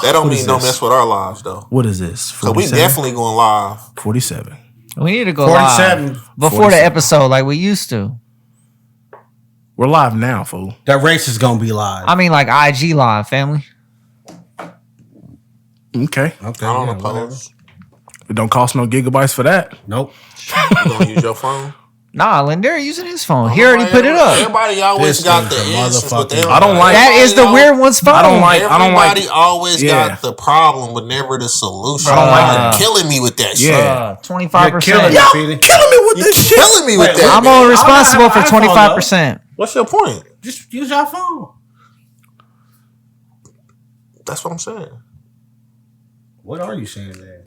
That don't mean don't mess with our lives though. What is this? So we definitely going live. 47. We need to go 47. Live before 47. The episode like we used to. We're live now, fool. That race is gonna be live. I mean, like IG live, family. Okay. I don't oppose. It don't cost no gigabytes for that. Nope. You gonna use your phone? Nah, Lindari using his phone. He already put it up. Everybody always got the answers, but I don't like that. Is the weird one's phone? Everybody always got the problem, but never the solution. I don't like that. Killing me with that shit. 25%. Killing me with this shit. Killing me with that. I'm only responsible for 25%. What's your point? Just use your phone. That's what I'm saying. What are you saying there?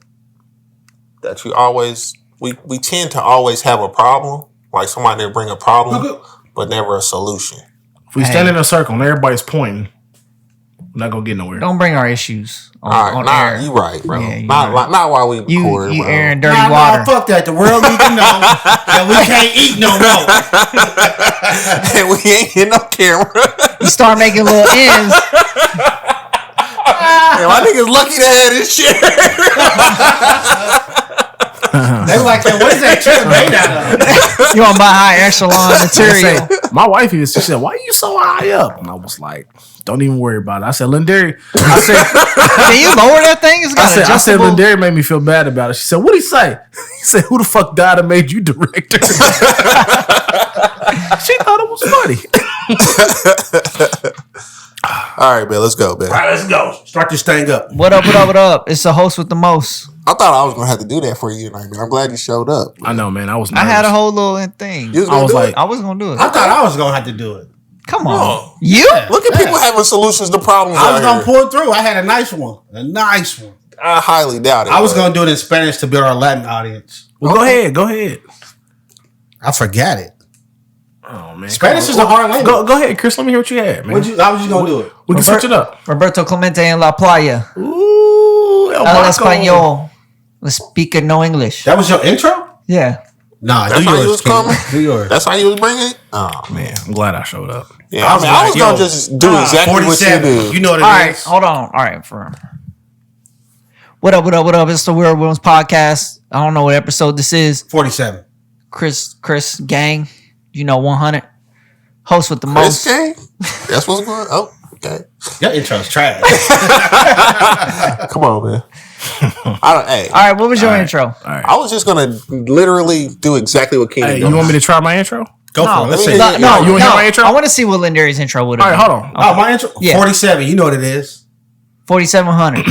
That you always we tend to always have a problem. Like somebody bring a problem, but never a solution. If we stand in a circle and everybody's pointing, we're not gonna get nowhere. Don't bring our issues on air. You right, bro. Yeah, not while we record. You airing dirty water. Nah, fuck that. The world needs to know that we can't eat no more. And we ain't in no camera. You start making little ends. Man, my nigga's lucky to have this shit. They like, what is that chair made out of? You want to buy high echelon material? My wife she said, "Why are you so high up?" And I was like, "Don't even worry about it." I said, "Lindari." I said, "Can you lower that thing?" I said, "Lindari made me feel bad about it." She said, "What'd he say?" He said, "Who the fuck died and made you director?" She thought it was funny. All right, man. Let's go, man. All right, let's go. Start this thing up. What up? What up? What up? It's the host with the most. I thought I was gonna have to do that for you tonight, man. I'm glad you showed up. I know, man. I was nervous. I had a whole little thing. I was gonna do it. I thought I was gonna have to do it. Come on, you look at people having solutions to problems. I was gonna pull through. I had a nice one. I highly doubt it. I was gonna do it in Spanish to build our Latin audience. Well, go ahead. I forgot it. Oh man, Spanish is a hard language. Go ahead, Chris. Let me hear what you had, man. How was you gonna do it? We can switch it up. Roberto Clemente en la playa. Ooh, El español. Let's speak no English. That was your intro? Yeah. Nah, that's how you was coming. Do yours. That's how you was bringing it. Oh man, I'm glad I showed up. Yeah, I was gonna just do exactly what you do. You know what it is. All right, hold on. All right, What up? It's the Weird Ones podcast. I don't know what episode this is. 47. Chris gang. 100. Host with the most. Gang? That's what's going on. Oh, okay. Your intro's trash. Come on, man. All right, what was your intro? All right. I was just gonna literally do exactly what Keenan did. You want me to try my intro? Go for it. Let's see. You want to hear my intro? I want to see what Lindari's intro would have been. All right, hold on. Oh, my intro? Yeah. 47. You know what it is. 4,700.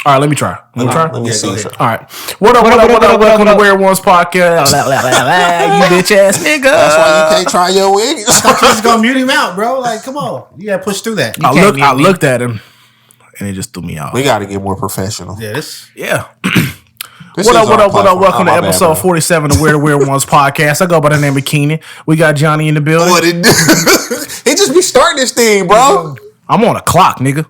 All right, let me try. Let me see. All right. What up? Welcome to Weird Ones podcast. You bitch ass nigga. That's why you can't try your wings. I thought you was going to mute him out, bro. Like, come on. You got to push through that. I looked at him, and it just threw me off. We got to get more professional. Yeah. What up? Welcome to episode 47 of Weird Ones podcast. I go by the name of Keenan. We got Johnny in the building. What it do? He just be starting this thing, bro. I'm on a clock, nigga.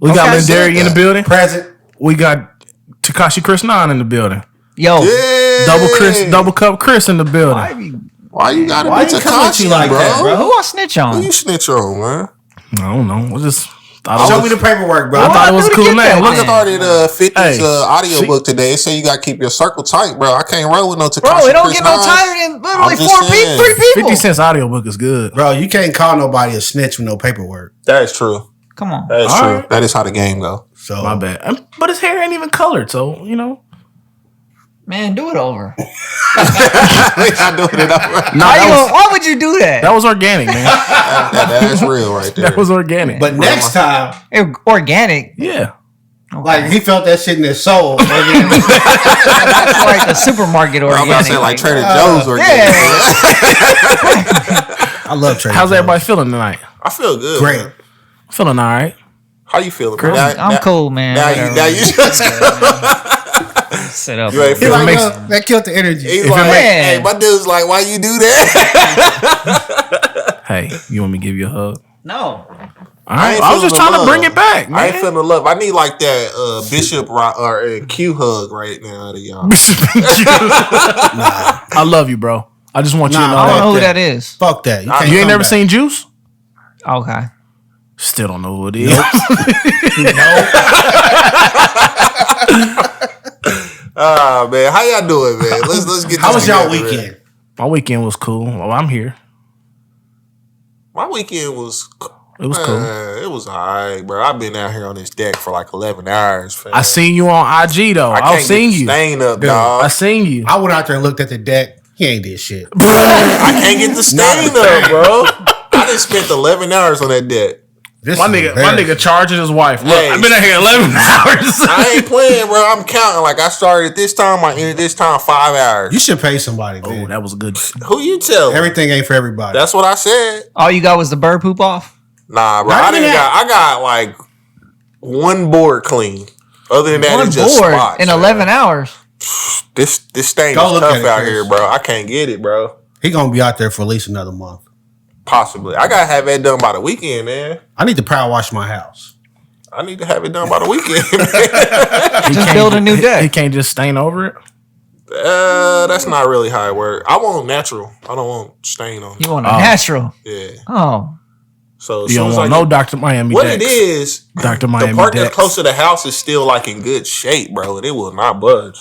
We got Lindari in the building. Present. We got Tekashi Chris 9 in the building. Yo. Yeah. Double cup Chris in the building. Why you gotta be Tekashi like that, bro? Who I snitch on? Who you snitch on, man? I don't know. Show me the paperwork, bro. I thought it was a cool name. I started 50's audiobook today. It said you got to keep your circle tight, bro. I can't roll with no Tekashi. Bro, it don't get no tighter than literally 3 people. 50 Cent's audiobook is good. Bro, you can't call nobody a snitch with no paperwork. That is true. Come on. That is true. Right. That is how the game go. So my bad. But his hair ain't even colored, so, Man, do it over. I'm doing it over. Why would you do that? That was organic, man. That's real right there. That was organic. But next time. Organic? Yeah. Okay. Like, he felt that shit in his soul. That's like the supermarket organic. I'm about to say like Trader Joe's organic. Yeah. I love Trader Joe's. How's everybody feeling tonight? I feel good. Great. Man. Feeling all right. How you feeling? I'm cool, man. Now you just sit up. He like, that killed the energy. He's like, hey, my dude's like, why you do that? Hey, you want me to give you a hug? No. All right. I was just trying to bring it back, man. I ain't feeling the love. I need like that Bishop or Q hug right now out of y'all. Bishop and Q. I love you, bro. I just want you to know. I don't know who that is. Fuck that. You ain't never seen Juice? Okay. Still don't know who it is. Nope. Man, how y'all doing, man? Let's get. How was y'all together, weekend? Man. My weekend was cool. Well, I'm here. My weekend was. It was cool. It was alright, bro. I've been out here on this deck for like 11 hours. Fam. I seen you on IG though. I I've seen you. Stain up, Dude, dog. I seen you. I went out there and looked at the deck. He ain't did shit. I can't get the stain up, bro. I just spent 11 hours on that deck. My nigga charging his wife. Look, Hey, I've been out here 11 hours. I ain't playing, bro. I'm counting. Like I started at this time, I ended this time 5 hours. You should pay somebody, Oh, man. that was good. Who you telling? Everything ain't for everybody. That's what I said. All you got was the bird poop off? Nah, bro. Not even I got like one board clean. Other than that, One it's just board spots. in man. 11 hours. This stain Go is look tough at it, out Chris. here, bro. I can't get it, bro. He gonna be out there for at least another month. Possibly. I gotta have that done by the weekend, man. I need to power wash my house. I need to have it done by the weekend. Just build a new He deck. can't just stain over it. That's not really how it works. I want natural. I don't want stain on it. You want a natural? Yeah. Oh. So as You soon don't as want I no get, Dr. Miami what Dex. it is, Dr. the Miami part Dex. that's close to the house is still like in good shape, bro, and it will not budge.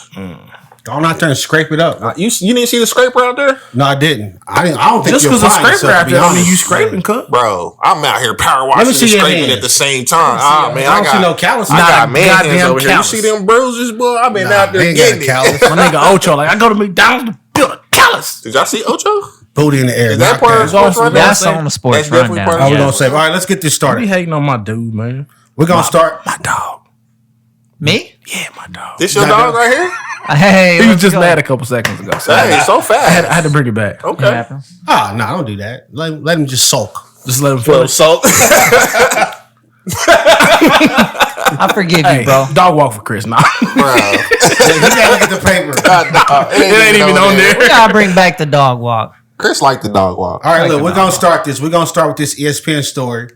Go on out there and scrape it up. You didn't see the scraper out there, No, I didn't. I don't think Just you're because the applying scraper yourself, out to be there, I mean, honest. you scraping, cook. bro? I'm out here power Let me washing and see your scraping hands. at the same time. Ah, man, I I don't got see no calluses. I Not got a man hands goddamn over here. callus. You see them bruises, boy? I've been Nah, out there they ain't got a getting callus. it. My nigga Ocho, like, I go to McDonald's to build a callus. Did y'all see Ocho? Booty in the air. Is that Knock part down. of sports right now? That's on the sports That's definitely rundown. part Oh, of we're Yeah. gonna say, all right, let's get this You started. hating on my dude, man. We're gonna start. My dog. Me? Yeah, my dog. This your Nah, dog right here? Hey, He was let's just go. mad a couple seconds ago. So Hey, so I fast. had to bring it back. What Okay. happened? Ah, no, don't do that. Let him just sulk. Just let him feel it. So I forgive Hey, you, bro. dog walk for Chris. Nah. bro, You gotta look at the paper. it ain't even on there. We gotta bring back the dog walk. Chris liked the dog walk. All right, Like look, a we're gonna start this. We're gonna start with this ESPN story.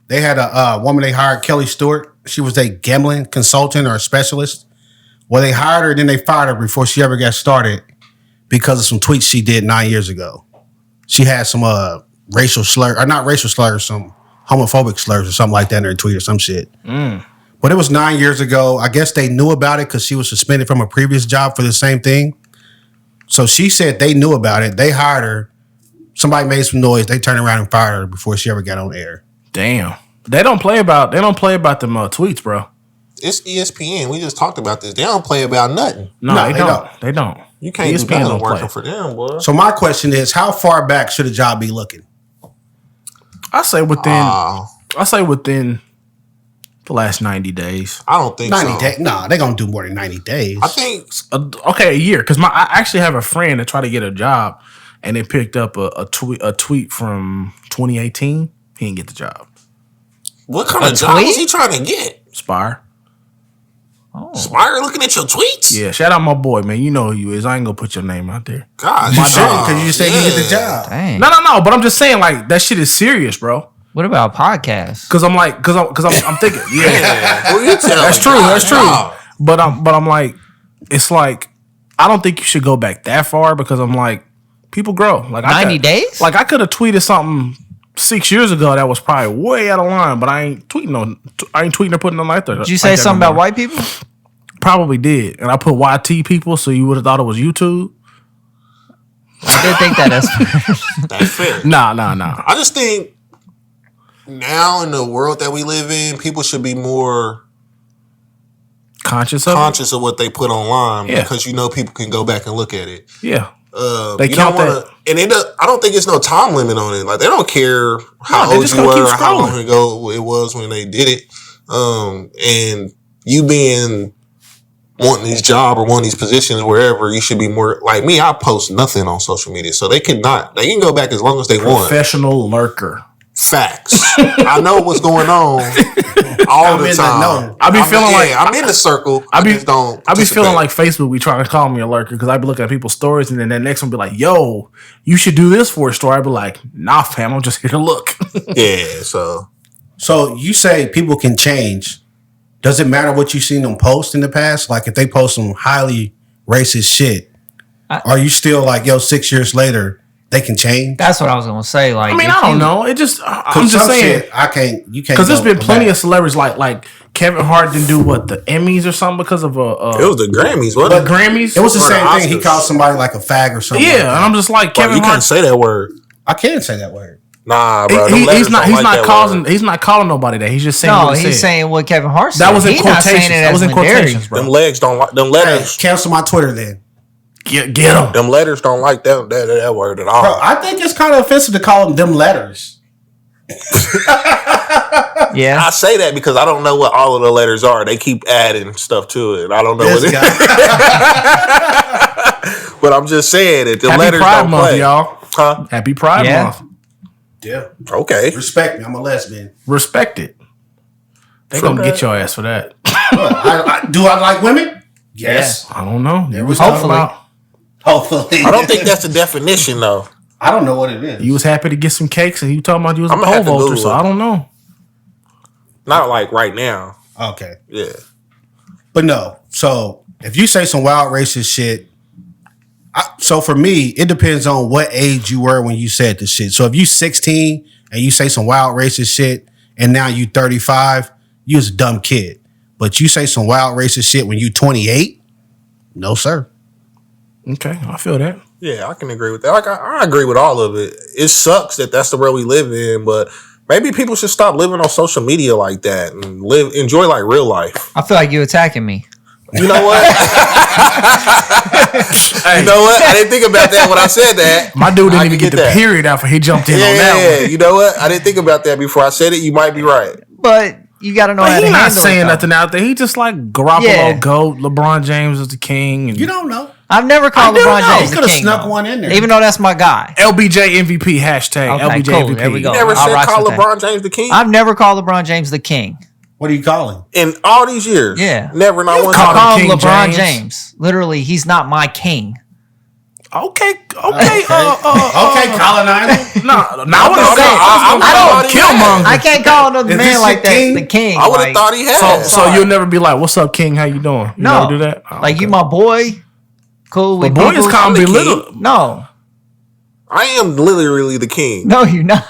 They had a woman they hired, Kelly Stewart. She was a gambling consultant or a specialist. Well, they hired her, and then they fired her before she ever got started because of some tweets she did 9 years ago. She had some racial slur, or not racial slurs, some homophobic slurs or something like that in her tweet or some shit. But it was 9 years ago. I guess they knew about it because she was suspended from a previous job for the same thing. So she said they knew about it. They hired her. Somebody made some noise. They turned around and fired her before she ever got on air. Damn. They don't play about them tweets, bro. It's ESPN. We just talked about this. They don't play about nothing. No, No, they they don't. don't. They don't. You can't do ESPN nothing don't working play. for them, boy. So my question is, how far back should a job be looking? I say within I the last 90 days. don't think 90 so. days? Nah, they're going to do more than 90 days. I think Okay, a year. Because I actually have a friend that tried to get a job, and they picked up a tweet from 2018. He didn't get the job. what kind of job tweet? was he trying to get? Spire. Spire looking at your tweets? Yeah, shout out my boy, man. You know who you is. I ain't gonna put your name out there. God, You shouldn't, because you just said you get the job. Dang. No. But I'm just saying, like, that shit is serious, bro. What about podcasts? Cause I'm thinking, yeah, Who you telling? that's true. God, That's true. dog. But I'm like, it's like, I don't think you should go back that far because I'm like, people grow. Like 90 days? Like I could have tweeted something 6 years ago that was probably way out of line, but I ain't tweeting or putting them like that. Did you say something about white people? Probably did, and I put YT people, so you would have thought it was YouTube. I did think that. That's fair. Nah. I just think now in the world that we live in, people should be more Conscious of conscious of what they put online Yeah. because you know people can go back and look at it. it? Yeah. They They count wanna, that. and I don't think it's no time limit on it. Like they don't care how No, they old just you gonna were keep or how long scrolling. ago it was when they did it. And you being wanting these job or wanting these positions wherever, you should be more like me. I post nothing on social media, so they can go back as long as they want. Professional lurker. Facts. I know what's going on all the in the time. know. I be feeling like- I'm in the circle. I just don't. I be feeling participate. like Facebook be trying to call me a lurker because I be looking at people's stories and then that next one be like, yo, you should do this for a story. I be like, nah, fam, I'm just here to look. yeah. So you say people can change. Does it matter what you've seen them post in the past? Like if they post some highly racist shit, are you still like, yo, 6 years later, they can change. That's what I was gonna say. Like, I mean, I don't know. It just I'm just saying shit, I can't. You can't because there's go been plenty back. of celebrities like Kevin Hart didn't do the Emmys or something because of It was the Grammys, wasn't the it? Grammys. It was the Or the same thing. He Oscars. called somebody like a fag or something. Yeah, like and that. I'm just like Bro, Kevin you can't Hart. say that word. I can say that word. Nah, bro. Them letters He's not. don't He's like not that calling. word. He's not calling nobody that. He's just saying. no, what he he's said. saying what Kevin Hart said. That was in He's not saying quotations. it That as was in Lindari. quotations, bro. Them legs don't like them Hey, letters. cancel my Twitter then. Get him. Them letters don't like that word at all. Bro, I think it's kind of offensive to call them letters. Yeah, I say that because I don't know what all of the letters are. They keep adding stuff to it. I don't know what This it guy. is. But I'm just saying that the Happy letters Pride don't Month, play. y'all. Huh? Happy Pride Yeah. Month. Yeah. Okay. Respect me. I'm a lesbian. Respect it. They True gonna that. get your ass for that. Do I like women? Yes. I don't know. You we was go. talking about. Hopefully. I don't think that's the definition though. I don't know what it is. You was happy to get some cakes, and you talking about you was a I'm gonna pole have to vaulter. Google So it. I don't know. Not like right now. Okay. Yeah. But no. So if you say some wild racist shit, so for me, it depends on what age you were when you said the shit. So if you 16 and you say some wild racist shit, and now you 35, you was a dumb kid. But you say some wild racist shit when you 28, no sir. Okay, I feel that. Yeah, I can agree with that. Like I agree with all of it. It sucks that that's the world we live in, but maybe people should stop living on social media like that and enjoy like real life. I feel like you attacking me. You know what? You know what? I didn't think about that when I said that. My dude didn't I even can get the that. period after he jumped in Yeah, on that one. you know what? I didn't think about that before I said it. You might be right. But you got to know how But to he not handle saying it, though. nothing out there. He just like Garoppolo, Yeah. GOAT, LeBron James is the king, and You don't know. I've never called I do LeBron know. James He the could have king. snuck though. one in there. Even though that's my guy. LBJ MVP hashtag Okay, LBJ cool. MVP. There we go. You never I'll said rock call with that. LeBron James the king I've never called LeBron James the king. What do you call him? in all these years. Yeah. Never, not one called time. Call King him LeBron James. James. Literally, he's not my king. Okay. Okay, colonizer. No, I would have I'm said not- Killmonger. I can't call another Is man this like your that king? the king. I would have like, thought he had. So you'll never be like, "What's up, King? How you doing?" You no, never do that. Oh, like you okay. my boy. Cool. The We boy is peoples. calling me I'm the king. little. No, I am literally the king, no, you're not.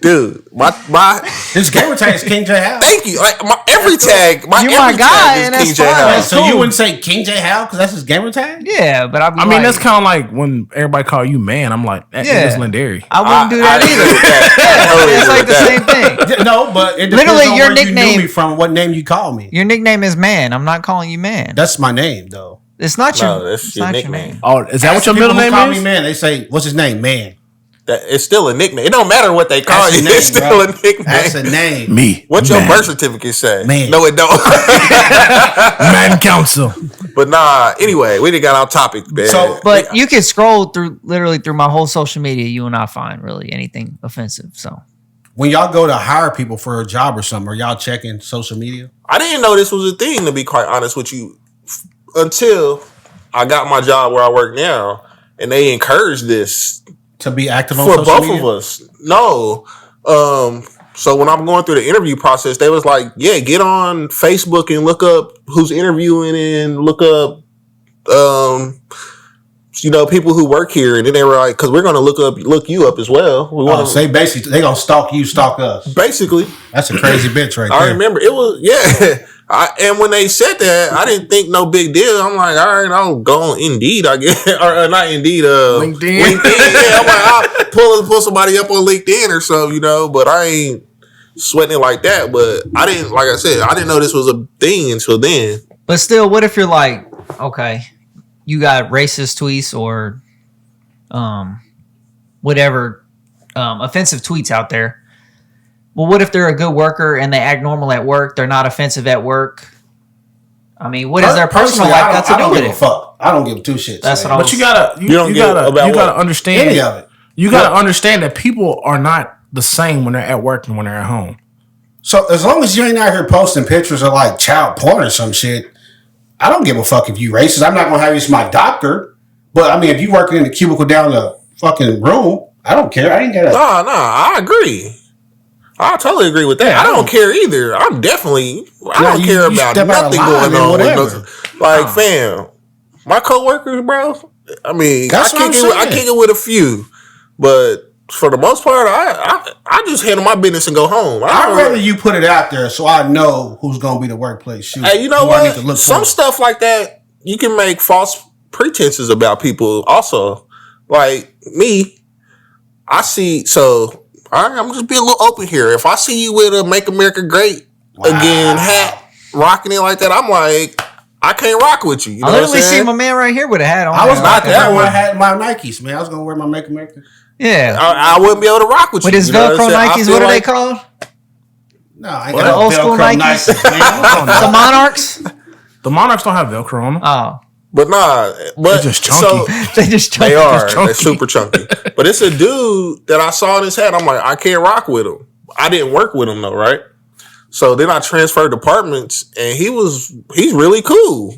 dude. My His gamer tag is King J Howe. thank you. Like my every tag, You're every my guy, tag and is that's King J fine. Howe. That's So you cool. wouldn't say King J Howe because that's his gamer tag? Yeah, but I mean, that's kind of like when everybody call you man. I'm like, that Yeah. nigga's Lindari. I wouldn't do that I agree either. with that. I totally It's agree like with the that. same thing. No, but it depends Literally, on your where you nickname- knew me from, what name you call me. Your nickname is man. I'm not calling you man. That's my name, though. It's not No, your. that's It's your not nickname. Oh, is that what Ask your people middle who name call is? me man. They say, what's his name? Man. That it's still a nickname. It don't matter what they call That's a you. name, It's still bro. a nickname. That's a name. Me. What your man. birth certificate say? Man. No, it don't. Man council. But nah. Anyway, we didn't got off topic, man. So- But you can scroll through literally through my whole social media. You will not find really anything offensive. So When y'all go to hire people for a job or something, are y'all checking social media? I didn't know this was a thing, to be quite honest with you, until I got my job where I work now, and they encouraged this To be active on for social both media? of us. No. So when I'm going through the interview process, they was like, yeah, get on Facebook and look up who's interviewing and look up, people who work here. And then they were like, because we're going to look you up as well. We Oh, want so they basically, they gonna stalk you, stalk us. basically. That's a crazy bitch right I there. remember it was, yeah. And when they said that, I didn't think no big deal. I'm like, all right, I'll go on Indeed, I guess. Or not Indeed, LinkedIn. Yeah, I'm like, I'll pull somebody up on LinkedIn or something, but I ain't sweating it like that. But I didn't, like I said, I didn't know this was a thing until then. but still, what if you're like, okay, you got racist tweets or whatever offensive tweets out there. Well, what if they're a good worker and they act normal at work? They're not offensive at work. I mean, what is their personal Personally, life I got don't to do with give a it? fuck. I don't give two shits. That's man. what I But you gotta, You don't you get gotta, about you gotta what? understand. Any of it. You gotta understand that people are not the same when they're at work and when they're at home. So as long as you ain't out here posting pictures of like child porn or some shit, I don't give a fuck if you racist. I'm not gonna have you as my doctor. But I mean, if you working in the cubicle down the fucking room, I don't care. I ain't got Nah, I agree. I totally agree with that. Yeah, I don't care either. I don't you care about step out of nothing line going and on with whatever. nothing. Like, fam, my coworkers, bro. I mean, That's I what I'm kick saying. it with a few. But for the most part, I just handle my business and go home. I'd rather you put it out there so I know who's going to be the workplace shooter. Hey, you know what? Some stuff like that, you can make false pretenses about people also. Like me, I see, so I'm just being a little open here. If I see you with a Make America Great Again hat, rocking it like that, I'm like, I can't rock with you. You know I literally what I'm see my man right here with a hat on. I was not that one. I had my Nikes, man. I was going to wear my Make America. Yeah. I wouldn't be able to rock with you. With his Velcro Nikes, what are they called? No, I ain't The got old no school Velcro Nikes? man. The Monarchs? The Monarchs don't have Velcro on them. Oh. But nah, They're just chunky. They just chunky. They are. chunky. They're super chunky. But it's a dude that I saw in his hat. I'm like, I can't rock with him. I didn't work with him though, right? So then I transferred departments, and he's really cool.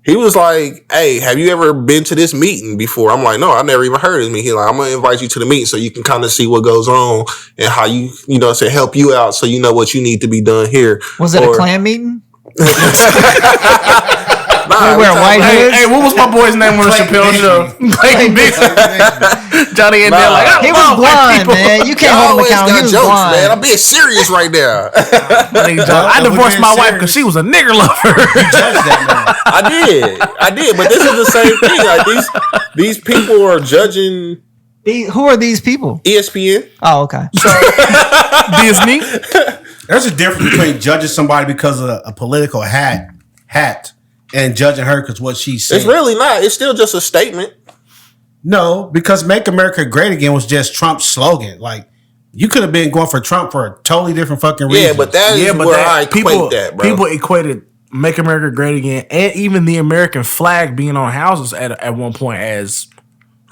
He was like, hey, have you ever been to this meeting before? I'm like, no, I never even heard of this meeting. He's like, I'm going to invite you to the meeting so you can kind of see what goes on and how you know, say help you out so you know what you need to be done here. Was it a Klan meeting? Nah, wear white hoods? Hey, what was my boy's name on the Chappelle show? Clayton Bixby. Johnny and there like, He was blind, man. You can't hold him accountable. He was jokes, blind. man. I'm being serious right now. I divorced my wife because she was a nigger lover. I did, but this is the same thing. Like these people are judging. Who are these people? ESPN. Oh, okay. Disney. There's a difference between judging somebody because of a political hat and judging her because what she said. It's really not. It's still just a statement. No, because Make America Great Again was just Trump's slogan. Like, you could have been going for Trump for a totally different fucking reason. Yeah, but that is where I equate that, bro. People equated Make America Great Again and even the American flag being on houses at one point as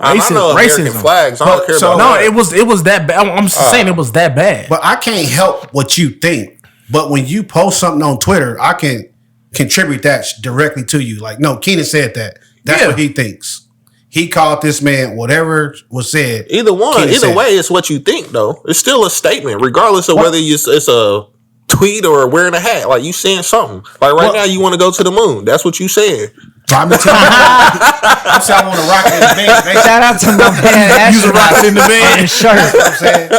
I know American racism. flags. I don't care about no, that. it was that bad. I'm just saying it was that bad. But I can't help what you think. But when you post something on Twitter, I can contribute that directly to you. Like, no, Keenan said that. That's what he thinks. He called this man whatever was said. Either way, it's what you think, though. It's still a statement, regardless of whether it's a tweet or wearing a hat. Like, you saying something. Like, right now, you want to go to the moon. That's what you saying. I'm saying I want to rock it in the bed. Shout out to my man. Use a rocket in the bed. Shirt. You know what I'm saying?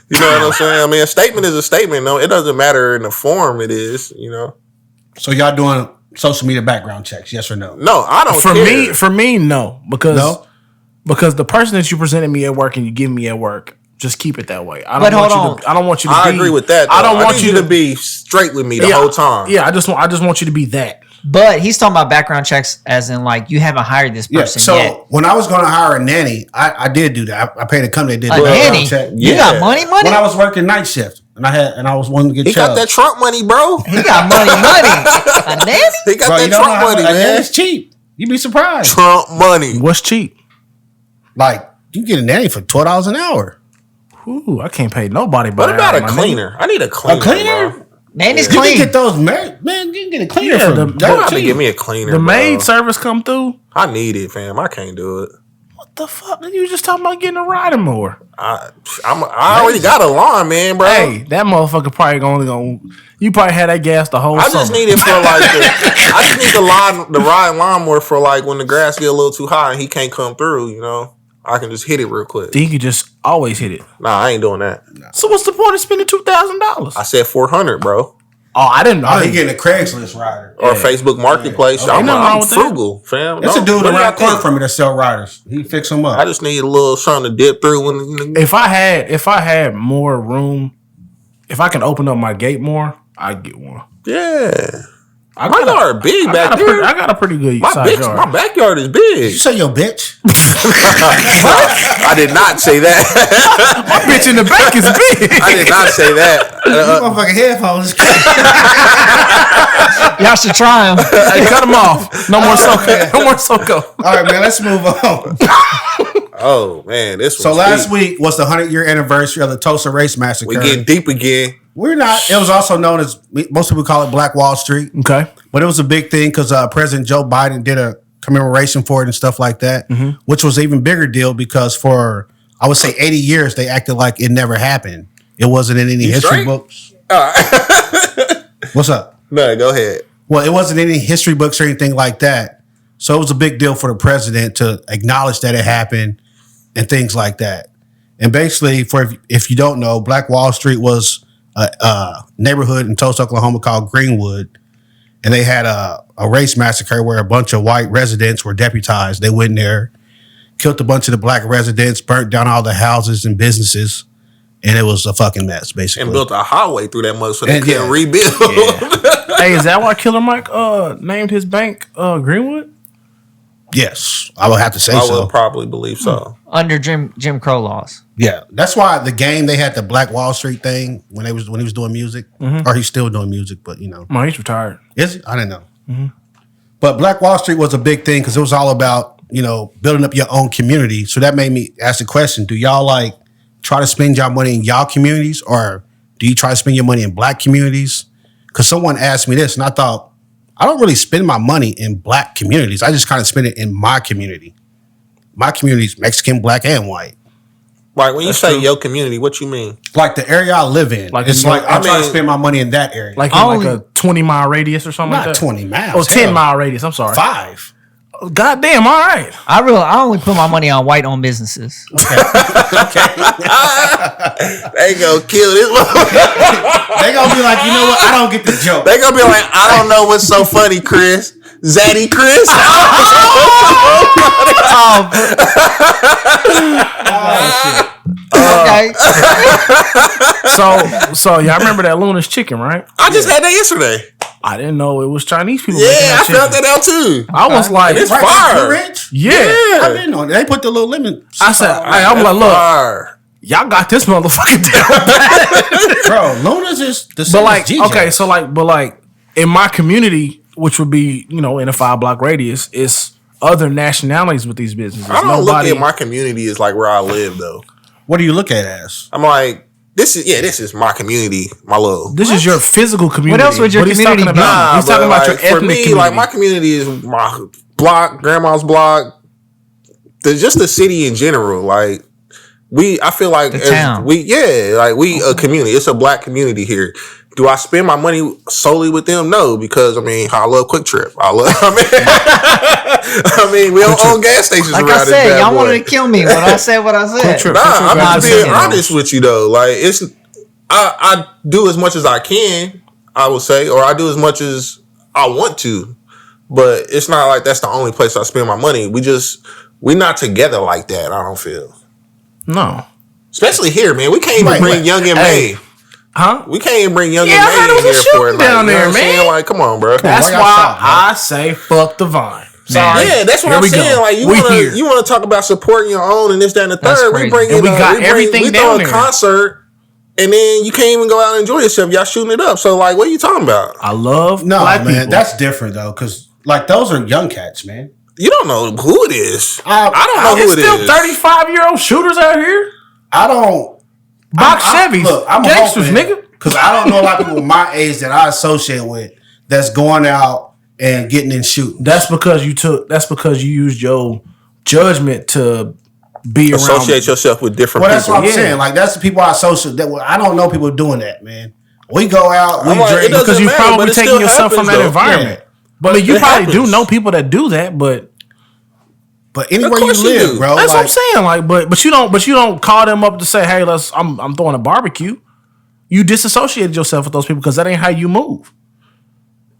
You know what I'm saying? I mean, a statement is a statement. No, it doesn't matter in the form it is, you know. So y'all doing social media background checks, yes or no? No, I don't care. For me, no. Because the person that you presented me at work and you give me at work, just keep it that way. I don't want you to I agree with that, though. I don't want you to be straight with me the whole time. Yeah, I just want you to be that. But he's talking about background checks as in like you haven't hired this person yet. So when I was going to hire a nanny, I did do that. I paid a company that did A nanny? check. You got money? When I was working night shift and I was wanting to get He got that Trump money, bro. He got money. A nanny? He got that Trump money, man. It's cheap. You'd be surprised. Trump money. What's cheap? Like, you can get a nanny for $12 an hour. Ooh, I can't pay nobody. What about a cleaner? I need a cleaner. A cleaner? Bro. Nanny's You clean. can get those, man. You can get a cleaner Yeah, from Give me a cleaner. The maid bro. service come through. I need it, fam. I can't do it. What the fuck? You just talking about getting a riding mower? I already got a lawn, man, bro. Hey, that motherfucker probably going. You probably had that gas the whole I summer. just need it for like I just need the ride lawnmower for like when the grass get a little too high and he can't come through. You know, I can just hit it real quick. You could just always hit it. Nah, I ain't doing that. So what's the point of spending $2,000? I said $400, bro. Oh, I didn't know. Oh, he getting a Craigslist rider. Or Facebook Marketplace. Yeah. I'm frugal, fam. There's a dude around the corner from me that sell riders. He fix them up. I just need a little something to dip through. When If I had more room, if I can open up my gate more, I'd get one. yeah. My yard big back there. I got a pretty good My size yard. My backyard is big. You say your bitch? I did not say that. My bitch in the back is big. I did not say that. You motherfucking headphones. Y'all should try him. Hey, cut them off. No more Soko. No more Soko. All right, man. Let's move on. Oh man, this. So last week was the 100-year anniversary of the Tulsa Race Massacre. We getting deep again. We're not. It was also known as, most people call it Black Wall Street. Okay. But it was a big thing because President Joe Biden did a commemoration for it and stuff like that, which was an even bigger deal because for, I would say, 80 years, they acted like it never happened. It wasn't in any history books. What's up? No, go ahead. Well, it wasn't in any history books or anything like that. So it was a big deal for the president to acknowledge that it happened and things like that. And basically, if you don't know, Black Wall Street was a neighborhood in Tulsa, Oklahoma called Greenwood. And they had a race massacre where a bunch of white residents were deputized. They went in there, killed a bunch of the black residents, burnt down all the houses and businesses. And it was a fucking mess, basically. And built a highway through that mother so they couldn't rebuild. Yeah. Hey, is that why Killer Mike named his bank Greenwood? Yes, I would have to say I so. would probably believe so. Under Jim Crow laws. Yeah, that's why the game they had the Black Wall Street thing when he was doing music, or he's still doing music, but you know, No, he's retired. is he? I didn't know. But Black Wall Street was a big thing because it was all about building up your own community. So that made me ask the question: do y'all like try to spend y'all money in y'all communities, or do you try to spend your money in black communities? Because someone asked me this, and I thought, I don't really spend my money in black communities. I just kind of spend it in my community. My community is Mexican, black, and white. Like when you say your community, what you mean? Like the area I live in. Like it's in like your- I try to spend my money in that area. Like in like a 20-mile radius or something not like that? 20 miles. Oh, 10-mile radius. I'm sorry. 5. God damn, all right. I only put my money on white-owned businesses. They gonna kill this motherfucker. They gonna be like, you know what? I don't get the joke. They gonna be like, I don't know what's so funny, Chris. Zaddy Chris. Okay. So y'all remember that Luna's chicken, right? I just had that yesterday. I didn't know it was Chinese people making Yeah, I that chicken. found that out too. I was like, It's Right, fire. Blue Ridge? yeah. I've been on it. They put the little lemon. I said, I'm like, look, Fire. y'all got this motherfucker down. bro, Luna's is the same But like, as GJ. okay, so like, in my community, which would be, in a 5-block radius, it's other nationalities with these businesses. I don't look at my community as like where I live though. What do you look at as? I'm like, this is my community, my little. This is your physical community. What else would your he's community talking be? about? He's but talking about like, your for ethnic me, community. like my community is my block, grandma's block. Just the city in general. Like I feel like The town. we a community. It's a black community here. Do I spend my money solely with them? No, because I love Quick Trip. We don't own gas stations Like around I this said, bad y'all boy. wanted to kill me when I said what I said. Trip. Nah, I'm Not just being saying honest with you though. Like I do as much as I can, I would say, or I do as much as I want to. But it's not like that's the only place I spend my money. We're not together like that, I don't feel. No. Especially here, man. We can't even bring Young and Hey. May. Huh? We can't even bring Young Yeah, I and heard May it in was a here shooting for it. down there, what I'm saying? man. Like, come on, bro. That's why y'all why stop, I say fuck the Vine. Sorry. Yeah, that's what Here I'm we go. saying. Like We you want to talk about supporting your own and this, that, and the That's third. crazy. We bring And in we got everything we down throw a there. concert, and then you can't even go out and enjoy yourself. Y'all shooting it up. So like, what are you talking about? I love No, black man, people. that's different though, because like those are young cats, man. You don't know who it is. I don't know who It's it still is. 35-year-old shooters out here. I don't. Box Chevys. I'm Gangsters, hoping, nigga. Because I don't know a lot of people my age that I associate with that's going out and getting in shooting. That's because you used your judgment to be Associate yourself with different Well, that's people. what I'm saying. Like that's the people I associate. I don't know people doing that, man. We go out, we I'm like, it drink. doesn't because you matter, but probably it taking still yourself from happens, that though. environment. Yeah. But I mean, you It probably do happens. know people that do that, but But anywhere you course you live, do. bro. that's like, what I'm saying. Like, but you don't call them up to say, "Hey, I'm throwing a barbecue." You disassociated yourself with those people because that ain't how you move.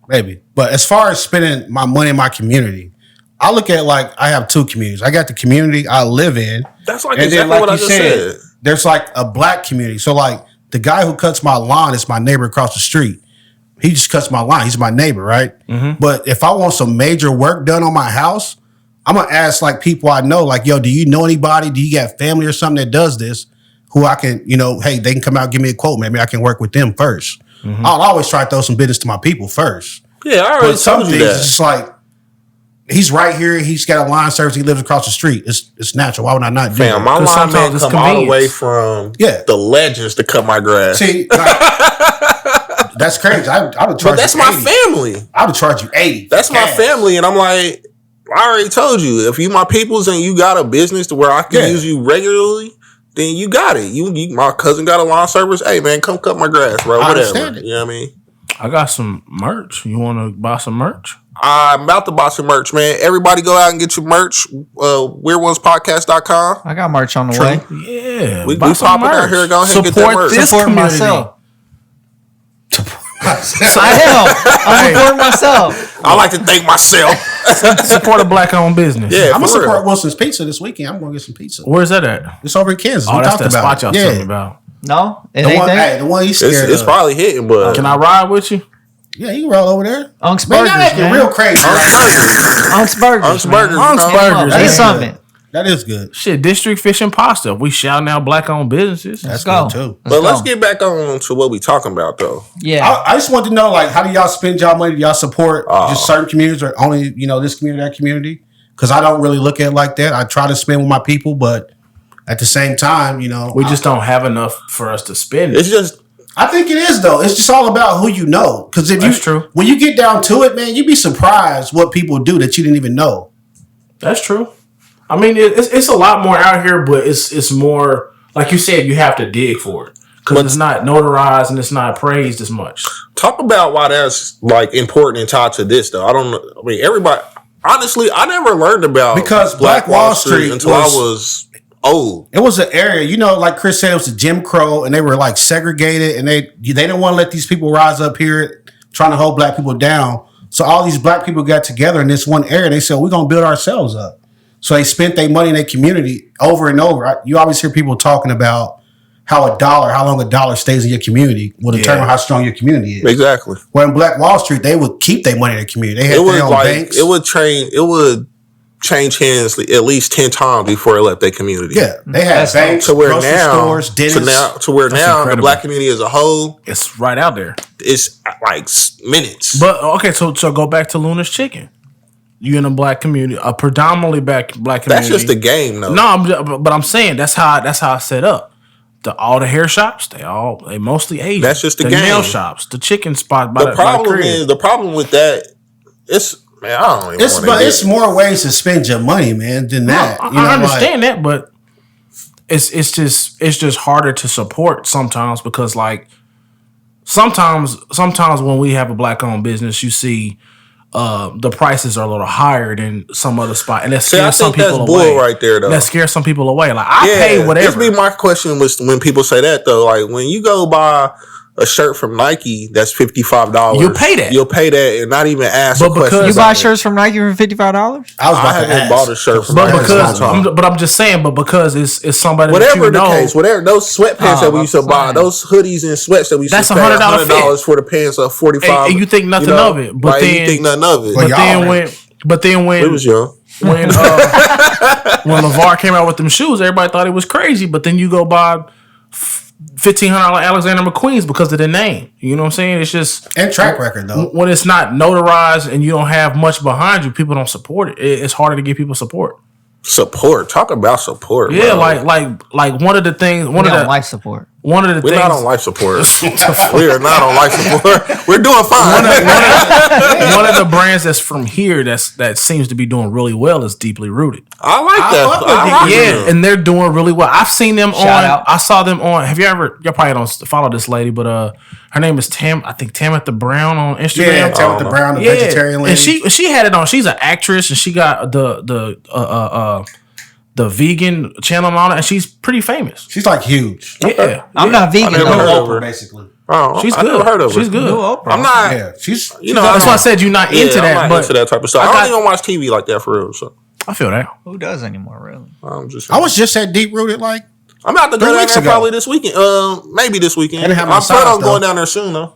Maybe. But as far as spending my money in my community, I look at like I have two communities. I got the community I live in. That's like and exactly then, like what I you just said, said. there's like a black community. So like the guy who cuts my lawn is my neighbor across the street. He just cuts my lawn. He's my neighbor, right? Mm-hmm. But if I want some major work done on my house, I'm gonna ask like people I know, like, yo, do you know anybody? Do you got family or something that does this? Who I can, hey, they can come out and give me a quote. Maybe I can work with them 1st. Mm-hmm. I'll always try to throw some business to my people first. Yeah, I already But some told you things, it's that. just like he's right here. He's got a line service. He lives across the street. It's natural. Why would I not do Fam, that? my 'Cause lineman sometimes it's come all the convenience. way from Yeah. the legends to cut my grass. See, that's crazy. I would charge But that's you my 80. family. I would charge you 80. That's my Cash. family, and I'm like, I already told you, if you my peoples and you got a business to where I can Yeah. use you regularly, then you got it. You my cousin got a lawn service. Hey man, come cut my grass, bro. I Whatever. understand it. You know what I mean? I got some merch. You want to buy some merch? I'm about to buy some merch, man. Everybody go out and get your merch. WeirdOnesPodcast.com. I got merch on the way. Yeah, We buy some popping out here. Go ahead and get that Support merch. this Support community. myself. Hey, I'm supporting myself. I like to thank myself. support a black-owned business. Yeah, I'm gonna for real. support Wilson's Pizza this weekend. I'm gonna get some pizza. Where's that at? It's over in Kansas. Oh, we that's talked that about spot it. y'all talking about. No, it The ain't one, there. hey, the one he's scared It's of. probably hitting, but Can I ride with you? Yeah, you can roll over there. Unk's Man, Burgers, y'all acting man. real crazy. Unk's Burgers. Unk's man. Burgers. Unk's you know? Burgers. Say man. something. That is good. Shit, District Fish and Pasta. We shouting out black-owned businesses. That's go. good too. But let's get back on to what we talking about, though. Yeah. I just want to know, like, how do y'all spend y'all money? Do y'all support just certain communities or only, this community, that community? Because I don't really look at it like that. I try to spend with my people, but at the same time, We just don't have enough for us to spend. It's just I think it is though. It's just all about who you know. Because That's true. when you get down to it, man, you'd be surprised what people do that you didn't even know. That's true. I mean, it's a lot more out here, but it's more like you said. You have to dig for it because it's not notarized and it's not praised as much. talk about why that's like important and tied to this, though. I don't know. I mean, everybody. Honestly, I never learned about Because Black Wall Street until I was old. It was an area, like Chris said, it was a Jim Crow, and they were like segregated, and they didn't want to let these people rise up here trying to hold black people down. So all these black people got together in this one area. They said, we're going to build ourselves up. So they spent their money in their community over and over. You always hear people talking about how long a dollar stays in your community will determine how strong your community is. Exactly. Where in Black Wall Street, they would keep their money in their community. They had their own banks. It would change hands at least 10 times before it left their community. Yeah, they had That's banks, To where grocery now, stores, dentists. to where now the incredible. black community as a whole, It's right out there. it's like minutes. But okay, so go back to Luna's Chicken. You in a black community, a predominantly black community. That's just the game, though. No, but I'm saying that's how it's set up. All the hair shops, they mostly Asian. That's just the nail game. shops, the chicken spot. By The problem with that, I don't even want to. It's more ways to spend your money, man, than that. I understand that, but it's just harder to support sometimes because like sometimes when we have a black owned business, you see the prices are a little higher than some other spot, and that scares some people that's away. bull right there, though. That scares some people away. Like I pay whatever. This be my question was when people say that though. Like when you go buy a shirt from Nike that's $55, You'll pay that. You'll pay that and not even ask But a question. because- You buy on it. shirts from Nike for $55? I haven't bought a shirt from But Nike. because But I'm just saying, because it's somebody whatever that you the know. case, whatever those sweatpants that we used to that's buy, fine. those hoodies and sweats that we used That's to pay $100 $100 for the pants of $45. And you think nothing of it, but like, then you think nothing of it. But then when We was young. when LeVar came out with them shoes, everybody thought it was crazy. But then you go buy $1,500 Alexander McQueen's because of the name. You know what I'm saying? It's just And track record, though. when it's not notarized and you don't have much behind you, people don't support it. It's harder to get people support. Support. Talk about support. Yeah, bro. like one of the things, We on life support. one of the We're things. not on life support. We are not on life support. We're doing fine. One of the brands that's from here that seems to be doing really well is Deeply Rooted. I like I that. fuck with I like Yeah, them. and they're doing really well. I've seen them Shout on. out. I saw them on. Have you ever? You probably don't follow this lady, but her name is Tam. I think Tamitha Brown on Instagram. Yeah, Tabitha Brown, the vegetarian lady. and she had it on. She's an actress, and she got the vegan channel and all that, and she's pretty famous. She's like huge. Yeah, I'm not vegan, I never though. heard of her. Basically. Oh, she's I good. never heard of her. She's good. I'm not. Yeah, she's. You know, That's why I said you're not into I'm that, not but into that type of stuff. I I, got- don't even watch TV like that for real. So I feel that. Who does anymore, really? I'm just. I was just at Deep Rooted, like, I'm about to go 3 down weeks there ago. probably this weekend. Maybe this weekend. They didn't have my I'm planning on size, going though. down there soon though.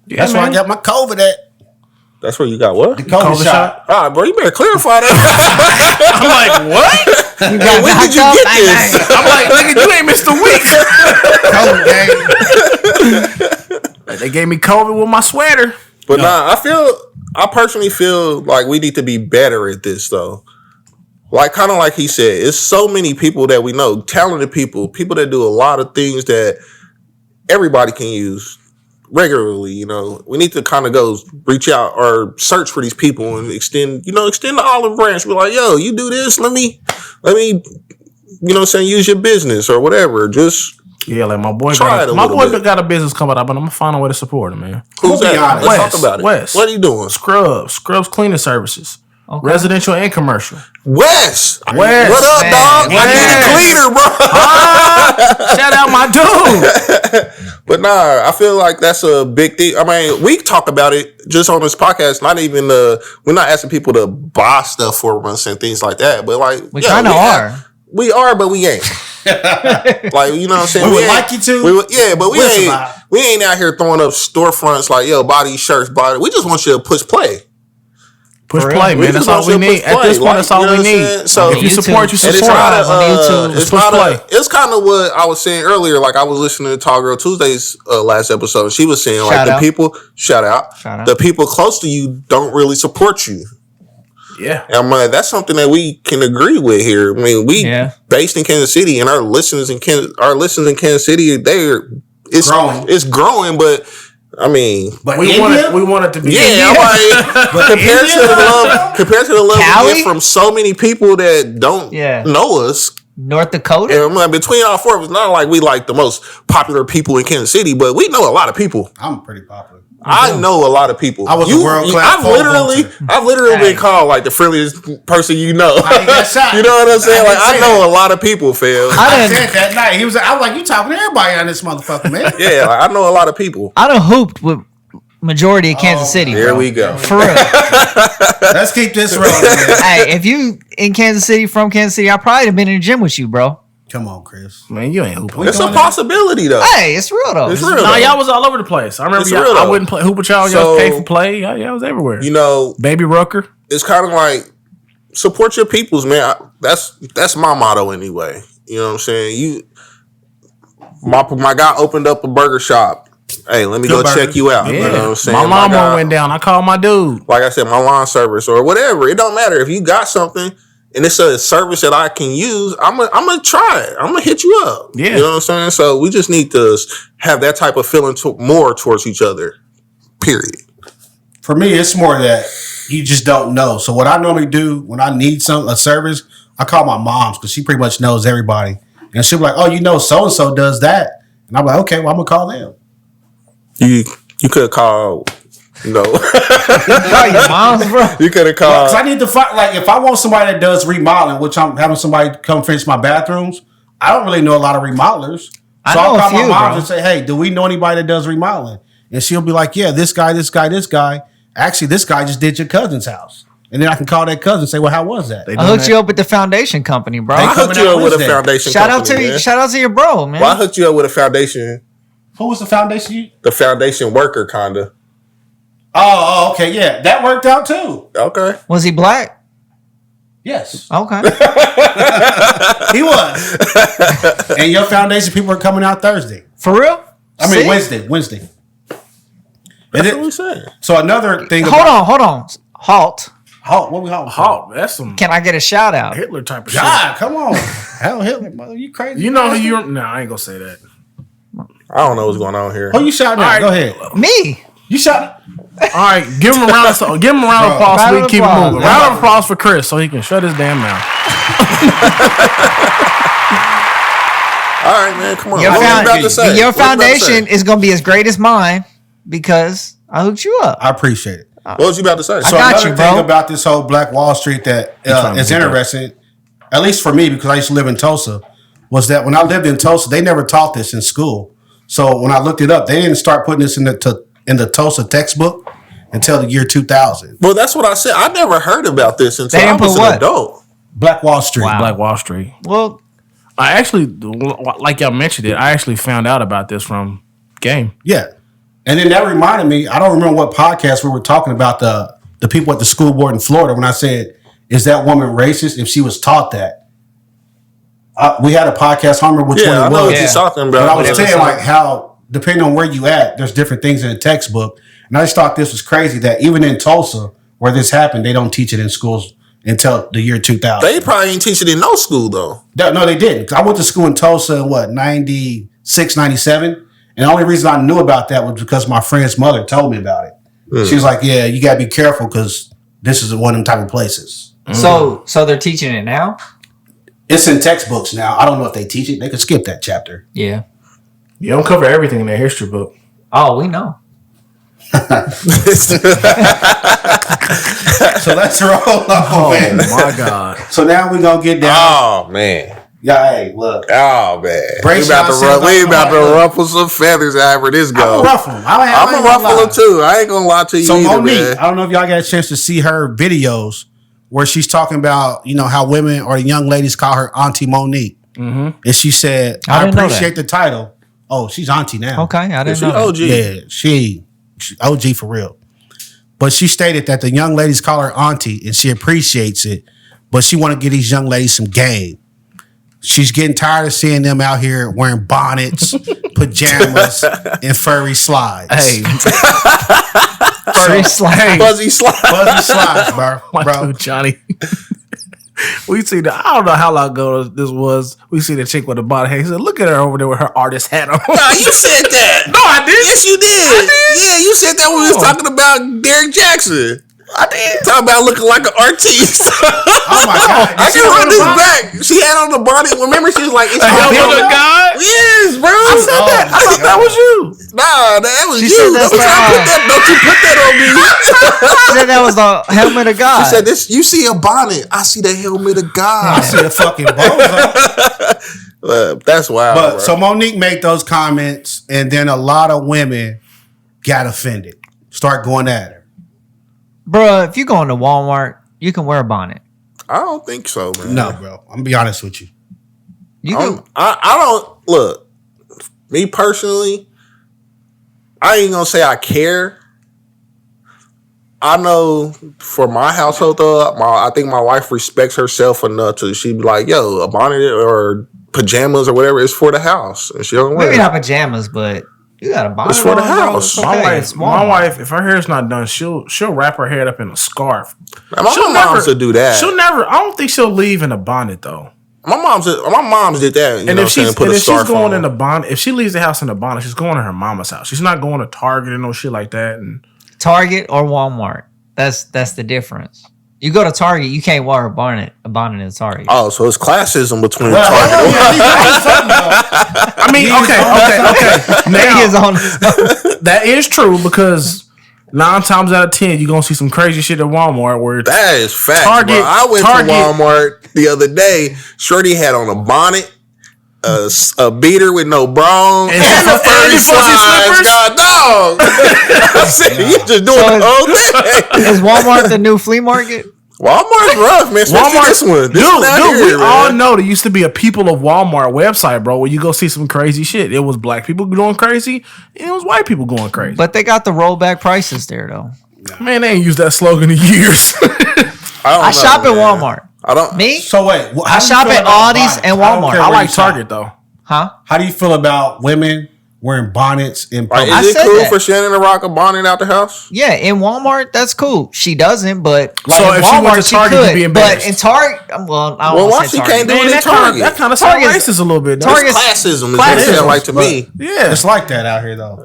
Yeah, that's where I man. got my COVID at. That's where you got what? The COVID shot. All right, bro. You better clarify that. I'm like, what? You got when did you knocked get up? this? I'm like, nigga, you ain't missed a week. COVID gang. They gave me COVID with my sweater. But nah, I personally feel like we need to be better at this though. Like kind of like he said, it's so many people that we know, talented people that do a lot of things that everybody can use regularly. You know, we need to kind of go reach out or search for these people and extend the olive branch. Be like, yo, you do this, let me, you know what I'm saying, use your business or whatever. Just Yeah, like my boy Try it a my little boy bit. got a business coming up, but I'm gonna find a way to support him, man. Who's We'll be that? honest. Let's Wes, talk about it. Wes. What are you doing? Scrubs cleaning services. Okay. Residential and commercial. Wes. Wes. What up, Man, dog? I need a Wes. cleaner, bro. Shout out my dude. But nah, I feel like that's a big thing. I mean, we talk about it just on this podcast. Not even we're not asking people to buy stuff for us and things like that. But like, We kind of are. We are, but we ain't. Like, you know what I'm saying? We would ain't- like you to. We would, yeah, but we We'll ain't. survive. We ain't out here throwing up storefronts like, yo, buy these shirts, buy it. We just want you to push play. Push For play, real? man. That's all we need. At this point, that's all we need. So If you support, you and it's support. not on YouTube. it's Push not play. it's kind of what I was saying earlier. Like I was listening to Tall Girl Tuesday's last episode. She was saying like Shout the out. people, shout out, Shout out. the people close to you don't really support you. Yeah. And I'm like, that's something that we can agree with here. I mean, we Yeah. based in Kansas City, and our listeners in Kansas City, Growing. It's growing, but I mean, But We want it to be. yeah, I'm like, compared to the love we Cali? get from so many people that don't Yeah. know us. North Dakota. And I'm like, between all four of us, not like we like the most popular people in Kansas City, but we know a lot of people. I'm pretty popular. I know a lot of people. I was a world-class I've pole literally vaulter. been called like the friendliest person you know. I ain't got shot. You know what I'm saying? I Like didn't I say know that. a lot of people, Phil. I I done, said that night. I was like, you talking to everybody on this motherfucker, man. Yeah, like, I know a lot of people. I done hooped with majority of Kansas City. There bro. we go. For real. Let's keep this rolling, man. Hey, if you in Kansas City, from Kansas City, I probably have been in the gym with you, bro. Come on, Chris. Man, you ain't hooping. It's a going possibility though. Hey, it's real though. It's real. Nah, though. y'all was all over the place. I remember It's y'all, real, I though. wouldn't play hoop with y'all. So- Y'all pay for play. Y'all was everywhere. You know, Baby Rucker. it's kind of like support your peoples, man. That's my motto anyway. You know what I'm saying? My guy opened up a burger shop. Hey, let me Good go burgers. check you out. Yeah. You know what I'm saying? My lawnmower guy- went down. I called my dude. Like I said, my lawn service or whatever. It don't matter if you got something and it's a service that I can use. I'm gonna try it. I'm gonna hit you up. Yeah. You know what I'm saying? So we just need to have that type of feeling more towards each other. Period. For me, it's more that you just don't know. So what I normally do when I need a service, I call my mom's because she pretty much knows everybody, and she'll be like, "Oh, you know, so and so does that," and I'm like, "Okay, well, I'm gonna call them." You could have called. No, Bro, your mom's, bro. you could have Because called. I need to find, like, if I want somebody that does remodeling, which I'm having somebody come finish my bathrooms, I don't really know a lot of remodelers. So I know I'll a call my few, mom bro. and say, "Hey, do we know anybody that does remodeling?" And she'll be like, "Yeah, this guy. Actually, this guy just did your cousin's house." And then I can call that cousin and say, "Well, how was that?" They I hooked you up with the foundation company, bro. They I hooked coming you out up with a Wednesday. foundation. Shout out company, to man. shout out to your bro, man. Well, I hooked you up with a foundation. Who was the foundation? The foundation worker, kinda. Oh, okay, yeah, that worked out too. Okay. Was he black? Yes, Okay. he was. And your foundation people are coming out Thursday. For real? I mean See? Wednesday. That's And what we saying. so another thing. Hold on. Halt. Halt. What we halt? Hawk. That's some Can I get a shout out? Hitler type of shit. God, come on. Hell, Hitler, mother, you crazy? You know who you? No, I ain't gonna say that. I don't know what's going on here. Who you shouting at? All right. Go ahead. Me. You shot. All right, give him a round. Give him a round of applause so Round we of can keep it applause. moving. Round of applause for Chris so he can shut his damn mouth. All right, man. Come on. Your, What was you found- about to say? your What was you about to foundation say? is going to be as great as mine because I hooked you up. I appreciate it. What was you about to say? So got another you, thing bro. about this whole Black Wall Street that trying to is get that. interesting, at least for me, because I used to live in Tulsa, was that when I lived in Tulsa, they never taught this in school. So when I looked it up, they didn't start putting this in the Tulsa textbook until the year 2000. Well, that's what I said. I never heard about this until They I didn't was put an what? adult. Black Wall Street. Wow. Black Wall Street. Well, I actually, like y'all mentioned it, I actually found out about this from Game. Yeah. And then that reminded me, I don't remember what podcast we were talking about the people at the school board in Florida when I said, is that woman racist if she was taught that? We had a podcast, I don't remember which Yeah, I one it know was. what you're talking But about. I was saying like how, depending on where you at, there's different things in the textbook. And I just thought this was crazy that even in Tulsa, where this happened, they don't teach it in schools until the year 2000. They probably ain't teach it in no school, though. No, they didn't. 'Cause I went to school in Tulsa in 96, 97. And the only reason I knew about that was because my friend's mother told me about it. She was like, yeah, you got to be careful because this is one of them type of places. so they're teaching it now? It's in textbooks now. I don't know if they teach it. They could skip that chapter. Yeah. You don't cover everything in that history book. Oh, we know. So let's roll on, man. My God. So now we're gonna get down. Oh man. Yeah, hey, look. Oh man. Brace We about yourself to up. ruffle some feathers however this I'm goes. a ruffle. I'm a ruffler too. I ain't gonna lie to you So either, Monique, man. I don't know if y'all got a chance to see her videos where she's talking about, how women or young ladies call her Auntie Monique. Mm-hmm. And she said, I appreciate the title. Oh, she's Auntie now. Okay, I didn't know. OG. Yeah, she OG for real. But she stated that the young ladies call her Auntie and she appreciates it, but she want to give these young ladies some game. She's getting tired of seeing them out here wearing bonnets, pajamas, and furry slides. Hey. Furry slide. Fuzzy slide. Fuzzy slides, bro. Bro, Johnny. We see I don't know how long ago this was. We see the chick with the bonnet. He said, look at her over there with her artist hat on. Nah, you said that. No, I did. Yes, you did. Yeah, you said that when we was talking about Derek Jackson. I did. Talking about looking like an artiste. Oh my God. I can run this back. She had on the bonnet. Remember, she was like, it's Hell all with a God? Yes, bro. I said that. I thought that was you. Nah, that was She you. said that's Don't you put that on me. She said that was the helmet of God. She said this. You see a bonnet. I see the helmet of God. I see the fucking bozo. That's wild. But bro. so Monique made those comments, and then a lot of women got offended. Start going at her. Bruh, if you go into Walmart, you can wear a bonnet. I don't think so, man. No, bro. I'm gonna be honest with you. You can. I don't look. Me personally, I ain't gonna say I care. I know for my household though, I think my wife respects herself enough to she'd be like, "Yo, a bonnet or pajamas or whatever is for the house," and she don't wear Maybe it. not pajamas, but you got a bonnet. It's for the on, bro. house. It's My okay. wife, It's my Walmart. wife, if her hair's not done, she'll wrap her head up in a scarf. My mom used to do that. She'll never. I don't think she'll leave in a bonnet though. My mom's did that. And if she's scarf going on. in a bonnet, if she leaves the house in a bonnet, she's going to her mama's house. She's not going to Target or no shit like that. And Target or Walmart. That's the difference. You go to Target, you can't wear a bonnet at Target. Oh, so it's classism between Well, Target. I mean, okay. Now He is on. that is true because 9 times out of 10 you're gonna see some crazy shit at Walmart where it's That is fact. Target- Bro. I went Target- to Walmart the other day. Shorty had on a bonnet, a beater with no bra, and some the furry fuzzy slides. slippers? God dog. I said, you just doing So the whole thing. Is Walmart the new flea market? Walmart's rough, man. Especially this one. This one out dude, here, we man. all know there used to be a People of Walmart website, bro, where you go see some crazy shit. It was black people going crazy, and it was white people going crazy. But they got the rollback prices there, though. Man, they ain't used that slogan in years. I shop at man. Walmart. I don't. Me? So wait, I shop at Aldi's and Walmart. I like Target though. Huh? How do you feel about women wearing bonnets in Like, public? is it said cool that. for Shannon to rock a bonnet out the house? Yeah, in Walmart, that's cool. She doesn't, but So in if she went to Walmart, Target, you'd be But embarrassed. in Target, well, I don't Well, want why to say she Target. can't do Man, it in that Target? kind of sounds Target's- racist a little bit. Target- It's classism. Is Classism. what it sound like to me. Yeah. It's like that out here, though.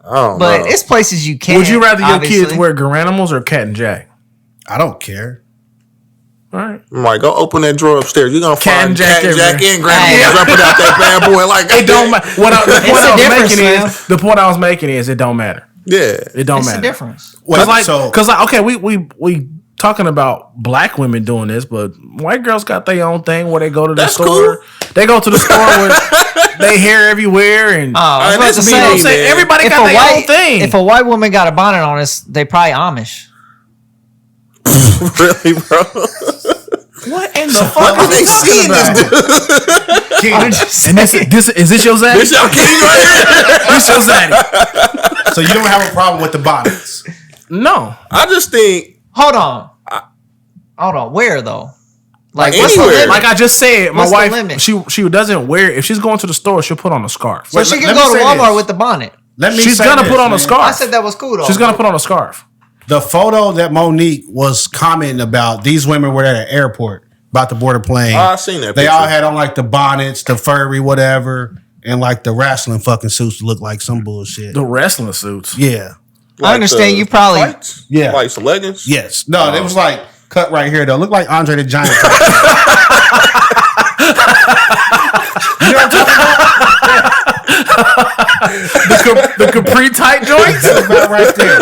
I don't But know. it's places you can. Would you rather your obviously. kids wear Garanimals or Cat and Jack? I don't care. All right. I'm like, go open that drawer upstairs. You're gonna Cat find and Jack Cat and Jack everywhere. and Grandma jumping out that bad boy like It don't matter. The point It's I a was difference, making man. is the point I was making is it don't matter. Yeah. It don't It's matter. the difference. Wait, Because okay, we talking about black women doing this, but white girls got their own thing where they go to the That's store. cool. They go to the store with they hair everywhere and I was about that's to me, you know what I'm say, saying? man. Everybody if got a their own thing. If a white woman got a bonnet on, they probably Amish. Really, bro? what in the fuck Are are they they seeing talking this about? dude? I'm just And this is this your zaddy? This y'all king right here? This your zaddy? So you don't have a problem with the bonnets? No. I just think hold on. Where though? Like Like what's the anywhere. limit? Like I just said, my What's the wife limit? she doesn't wear if she's going to the store, she'll put on a scarf. so Wait, she let can me go to say Walmart this. with the bonnet. Let me She's say gonna this, put on man. a scarf. I said that was cool though. She's gonna put on a scarf. The photo that Monique was commenting about, these women were at an airport about to board a plane. I seen that They picture. all had on like the bonnets, the furry, whatever, and like the wrestling fucking suits to look like some bullshit. The wrestling suits. Yeah. I understand you probably- tights? Yeah. Like some leggings? Yes. No, it was like cut right here though. Look like Andre the Giant. You know what I'm talking about? the Capri tight joints. That's about right there.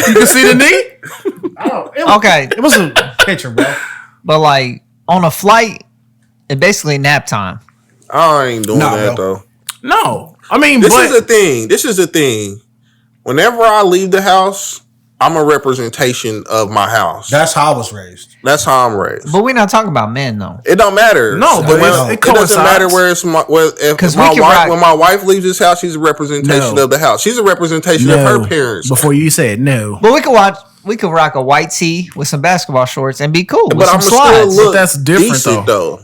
You can see the knee. Okay, It was a picture, bro. but like on a flight, it's basically nap time. I ain't doing that bro. though. No, I mean, This but is the thing. This is the thing. Whenever I leave the house, I'm a representation of my house. That's how I was raised. That's how I'm raised. But we're not talking about men though. It don't matter. No, but it it doesn't matter coincides. where it's if 'Cause my we can wife rock- when my wife leaves this house, she's a representation No. of the house. She's a representation of her parents. Before you said no, But we could rock a white tee with some basketball shorts and be cool with but some I'm still slides. look That's different, decent, though.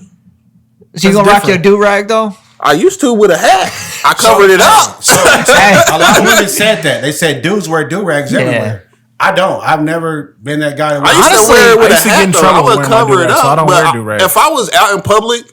So you gonna rock your do rag though? I used to with a hat. I covered it up. Hey, A lot of women said that. They said dudes wear do-rags everywhere. I don't. I've never been that guy. I used Honestly, to wear it with I a used to get hat in though. trouble I would wearing my cover it do-rag, up. so I don't but wear do-rag. if I was out in public,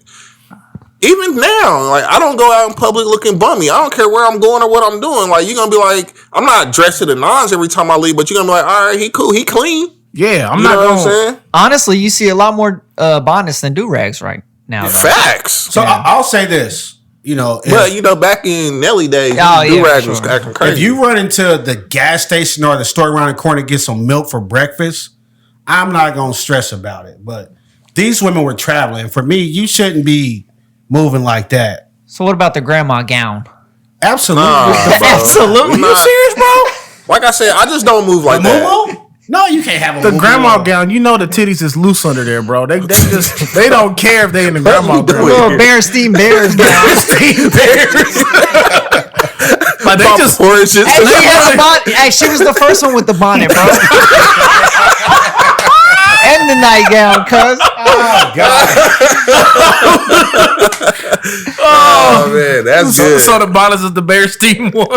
even now, like I don't go out in public looking bummy. I don't care where I'm going or what I'm doing. Like you're gonna be like, I'm not dressed to the nines every time I leave, but you're gonna be like, all right, he cool, he clean. yeah, I'm You not know what I'm going. saying? honestly, you see a lot more bonnets than do rags right now. though. Facts. So I'll say this. You know, But you know, back in Nelly days, Oh, yeah, do-rag for was sure. acting crazy. if you run into the gas station or the store around the corner to get some milk for breakfast, I'm not going to stress about it. But these women were traveling. For me, you shouldn't be moving like that. So what about the grandma gown? Absolutely. Nah, bro. Absolutely. You serious, bro? Like I said, I just don't move like that. Moo-moo? No, you can't have a The moo-moo grandma on. gown, you know the titties is loose under there, bro. They just they don't care if they in the grandma we doing? gown. Little Berenstein Bears gown. Like they just Horses. Hey, she had the bonnet. Hey, she was the first one with the bonnet, bro. And the nightgown, cuz. Oh, God. Oh man, that's good. so the bonnets is the Berenstein one.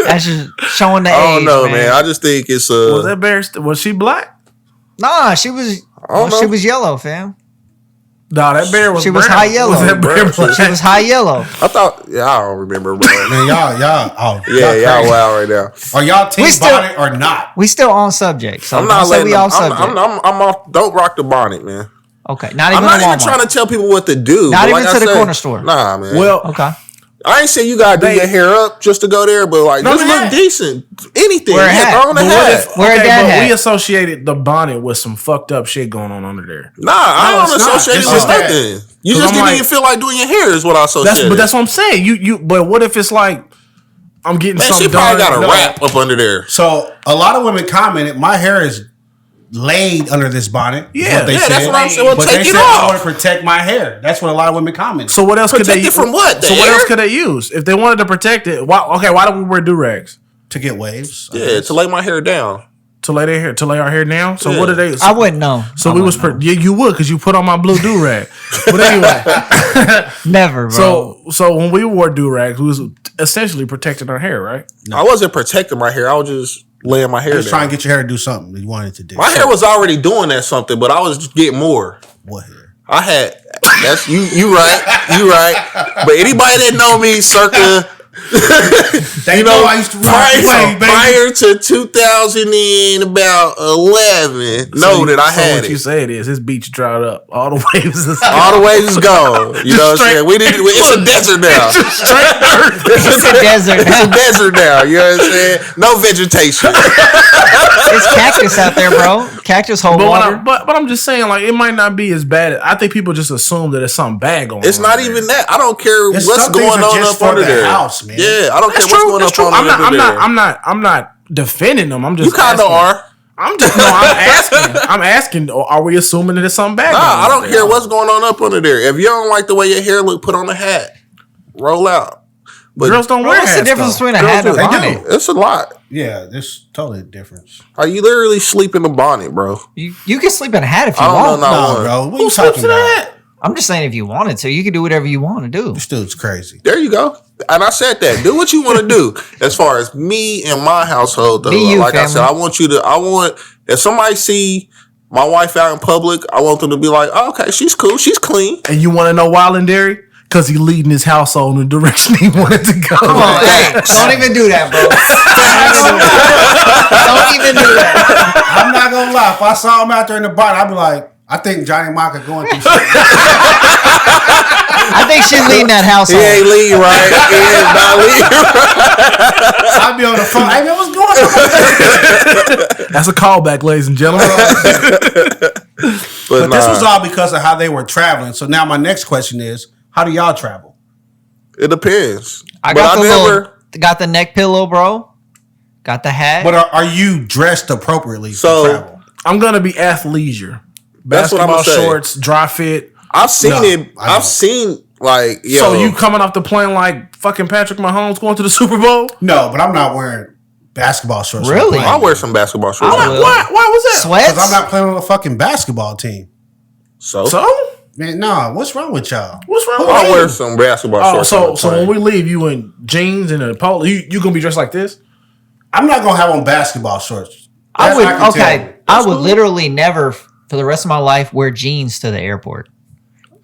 That's just showing the I age, don't know, man. I just think it's Was that Berenstein? Was she black? Nah, she was. don't know. She was yellow, fam. No, that bear was. She was brown. high yellow. Was that bear Brown. black? She was high yellow. I thought. Yeah, I don't remember, bro. Man, y'all. Oh, Yeah, y'all crazy. wow right now. Are y'all team We still- bonnet or not? We still on subject, so I'm don't not say letting. we Them, off subject. I'm off. Don't rock the bonnet, man. Okay, not even I'm not at even Walmart. trying to tell people what to do. Not but even like to I the said, corner store. Nah, man. Well, Okay. I ain't say you gotta do your hair up just to go there, but like Throw just the look hat. decent. Anything. Wear a Yeah, hat. throw on a but what hat. if? Wear a Okay, dad but hat. we associated the bonnet with some fucked up shit going on under there. Nah, I No, don't it's not. associate it It's with just that- nothing. You 'Cause just I'm didn't like- even feel like doing your hair is what I associated. That's what I'm saying. You. But what if it's like I'm getting Man, she something probably done? got a wrap up under there. So a lot of women commented, my hair is laid under this bonnet. is Yeah. what they Yeah, said. that's what I'm saying. Well, but take they it said, I off. want to protect my hair. That's what a lot of women commented. So what else could Protect they it from what? The So what air? else could they use if they wanted to protect it? Why? Okay, why don't we wear do rags to get waves. Yeah, to lay my hair down. to lay their hair to lay our hair down? So Yeah. what do they? I wouldn't know. So I we was wouldn't know. yeah, you would because you put on my blue do rag. But anyway, Never, bro. so when we wore do rags, we was essentially protecting our hair, right? I wasn't protecting my hair. I was just laying my hair Just down. trying to get your hair to do something you wanted to do. My hair was already doing that something, but I was just getting more. What hair? I had that's you right. But anybody that know me circa They know I used to rock prior, this way, baby. prior to 2011 know that I had what you it. said is his beach dried up. All the waves is All the ways is gone. You know what I'm saying? It's a desert now. It's a desert It's a now. desert now. You know what I'm saying? No vegetation. It's cactus out there, bro. Cactus hold water. But I'm just saying, like, it might not be as bad. I think people just assume that it's something bad going on. It's not even that. I don't care It's what's some things going are on just up for under the there. house, man. Yeah, I don't care That's what's true. going That's true. on I'm under there. I'm not defending them. I'm just You kind of asking. are. I'm just no. I'm asking. I'm asking. Are we assuming that it's something bad? Nah, going I on don't there? care what's going on up under there. If you don't like the way your hair look, put on a hat. Roll out. But Girls don't Bro, wear what's hats. the difference though. between a girls hat and a do. They bonnet? do. It's a lot. Yeah, there's totally a difference. Are you literally sleep in a bonnet, bro? You can sleep in a hat if you I don't want. know, No, one. bro. What Who you sleeps talking in about? that? I'm just saying if you wanted to, you can do whatever you want to do. This dude's crazy. There you go. And I said that. Do what you want to do. As far as me and my household, though, Be you, like I family. said, I want if somebody see my wife out in public, I want them to be like, oh, okay, she's cool, she's clean. And you want to know why Dairy? Because he leading his household in the direction he wanted to go. Come on, hey, don't even do that, bro. Don't even do that. I'm not gonna lie. If I saw him out there in the bar, I'd be like, I think Johnny Maka going through something. I think she's leading that He household. ain't lead right. He is not lead right. I'll be on the phone. Hey, man, what's going on? That's a callback, ladies and gentlemen. But this was all because of how they were traveling. So now my next question is, how do y'all travel? It depends. I But got got the neck pillow, bro. Got the hat. But are you dressed appropriately So- for travel? I'm gonna be athleisure. That's what I'm Basketball gonna say. shorts, dry fit. I've seen No, it. I don't. I've seen like So you coming off the plane like fucking Patrick Mahomes going to the Super Bowl? No, but I'm not wearing basketball shorts. Really? I wear some basketball shorts. I will. Why was that? Sweats. Because I'm not playing on a fucking basketball team. So Man, nah, what's wrong with y'all? What's wrong with I you? wear some basketball Oh, shorts. so when we leave, you in jeans and a polo, you gonna be dressed like this? I'm not going to have on basketball shorts. I That would can tell okay. you. I would literally never, for the rest of my life, wear jeans to the airport.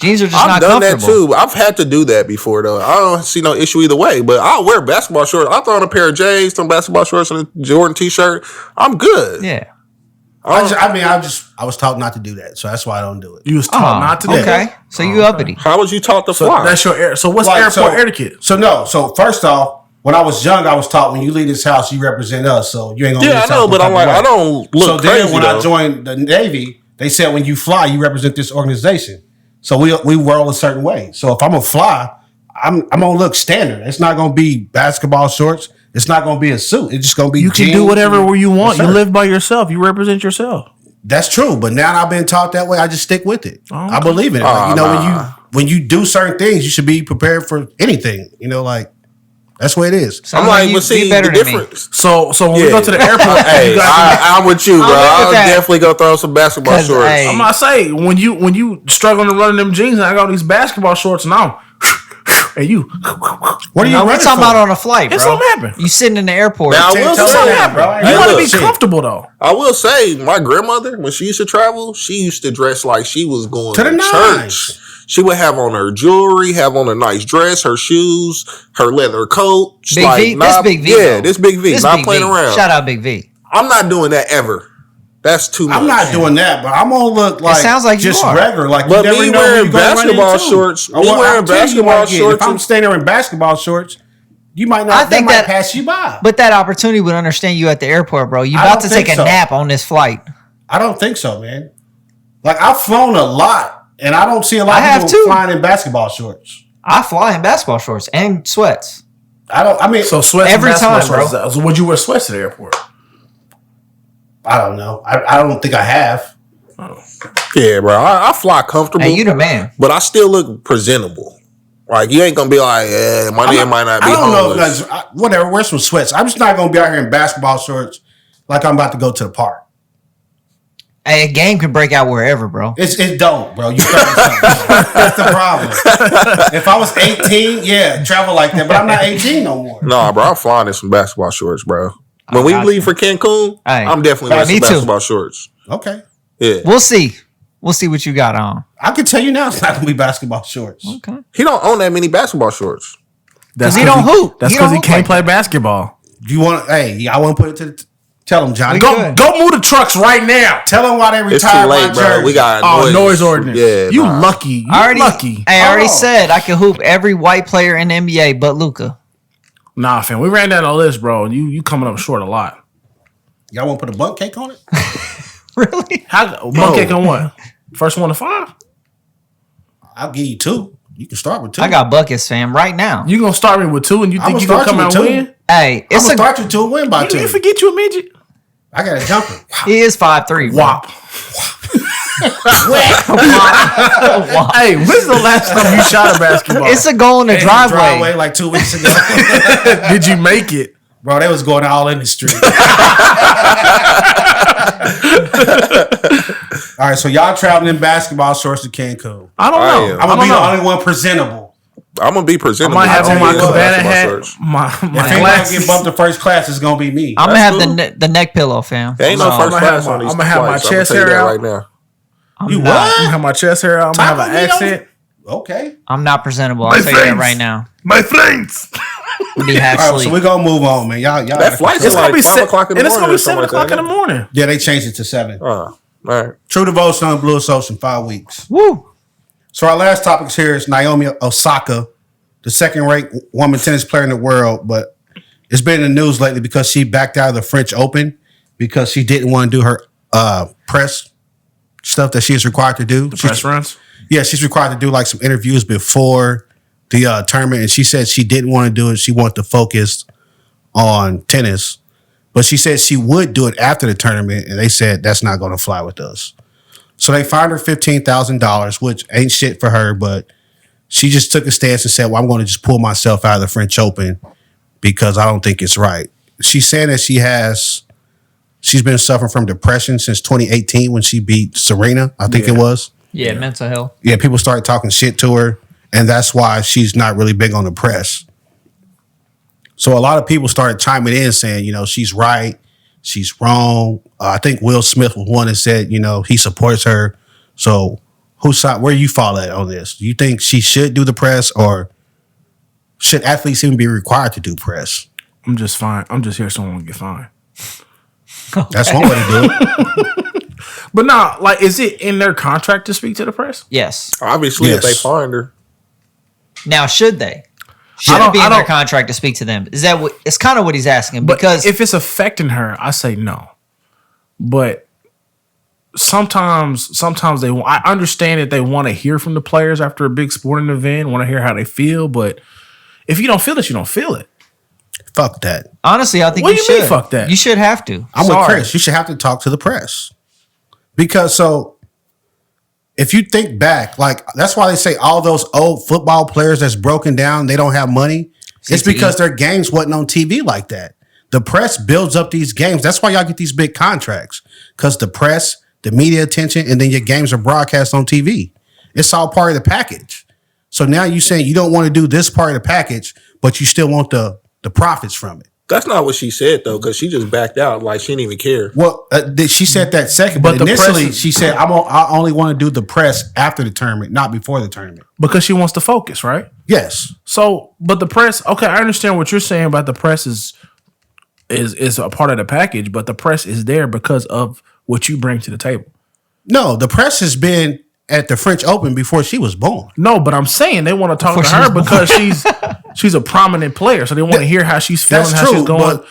Jeans are just I've not done that comfortable. too. I've had to do that before though. I don't see no issue either way. But I'll wear basketball shorts. I'll throw on a pair of J's, some basketball shorts, and a Jordan t-shirt. I'm good. Yeah. I was taught not to do that, so that's why I don't do it. You was taught not to do Okay. that. So you uppity. How was you taught to So fly? that's your air. So what's Like, airport etiquette? So first off, when I was young, I was taught when you leave this house, you represent us. So you ain't gonna. Yeah, leave I this know, house but no I'm type like, of I way. don't look So crazy then when though. I joined the Navy, they said when you fly, you represent this organization. So we roll a certain way. So if I'm gonna fly, I'm gonna look standard. It's not gonna be basketball shorts. It's not gonna be a suit. It's just gonna be. You can do jeans whatever and you want. a You shirt. live by yourself. You represent yourself. That's true, but now I've been taught that way. I just stick with it. Oh, I believe in it. Like, when you do certain things, you should be prepared for anything. Like that's the way it is. I'm like, you but see, be better the than me. difference. So when we Yeah. go to the airport, Hey, you got to I'm with you, bro. I'm with I'll that. definitely go throw some basketball 'Cause, shorts. hey, I'm not saying when you struggling to run in them jeans and I got these basketball shorts and I'm and you What are you Now, we're running talking for? about on a flight, bro. It's something happen. You sitting in the airport. Now, I Tell- will tell say, me that, bro. You Hey, want to look, be shit. comfortable though. I will say, my grandmother, when she used to travel, she used to dress like she was going To to the church. nines. She would have on her jewelry, have on a nice dress, her shoes, her leather coat. Big V. This Big V. Yeah, though. this Big V. This Not Big playing V. around. Shout out Big V. I'm not doing that ever. That's too much. I'm not doing that, but I'm gonna look like sounds like you just are. regular. Like But you never me know who wearing you gonna run basketball into. shorts, Or me what wearing opportunity you basketball might get. shorts If I'm and- standing there in basketball shorts, you might not. I think might that- pass you by. But that opportunity would understand you at the airport, bro. You I about don't to take think a so. nap on this flight. I don't think so, man. Like I've flown a lot, and I don't see a lot I of have people too. flying in basketball shorts. I fly in basketball shorts and sweats. I mean, So sweats Every and basketball time, bro. shorts. So would you wear sweats to the airport? I don't know. I don't think I have. Yeah, bro. I fly comfortable, Hey, you the man. but I still look presentable. Like, you ain't going to be like, my name might not be I don't know. homeless. If whatever. Wear some sweats. I'm just not gonna be out here in basketball shorts like I'm about to go to the park. Hey, a game can break out wherever, bro. It don't, bro. You That's the problem. If I was 18, yeah, travel like that. But I'm not 18 no more. Nah, bro, I'm flying in some basketball shorts, bro. When we got leave you. for Cancun, Hey. I'm definitely wearing Me some too. basketball shorts. Okay. Yeah. We'll see. We'll see what you got on. I can tell you now it's not gonna be basketball shorts. Okay. He don't own that many basketball shorts. That's 'Cause he don't hoop. That's He because don't he hoop can't like play that. basketball. You want? Hey, I want to put it to. Tell them, Johnny. We Go. good. Go move the trucks right now. Tell them why they It's retired too late, my bro. jersey. We got Oh, noise ordinance. Yeah, you nah. lucky. You I already, lucky. I already Oh. said I can hoop every white player in the NBA but Luka. Nah, fam. We ran down the list, bro. You coming up short a lot. Y'all want to put a butt cake on it? Really? How one cake on what? First one to 5? I'll give you 2. You can start with 2. I got buckets, fam, right now. You gonna start me with 2 and you think I'ma you gonna start come you out with and 2. win? Hey, I'm it's gonna a start you 2 and win by 2. You forget you a midget? I got a jumper. he is 5'3". bro. Wop. Hey, when's the last time you shot a basketball? It's a goal in the driveway. like 2 weeks ago. Did you make it? Bro, they was going all in the street. All right, so y'all traveling in basketball shorts to Cancun. I don't I know. am. I'm I gonna be don't the know. only one presentable. I'm going to be I presentable. might have on my I'll tell you what, cabana basketball hat, shorts. my If anybody glasses. get bumped to first class, it's gonna be me. I'm gonna That's have cool. the neck pillow, fam. There ain't no No, first I'ma class have on my- these I'ma have my flights. I'ma chest tell you hair that out. right now. You I'm what? gonna have my chest hair out. I'm gonna have Taco an meat on- accent. Okay. I'm not presentable. My I'll tell you that friends. right now. My friends. I'll be half All right, asleep. so we're gonna move on, man. Y'all That flight's It's like gonna be 5 o'clock in the and it's gonna morning be or something 7 o'clock like in the that. morning. Yeah, they changed it to 7. All right. True Devotion, Blue Social in 5 weeks. Woo! So our last topic here is Naomi Osaka, the second-ranked woman tennis player in the world, but it's been in the news lately because she backed out of the French Open because she didn't want to do her press stuff that she is required to do. Press runs? Yeah, she's required to do like some interviews before the tournament, and she said she didn't want to do it. She wanted to focus on tennis, but she said she would do it after the tournament, and they said that's not going to fly with us. So they fined her $15,000, which ain't shit for her, but she just took a stance and said, well, I'm going to just pull myself out of the French Open because I don't think it's right. She's saying that she's been suffering from depression since 2018 when she beat Serena, I think it was. Yeah, mental health. Yeah, people started talking shit to her, and that's why she's not really big on the press. So a lot of people started chiming in saying, she's right, she's wrong. I think Will Smith was one that said, he supports her. So whose side, where you fall at on this? Do you think she should do the press, or should athletes even be required to do press? I'm just fine. I'm just here so I won't get fined. That's one way to do it. But now, like, is it in their contract to speak to the press? Yes. Obviously, Yes. if they find her. Now, should they? Should it be in their contract to speak to them? Is that what? It's kind of what he's asking. But Because if it's affecting her, I say no. But sometimes they. I understand that they want to hear from the players after a big sporting event, want to hear how they feel. But if you don't feel it, you don't feel it. Fuck that. honestly, I think What you do you mean, should. fuck that? You should have to. I'm Sorry. with Chris. You should have to talk to the press. Because if you think back, like that's why they say all those old football players that's broken down, they don't have money. It's CTE. because their games wasn't on TV like that. The press builds up these games. That's why y'all get these big contracts. Because the press, the media attention, and then your games are broadcast on TV. It's all part of the package. So now you're saying you don't want to do this part of the package, but you still want the profits from it. That's not what she said, though, because she just backed out like she didn't even care. Well, she said that second, But but the initially press is- she said, I only want to do the press after the tournament, not before the tournament. Because she wants to focus, right? Yes. So, but the press, okay, I understand what you're saying about the press is a part of the package, but the press is there because of what you bring to the table. No, the press has been at the French Open before she was born. No, but I'm saying they want to talk Before to she her was because she's a prominent player, so they want to hear how she's feeling, That's how true, she's going.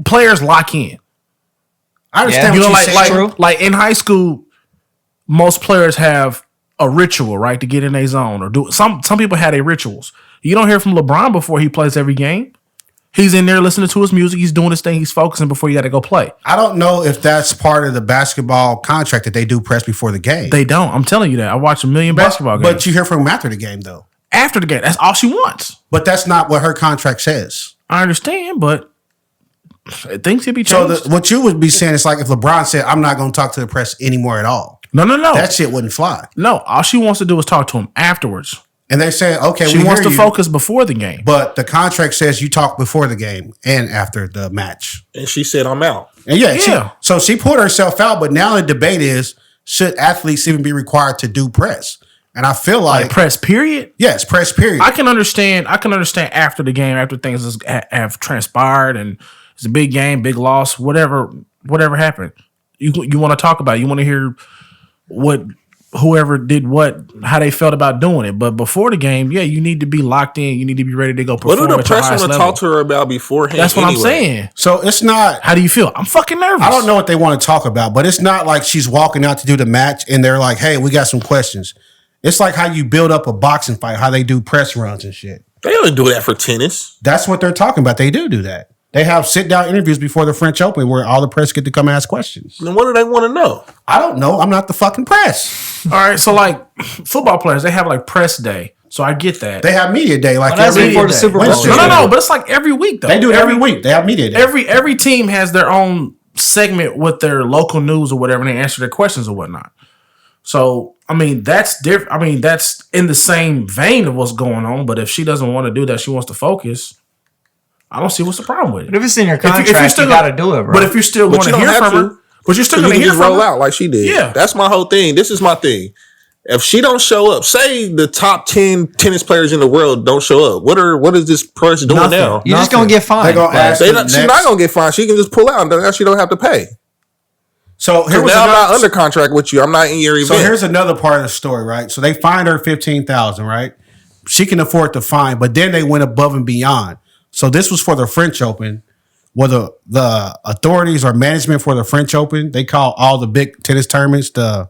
Players lock in. I understand Yeah. what Like, you're like- saying. true. like in high school, most players have a ritual, right, to get in a zone or do some people had their rituals. You don't hear from LeBron before he plays every game. He's in there listening to his music. He's doing his thing. He's focusing before you got to go play. I don't know if that's part of the basketball contract that they do press before the game. They don't. I'm telling you that. I watch a million basketball games. But you hear from them after the game, though. After the game, that's all she wants. But that's not what her contract says. I understand, but things could be So changed. what you would be saying is like if LeBron said, I'm not going to talk to the press anymore at all. No. That shit wouldn't fly. No, all she wants to do is talk to him afterwards. And they say, okay, She we wants hear to you, focus before the game. but the contract says you talk before the game and after the match. And she said, I'm out. And Yeah. so she pulled herself out, but now the debate is, should athletes even be required to do press? And I feel Like press period. yes, press period. I can understand after the game, after things have transpired and it's a big game, big loss, whatever happened. You want to talk about it. You want to hear what whoever did what, how they felt about doing it. But before the game, yeah, you need to be locked in. You need to be ready to go What perform do the at your press highest want to level. talk to her about beforehand? That's what I'm anyway? saying. So it's not, How do you feel? I'm fucking nervous. I don't know what they want to talk about, but it's not like she's walking out to do the match and they're like, hey, we got some questions. It's like how you build up a boxing fight, how they do press runs and shit. They don't do that for tennis. That's what they're talking about. They do that. They have sit-down interviews before the French Open where all the press get to come ask questions. Then what do they want to know? I don't know. I'm not the fucking press. All right, so like football players, they have like press day. So I get that. They have media day like Well, that's every before the day. Super Bowl. Wednesday. no, but it's like every week though. They do it every week. They have media day. Every team has their own segment with their local news or whatever, and they answer their questions or whatnot. So I mean, that's different. I mean, that's in the same vein of what's going on. But if she doesn't want to do that, she wants to focus. I don't see what's the problem with it. But if it's in your If you- contract, if you're you still got to gonna- do it, bro. But if you're still But going you to don't hear have from her, to. but you're still So you going to can hear just from roll her. out like she did. Yeah. That's my whole thing. This is my thing. If she don't show up, say the top 10 tennis players in the world don't show up. What is this press doing Nothing. now? you're just going to get fined. They gonna ask She's the not next- gonna get fined. She can just pull out and then she don't have to pay. So here was now I'm not under contract with you. I'm not in your event. So here's another part of the story, right? So they fined her $15,000, right? She can afford to fine, but then they went above and beyond. So this was for the French Open, where the authorities or management for the French Open, they call all the big tennis tournaments the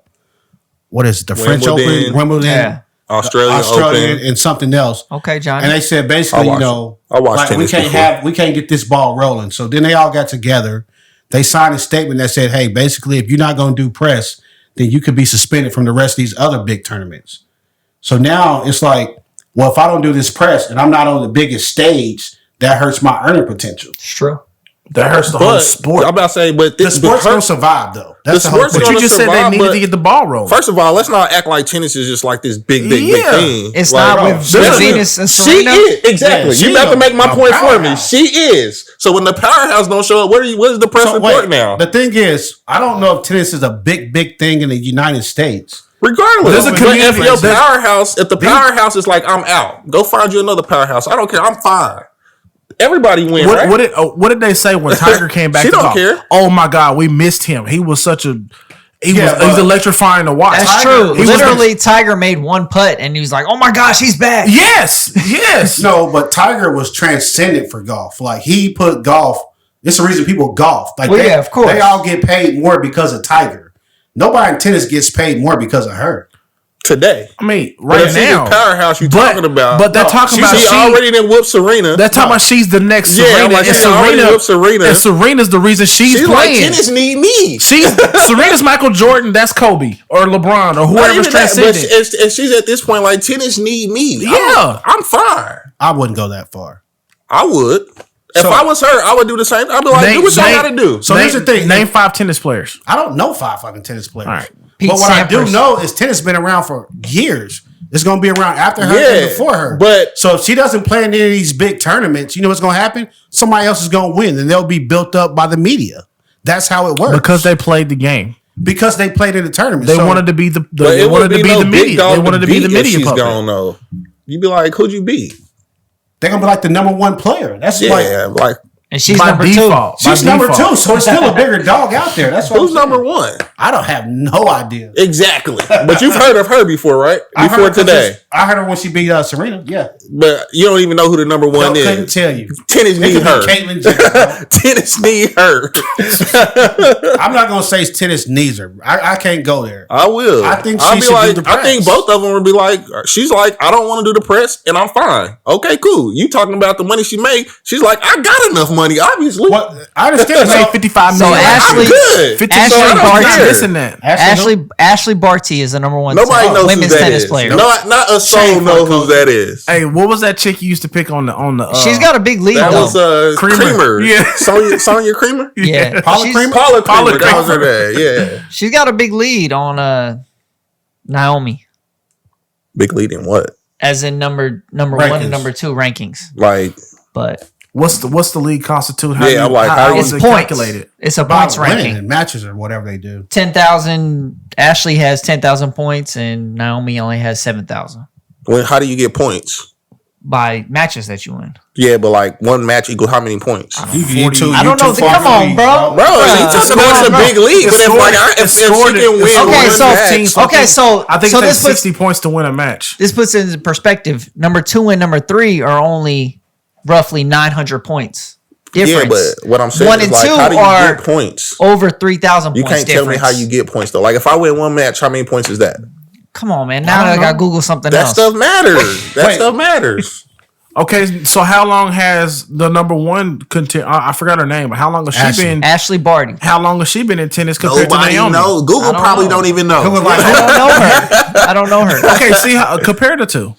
French Open, Wimbledon, Australian Open, and something else. Okay, Johnny. And they said basically, we can't get this ball rolling. So then they all got together. They signed a statement that said, hey, basically, if you're not going to do press, then you could be suspended from the rest of these other big tournaments. So now it's like, well, if I don't do this press and I'm not on the biggest stage, that hurts my earning potential. It's true. That hurts the whole sport. I'm about to say, but the sport's going to survive, though. That's the whole. But you just said they needed to get the ball rolling. First of all, let's not act like tennis is just like this big thing. It's not with Venus and Serena. She is. Exactly. You about to make my point for me. She is. So when the powerhouse don't show up, what is the press report now? The thing is, I don't know if tennis is a big thing in the United States. Regardless, there's a community. If the powerhouse is like, I'm out, go find you another powerhouse. I don't care. I'm fine. Everybody wins. What did they say when Tiger came back? She don't care. Oh my God, we missed him. He was he's electrifying to watch. That's true. Literally, Tiger made one putt and he was like, "Oh my gosh, he's back." Yes. No, but Tiger was transcendent for golf. Like he put golf. It's the reason people golf. Like of course, they all get paid more because of Tiger. Nobody in tennis gets paid more because of her. Today, I mean, right now, the powerhouse you talking about. But they're talking about she already done whooped Serena. They're talking about she's the next Serena. Like Serena. And Serena's the reason she's playing. Like, tennis need me. Serena's Michael Jordan. That's Kobe or LeBron or whoever's transcendent. And she's at this point like tennis need me. Yeah, I'm fine. I wouldn't go that far. I would. If I was her, I would do the same. I'd be like, do what y'all got to do. So here's the thing. Name 5 tennis players. I don't know 5 fucking tennis players. All right. But what I do know is tennis been around for years. It's going to be around after her and before her. But so if she doesn't play in any of these big tournaments, you know what's going to happen? Somebody else is going to win, and they'll be built up by the media. That's how it works. Because they played the game. Because they played in the tournament. They wanted to be the media. They wanted to be the media puppet. Know. You'd be like, who'd you beat? They're going to be like the number 1 player. That's like and she's number default. 2. She's number 2, so it's still a bigger dog out there. That's what who's number 1? I don't have no idea. Exactly. But you've heard of her before, right? Before today. I heard her when she beat Serena. Yeah. But you don't even know who the number 1 is. I couldn't tell you. Tennis need her. Caitlyn Jenner. Tennis need her. I'm not gonna say tennis needs her. I can't go there. I will. I think she should do the press. I think both of them would be like, she's like, I don't want to do the press, and I'm fine. Okay, cool. You talking about the money she made? She's like, I got enough money, obviously. Well, I understand. Made $55 million. Ashley Barty is the number 1 Nobody knows women's tennis player. Not a soul knows who that is. Hey, what was that chick you used to pick on the? She's got a big lead. That was Creamer. Yeah, Sonia Creamer. Yeah, Paula Creamer. That was her name. Yeah, she's got a big lead on Naomi. Big lead in what? As in number 1 and number 2 rankings. Like, but what's the league constitute? How is it calculated? It's a points ranking in matches or whatever they do. 10,000. Ashley has 10,000 points, and Naomi only has 7,000. How do you get points? By matches that you win. Yeah, but like one match equals how many points? I don't know. Come on, bro. It's a big league. But if she can win so I think it's 60 points to win a match. This puts it into perspective. Number 2 and number 3 are only roughly 900 points difference. Yeah, but what I'm saying 1 is and like, 2 how do you are get points? Over 3,000 points. You can't tell me how you get points though. Like if I win one match, how many points is that? Come on, man. Now I got to Google something else. That stuff matters. Okay, so how long has the number 1 I forgot her name, but how long has she been? Ashley Barty. How long has she been in tennis compared to Naomi? Knows. Google probably don't even know. I don't know her. Okay, see how compare the two.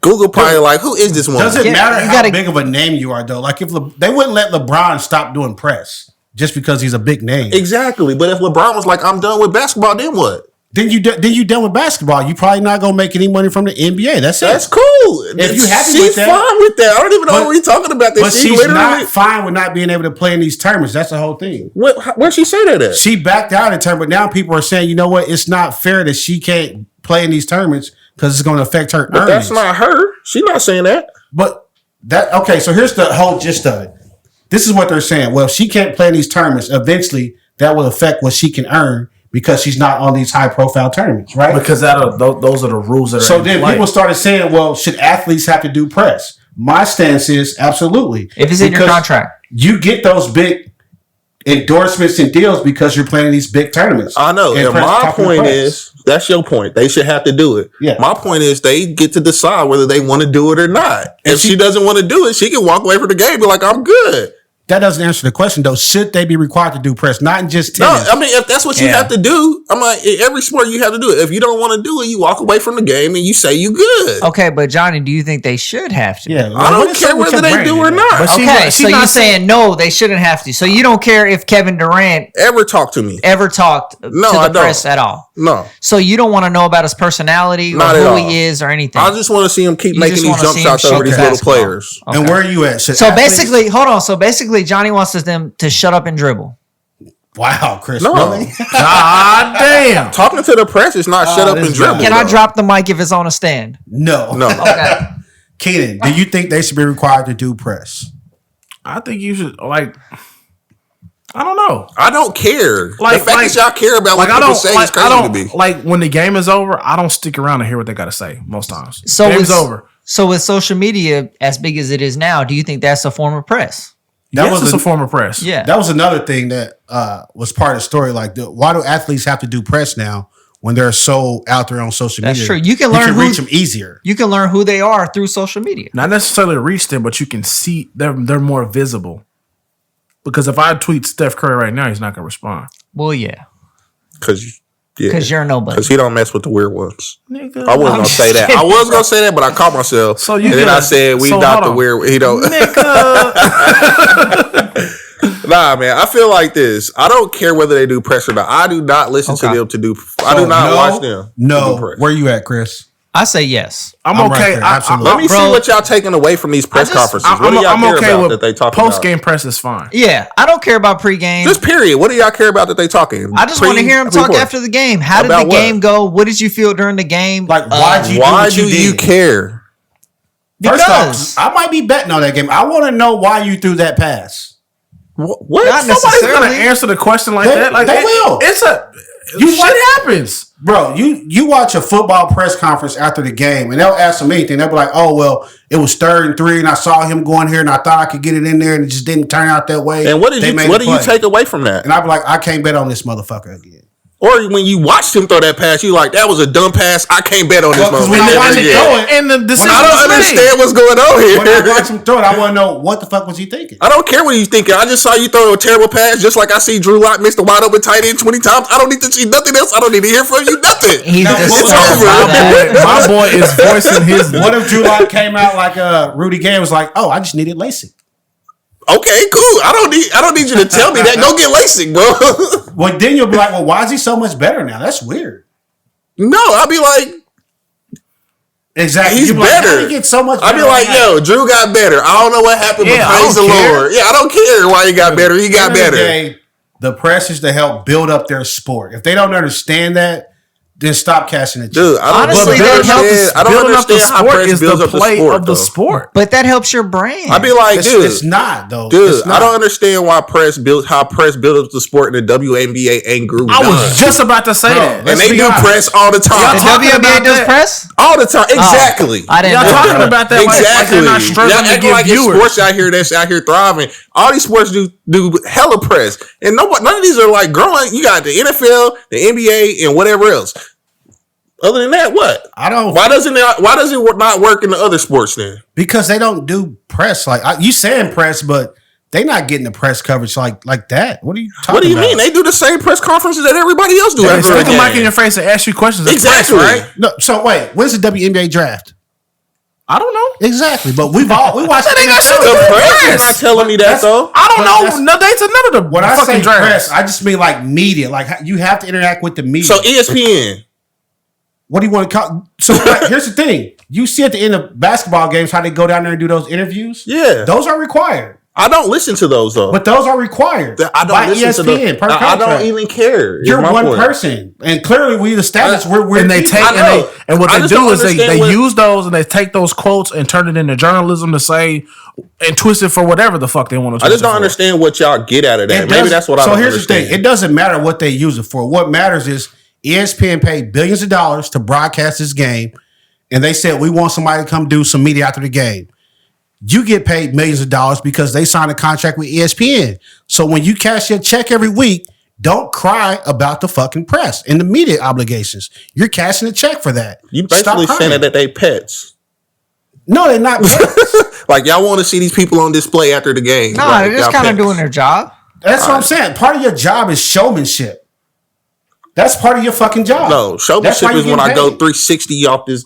Google probably like, who is this woman? Does it matter how big of a name you are though? Like if they wouldn't let LeBron stop doing press just because he's a big name. Exactly, but if LeBron was like, I'm done with basketball, then what? Then you done with basketball. You probably not gonna make any money from the NBA. That's cool. If you happy she's with that, fine with that. I don't even know what we're talking about. But she's not fine with not being able to play in these tournaments. That's the whole thing. Where'd she say that at? She backed out in tournament. Now people are saying, you know what? It's not fair that she can't play in these tournaments because it's going to affect her earnings. That's not her. She's not saying that. But okay. So here's the whole gist of it. This is what they're saying. Well, if she can't play in these tournaments, eventually that will affect what she can earn because she's not on these high profile tournaments, right? Because those are the rules that are So in then play. people started saying, well, should athletes have to do press? My stance is absolutely. If it's in your Because contract. you get those big endorsements and deals because you're playing these big tournaments. I know. And my point is, that's your point. They should have to do it. Yeah. My point is they get to decide whether they want to do it or not. If she doesn't want to do it, she can walk away from the game and be like, I'm good. That doesn't answer the question, though. Should they be required to do press? Not in just No, tennis. I mean, if that's what you have to do, I'm like, in every sport you have to do it. If you don't want to do it, you walk away from the game and you say you good. Okay, but Johnny, do you think they should have to? Yeah, I don't care whether they do or not. But Okay, so you're saying no, they shouldn't have to. So you don't care if Kevin Durant Ever talk to me? ever talked to No, the I don't. press at all. No. So you don't want to know about his personality or Not at who all. he is or anything. I just want to see him keep You making just these wanna jump see him shots over shoot these the little basketball. players. Okay. And where are you at? Should So athletes- basically, hold on. So basically, Johnny wants them to shut up and dribble. wow, Chris, No. really? God damn. Talking to the press is not shut up this and guy. dribble. Can I though. drop the mic if it's on a stand? No. No. Okay. Keenan, do you think they should be required to do press? I think you should I don't know. I don't care. Like- the fact like- that y'all care about what Like I people don't say is like crazy I to me. don't like when the game is over. I don't stick around to hear what they got to say most times. So Game's with, over. So with social media as big as it is now, do you think that's a form of press? That Yes, was it's a form of press. Yeah. That was another thing that was part of the story. Like, why do athletes have to do press now when they're so out there on social That's media? true. You can learn who- reach them easier. You can learn who they are through social media. Not necessarily reach them, but you can see they're more visible. Because if I tweet Steph Curry right now, he's not gonna respond. Well, yeah, Because you're nobody. Because he don't mess with the weird ones. Nigga, I wasn't gonna say that. I was gonna say that, but I caught myself. So you and then gotta- I said we so not hold the on. weird. He don't. Nigga. Nah, man. I feel like this. I don't care whether they do press or not. I do not listen to Okay. them to do. I do not watch them. to do No. press. Where you at, Chris? I say yes. I'm I'm right okay. there, absolutely. Let me see Bro, what y'all taking away from these press conferences. What do y'all I'm care okay about with that they talking post about? game press is fine. Yeah, I don't care about pregame. Just period. What do y'all care about that they talking? I just want to hear him talk Pre- after the game. How did About the what? game go? What did you feel during the game? Like, why'd you do Why what do you you did? care? First Because off, I might be betting on that game. I want to know why you threw that pass. What? Not Nobody's necessarily. gonna answer the question like They- that. Like they will. It's a shit happens. Bro, you watch a football press conference after the game, and they'll ask them anything. They'll be like, "Oh, well, it was 3rd and 3, and I saw him going here, and I thought I could get it in there, and it just didn't turn out that way." And what They did made you? What the do you play. take away from that? And I'll be like, "I can't bet on this motherfucker again." Or when you watched him throw that pass, you like that was a dumb pass. I can't bet on this Well, 'cause when motherfucker. I watch him Yeah. throw it, And the decision I don't was made. understand what's going on here. when I watch him throw it, I want to know what the fuck was he thinking. I don't care what he's thinking. I just saw you throw a terrible pass, just like I see Drew Lock miss the wide open tight end 20 times. I don't need to see nothing else. I don't need to hear from you. Nothing. he's Now, disturbed it's by over. that. My boy is voicing his. What if Drew Lock came out like Rudy Gay was like, "Oh, I just needed LASIK." Okay, cool. I don't need you to tell me that. Go get LASIK, bro. Well, then you'll be like, "Well, why is he so much better now?" That's weird. No, I'll be like, Exactly. he's You'll be like, better. "How did he get so much I'll better?" be like, overnight?" yo, Drew got better. I don't know what happened, Yeah, but I praise the don't care. Lord. Yeah, I don't care why he got better. He got End of the better. day, the press is to help build up their sport. If they don't understand that, then stop cashing the check. Dude, I don't Honestly, that helps understand. I don't building up the understand how sport press is builds the up the play sport. of the though. sport. But that helps your brand. I'd be like, It's, dude, it's not though. dude, It's not. I don't understand why how press builds up the sport in the WNBA ain't grew. I none. was just about to say Bro, that. and let's they be do honest. press all the the time. talking WNBA about does that. press? All the time. Exactly. I didn't Y'all know talking that. about that Exactly. like they're not struggling Y'all to acting get like it's viewers. sports out here that's out here thriving. All these sports do hella press, and none of these are like growing. You got the NFL, the NBA, and whatever else. Other than that, what? I don't. Why does it not work in the other sports then? Because they don't do press like you saying press, but they not getting the press coverage like that. What are you talking What do you about? mean? They do the same press conferences that everybody else do. They after a stick a mic in game. your face and ask you questions. That's Exactly. press, right? No, so wait, when's the WNBA draft? I don't know. Exactly, but we watched. That ain't got shit to The do with press is press. not telling me that That's- though. I don't But know. that's- No, that's none of the When I fucking say drafts. press, I just mean like media. Like you have to interact with the media. So ESPN. What do you want to call? So here's the thing: you see at the end of basketball games how they go down there and do those interviews. Yeah. those are required. I don't listen to those though. But those are required. I don't by listen to ESPN those. per I contract. don't even care. You're one point. person, and clearly we established we're and they people. take and what I they just do don't is they understand use those and they take those quotes and turn it into journalism to say and twist it for whatever the fuck they want to. I just don't understand what y'all get out of that. Maybe that's what I don't understand. So here's the thing: it doesn't matter what they use it for. What matters is ESPN paid billions of dollars to broadcast this game, and they said we want somebody to come do some media after the game. You get paid millions of dollars because they signed a contract with ESPN. So when you cash your check every week, don't cry about the fucking press and the media obligations. You're cashing a check for that. You basically saying that they pets. No, they're not pets. Like y'all want to see these people on display after the game. No, like, they're just kind of doing their job. That's what I'm saying. Part of your job is showmanship. That's part of your fucking job. No, showmanship is when I go 360 off this,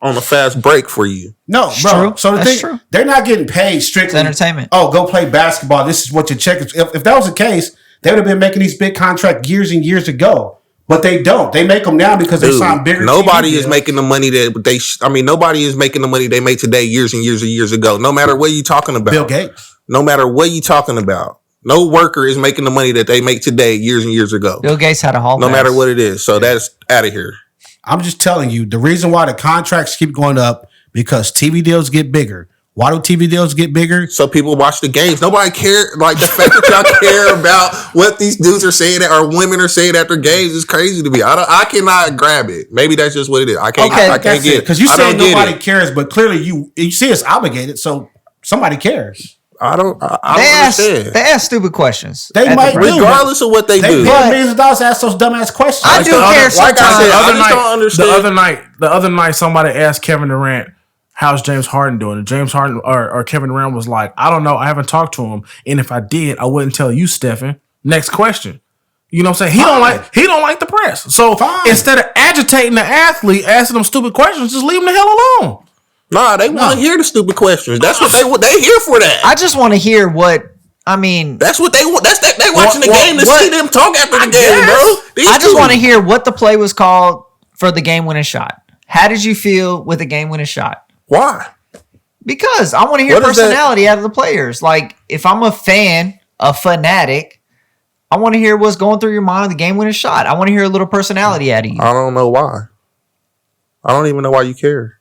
on a fast break for you. No, It's bro. true. So the That's thing, true. they're not getting paid strictly. It's entertainment. Oh, go play basketball. This is what your check is. If that was the case, they would have been making these big contracts years and years ago. But they don't. They make them now because they sign bigger. Nobody is making the money that they. Nobody is making the money they made today years and years and years ago. No matter what you're talking about. Bill Gates. No matter what you're talking about. No worker is making the money that they make today years and years ago. Bill Gates had a hall. No matter what it is. So that's out of here. I'm just telling you, the reason why the contracts keep going up because TV deals get bigger. Why do TV deals get bigger? So people watch the games. Nobody care. Like the fact that y'all care about what these dudes are saying or women are saying after games is crazy to me. I cannot grab it. Maybe that's just what it is. I can't get it. Because you say nobody cares, but clearly you see it's obligated, so somebody cares. I don't understand. They ask stupid questions. They might do. Regardless of what they do. They pay millions of dollars to ask those dumbass questions. I do care like I said, I sometimes. just don't understand. The other night, somebody asked Kevin Durant, "How's James Harden doing?" And James Harden or Kevin Durant was like, "I don't know. I haven't talked to him, and if I did, I wouldn't tell you, Stephen." Next question. You know what I'm saying? He don't like the press. So instead of agitating the athlete, asking them stupid questions, just leave him the hell alone. Nah, they want to hear the stupid questions. That's what they here for that. I just want to hear what. I mean, that's what they want. They watching the game to see them talk after the game, bro. I just want to hear what the play was called for the game-winning shot. How did you feel with the game-winning shot? Why? Because I want to hear personality out of the players. Like, if I'm a fan, a fanatic, I want to hear what's going through your mind, the game-winning shot. I want to hear a little personality out of you. I don't know why. I don't even know why you care.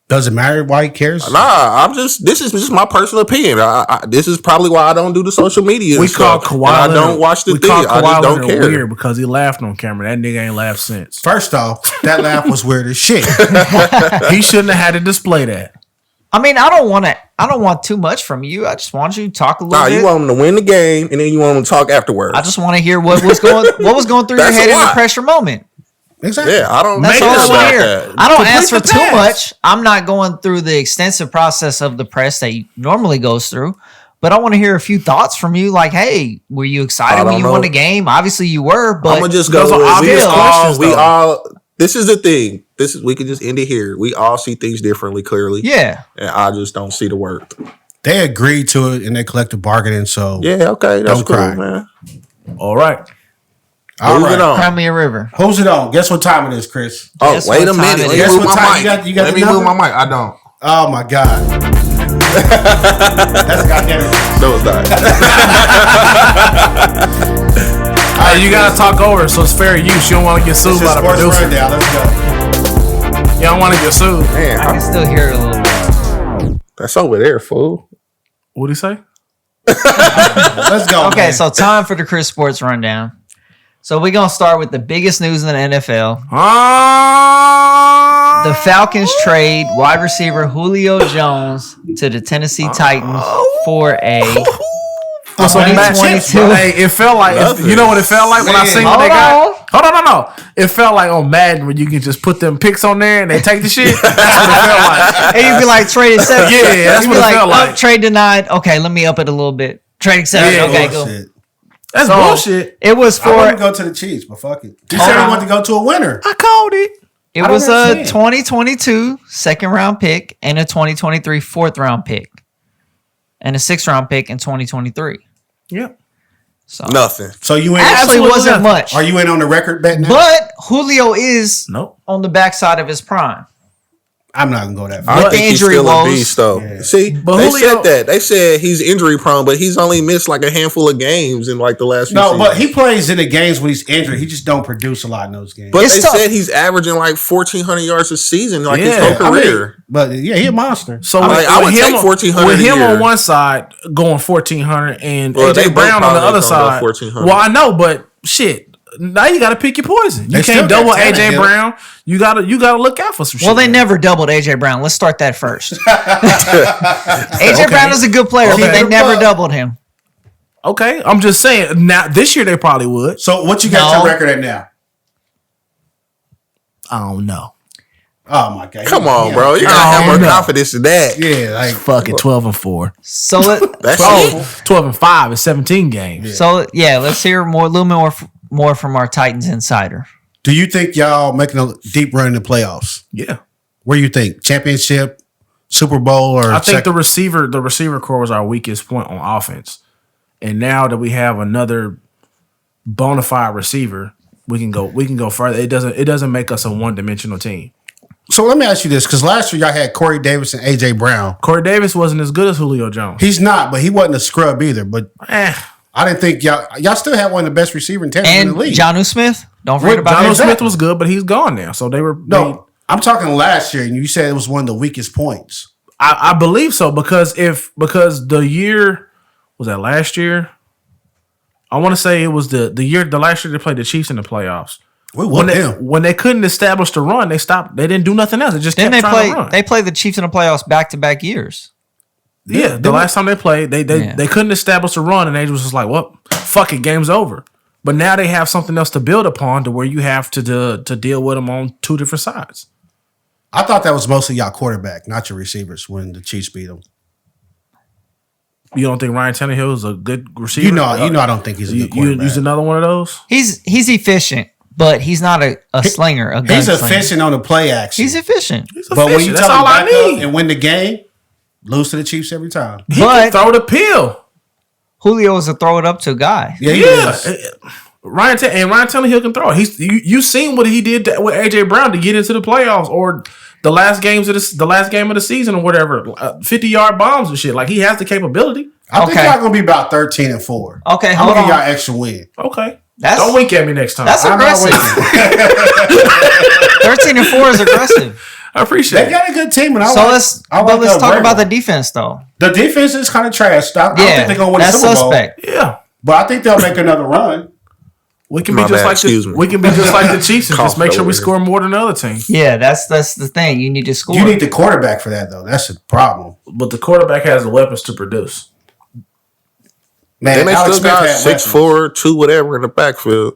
Does it matter why he cares? Nah, this is just my personal opinion. This is probably why I don't do the social media. We call Kawhi. I don't watch the thing. I just don't care. Weird because he laughed on camera. That nigga ain't laughed since. First off, that laugh was weird as shit. He shouldn't have had to display that. I mean, I don't want too much from you. I just want you to talk a little bit. You want him to win the game, and then you want him to talk afterwards. I just want to hear what was going through your head in the pressure moment. Exactly. Yeah, I don't. That's all I want to hear. That. I don't ask for too much. I'm not going through the extensive process of the press that normally goes through, but I want to hear a few thoughts from you. Like, hey, were you excited when you won the game? Obviously, you were. But I'm gonna just go with obvious questions. We all. This is the thing. We can just end it here. We all see things differently, clearly. Yeah. And I just don't see the worth. They agreed to it in their collective bargaining. So yeah, okay, that's cool, cry. man. All right. All right. Cry me a river. Who's it on? Guess what time it is, Chris? Oh, Guess wait what a time minute. it Let is. me Guess move what my time mic. you got Let the me move number? my mic. I don't. Oh my God. That's goddamn it. No, it's not. Hey, you gotta talk over it, so it's fair use. You don't want to get sued This is by the sports producer. rundown. Let's go. You don't want to get sued. Man, I can still hear it a little bit. that's over there, fool. What'd he say? Let's go. Okay, man. so time for the Chris Sports Rundown. So we're going to start with the biggest news in the NFL. The Falcons trade wide receiver Julio Jones to the Tennessee Titans for a 2022. Hey, it felt like you know what it felt like when I seen what they got. Hold on, no. It felt like on Madden when you can just put them picks on there and they take the shit. That's what it felt like. And you'd be like, trade accepted. Yeah, that's You'd what be it like, felt like. trade denied. Okay, let me up it a little bit. Trade accepted. Yeah, okay, go. Bullshit. That's bullshit. It was I for want to go to the Chiefs, but fuck it. He said he wanted to go to a winner. I called it. it I was don't a understand. 2022 second round pick and a 2023 fourth round pick and a sixth round pick in 2023. Yep. So Nothing. So you ain't actually Absolutely wasn't nothing. much. Are you in on the record bet now? But Julio is Nope. on the backside of his prime. I'm not gonna go that I far. With the think he's injury still a woes. beast, though. Yeah. See, But they Julio- said that. They said he's injury prone, but he's only missed like a handful of games in like the last few No, seasons. but he plays in the games when he's injured. He just don't produce a lot in those games. But It's they tough. said he's averaging like 1,400 yards a season, like his Yeah, whole I mean, career. but yeah, he a monster. So I would take 1,400 with a him year. on one side going 1,400 and Well, they AJ both Brown on the probably other gonna go side. 1,400. Well, I know, but shit. Now you got to pick your poison. You They still can't got double talent, AJ yeah. Brown. You gotta look out for some shit. Well, they man. never doubled AJ Brown. Let's start that first. AJ Brown is a good player, but they Okay. never doubled him. Okay, I'm just saying. Now this year they probably would. So what you got No. your record at now? I don't know. Oh my god! Come on, Yeah. bro. You gotta have more no. confidence in that. Yeah, like Fuck it, 12-4. So let, That's Oh, 12-5 is 17 games. so yeah, let's hear a little more from our Titans insider. do you think y'all making a deep run in the playoffs? Yeah, Where you think championship, Super Bowl, or I think the receiver core was our weakest point on offense, and now that we have another bona fide receiver, we can go further. It doesn't make us a one dimensional team. So let me ask you this, because last year y'all had Corey Davis and AJ Brown. Corey Davis wasn't as good as Julio Jones. He's not, but he wasn't a scrub either. But Eh. I didn't think y'all still had one of the best receiving tandems in And the league. Jonnu Smith. Don't forget What, about Jonnu him. Exactly. Smith was good, but he's gone now. So they were No, I'm talking last year, and you said it was one of the weakest points. I believe so because the year was that last year. I want to say it was the last year they played the Chiefs in the playoffs. We whooped him. When they couldn't establish the run, they stopped. They didn't do nothing else. They just Then kept they trying to run. They played the Chiefs in the playoffs back to back years. Yeah, the last time they played, they Yeah. couldn't establish a run, and they was just like, "Well, fuck it, game's over." But now they have something else to build upon, to where you have to deal with them on two different sides. I thought that was mostly y'all quarterback, not your receivers, when the Chiefs beat them. You don't think Ryan Tannehill is a good receiver? You know, I don't think he's a good You quarterback. use another one of those. He's efficient, but he's not a slinger. A He's gunslinger. efficient on the play action. He's efficient. He's but when efficient. you That's tell him all I back up need. and win the game, lose to the Chiefs every time. He But- can throw the pill. Julio is a throw it up to guy. Yeah, he Yeah, is. Ryan Tannehill can throw. You seen what he did with AJ Brown to get into the playoffs or the last game of the season or whatever, 50-yard bombs and shit. Like he has the capability. I think Okay. y'all gonna be about 13-4. Okay, I'm hold gonna give on. y'all extra win. Okay, That's- don't wink at me next time. That's I'm not aggressive. winning. 13-4 is aggressive. I appreciate They it. got a good team, and I So like, let's I like talk Vrabel. about the defense though. The defense is kind of trash. I don't Yeah, think they're gonna win the that's Super Bowl, suspect. Yeah, but I think they'll make another run. we can My be just bad, like excuse me. we can be just like the Chiefs and just Coughed make sure over we here. score more than the other team. Yeah, that's the thing. You need to score. You need the quarterback for that, though. That's the problem. But the quarterback has the weapons to produce. Man, And they Alex still Smith got had 6'4", 2 whatever in the backfield.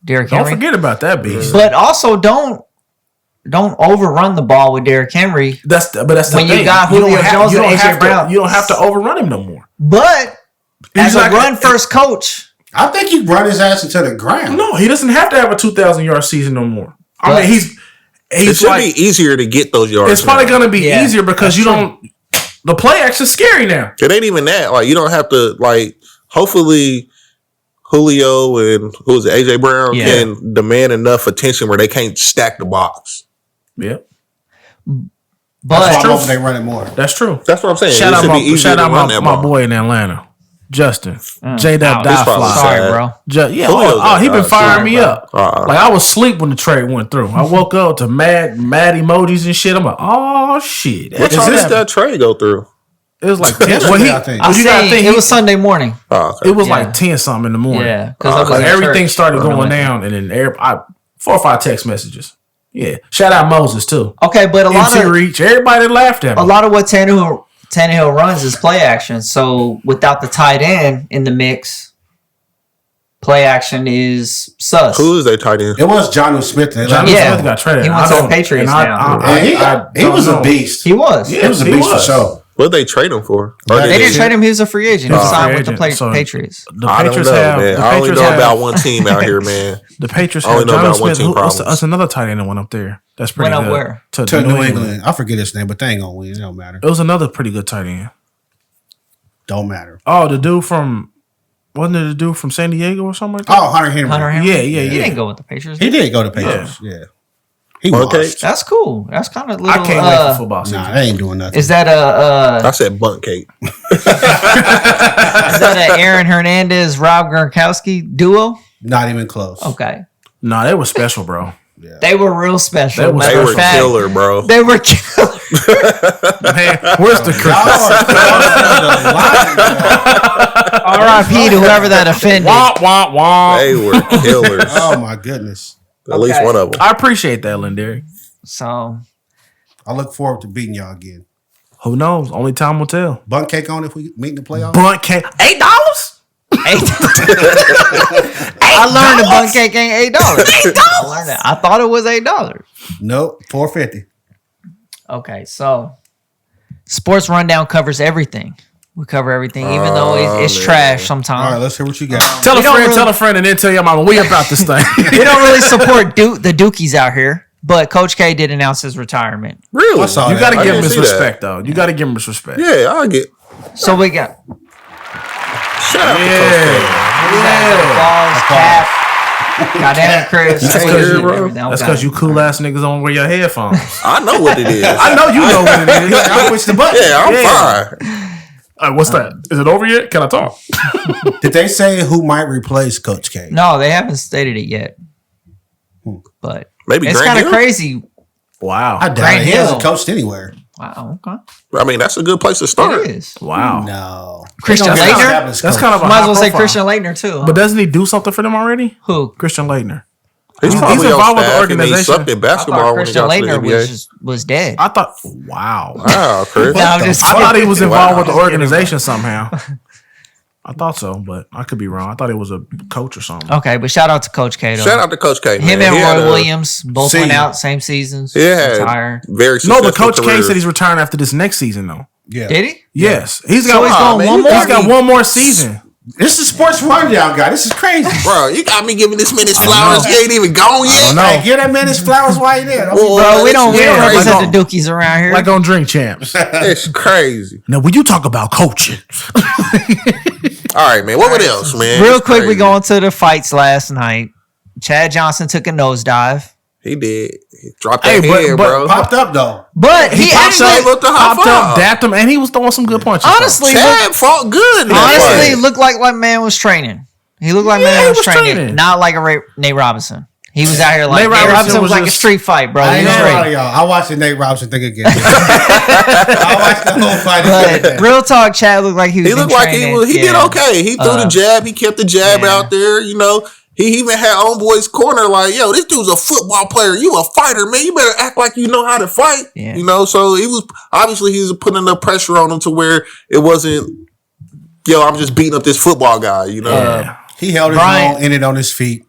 Derrick Don't Henry. forget about that beast. But also don't overrun the ball with Derrick Henry. That's the When you thing. got don't Julio Jones you and don't AJ have to- Brown. you don't have to overrun him no more. But as He's a not- run first coach, I think you run his ass into the ground. No, he doesn't have to have a 2,000-yard season no more. I But- mean, he's It should like be easier to get those yards. it's probably now. going to be Yeah, easier because that's you true. don't. The play action's scary now. It ain't even that. Like you don't have to. Like hopefully, Julio and who's it, AJ Brown Yeah. can demand enough attention where they can't stack the box. Yeah, That's but why I'm true. hoping they run it more. that's true. That's what I'm saying. Shout it out should be easier shout to out run my that my ball. boy in Atlanta, Justin. J Dub ouch. Die probably Fly. sorry, sad. bro. Yeah, Julio's oh, he been that firing guy. me Sorry, up. bro. Like I was asleep when the trade went through. I woke up to mad emojis and shit. I'm like, oh shit. What time did that trade go through? It was like 10. Yesterday, I think. I you gotta seen think it he- was Sunday morning. Oh, okay. It was Yeah. like 10 something in the morning. Yeah, because Like everything started Or no, going wait. down, and then 4 or 5 text messages. Yeah, shout out Moses too. Okay, but MC Reach, everybody laughed at a him. lot of what Tannehill runs is play action. So without the tight end in the mix, play action is sus. Who is they tight end? It was Jonnu Smith. They let Jonnu him Yeah. go. Smith got traded. He went I to the don't- Patriots and now. And he don't was know. a beast. He was. Yeah. He was a he beast for was. sure. What did they trade him for? Or They They did didn't trade him. He was a free agent. He He was a signed free with the agent, so- Patriots. The I don't Patriots know, have. man. The I only Patriots know have. about one team out here, man. The Patriots I only have know Jonnu about one Smith. team What's problems. another tight end that went up there? That's pretty Went up good. where? To New England. I forget his name, but they ain't gonna win. It don't matter. It was another pretty good tight end. Don't matter. Oh, the dude from wasn't it the dude from San Diego or something like that? Oh, Hunter Henry. Hunter Henry. Yeah, yeah, He yeah. didn't go with the Patriots. He did go to Patriots. Yeah. He Bunt washed. cake? That's cool. That's kind of little. I can't wait for football season. Nah, they ain't doing nothing. Is that I said bunt cake. is that a Aaron Hernandez, Rob Gronkowski duo? Not even close. Okay. Nah, they were special, bro. They were real special. They were They were killer, bro. They were killer. Man, where's the R.I.P. to whoever that offended. Womp, womp, womp. They were killers. Oh my goodness. At least one of them. I appreciate that, Lindari. So I look forward to beating y'all again. Who knows? Only time will tell. Bunt cake on if we meet in the playoffs. Bunt cake. $8? I learned a bun cake ain't $8. I thought it was $8. Nope, $4.50. Okay, so Sports Rundown covers everything. We cover everything, even though it's trash All right, sometimes. let's hear what you got. Tell a don't friend, really- tell a friend, and then tell your mama we about this thing. We don't really support the Dookies out here, but Coach K did announce his retirement. Really? I saw You that. got to I give him didn't his see that. respect, though. You got to give him his respect. Yeah, I get. So we got Shout out to applause, cap. Goddamn it, Chris. You can't hear, bro? That's because you cool ass niggas don't wear your headphones. I know what it is. I know you know what it is. I push the button. Yeah, I'm Yeah. fine. What's that? Is it over yet? Can I talk? Did they say who might replace Coach K? No, they haven't stated it yet. But Maybe it's Grant kind of Hill? crazy. Wow. I doubt Grant it. He Hill. hasn't coached anywhere. Wow, okay. I mean, that's a good place to start. It is. Wow. No. Christian They don't get Laettner? established That's coach. kind of a Might as high well say profile. Christian Laettner too. Huh? But doesn't he do something for them already? Who? Christian Laettner. He's probably involved with the on staff, and he organization. sucked at I basketball thought when he Christian got to the Laettner NBA. was dead. I thought, wow. Wow, Chris. No, I'm just I thought he was involved Wow. with the organization somehow. I thought so, but I could be wrong. I thought he was a coach or something. Okay, but shout out to Coach K though. Shout out to Coach K. Him man. and He had Roy a Williams both went season. out same seasons. Yeah, Retired. very No, successful but Coach K career. said he's retiring after this next season, though. Yeah. Did he? Yes, he's got. So he's going one more? He's got one more season. This is Sports Rundown, guy. This is crazy. Bro, you got me giving this man his flowers. He ain't even gone yet. know. Hey, give that man his flowers while he there. Bro, we don't Yeah, like represent on- the Dookies around here. Like on Drink Champs. It's crazy. Now, when you talk about coaching, All right, man. What else, man? Real It's quick, we crazy. go into the fights last night. Chad Johnson took a nosedive, He did. He dropped Hey, that but- head, but bro. Popped up though. but he popped actually up, looked a high popped up, five. dapped him, and he was throwing some good punches. honestly Chad fought good. in that honestly fight. looked like man was training. He looked like Yeah, man he was was training, training. not like a Nate Robinson. He was out here like Nate Nate Robinson Robinson was was like a just- street fight, bro. I He ain't was gonna lie ready. to y'all. I watched the Nate Robinson thing again. I watched the whole fight But again. real talk, Chad looked like he was. He looked like he did Yeah. okay. He threw the jab. He kept the jab yeah. out there. You know, he even had Homeboy's corner like, yo, this dude's a football player. You a fighter, man. You better act like you know how to fight. Yeah. You know, so he was obviously he was putting enough pressure on him to where it wasn't, yo, I'm just beating up this football guy. You know, Yeah. He held his Brian- own, ended on his feet.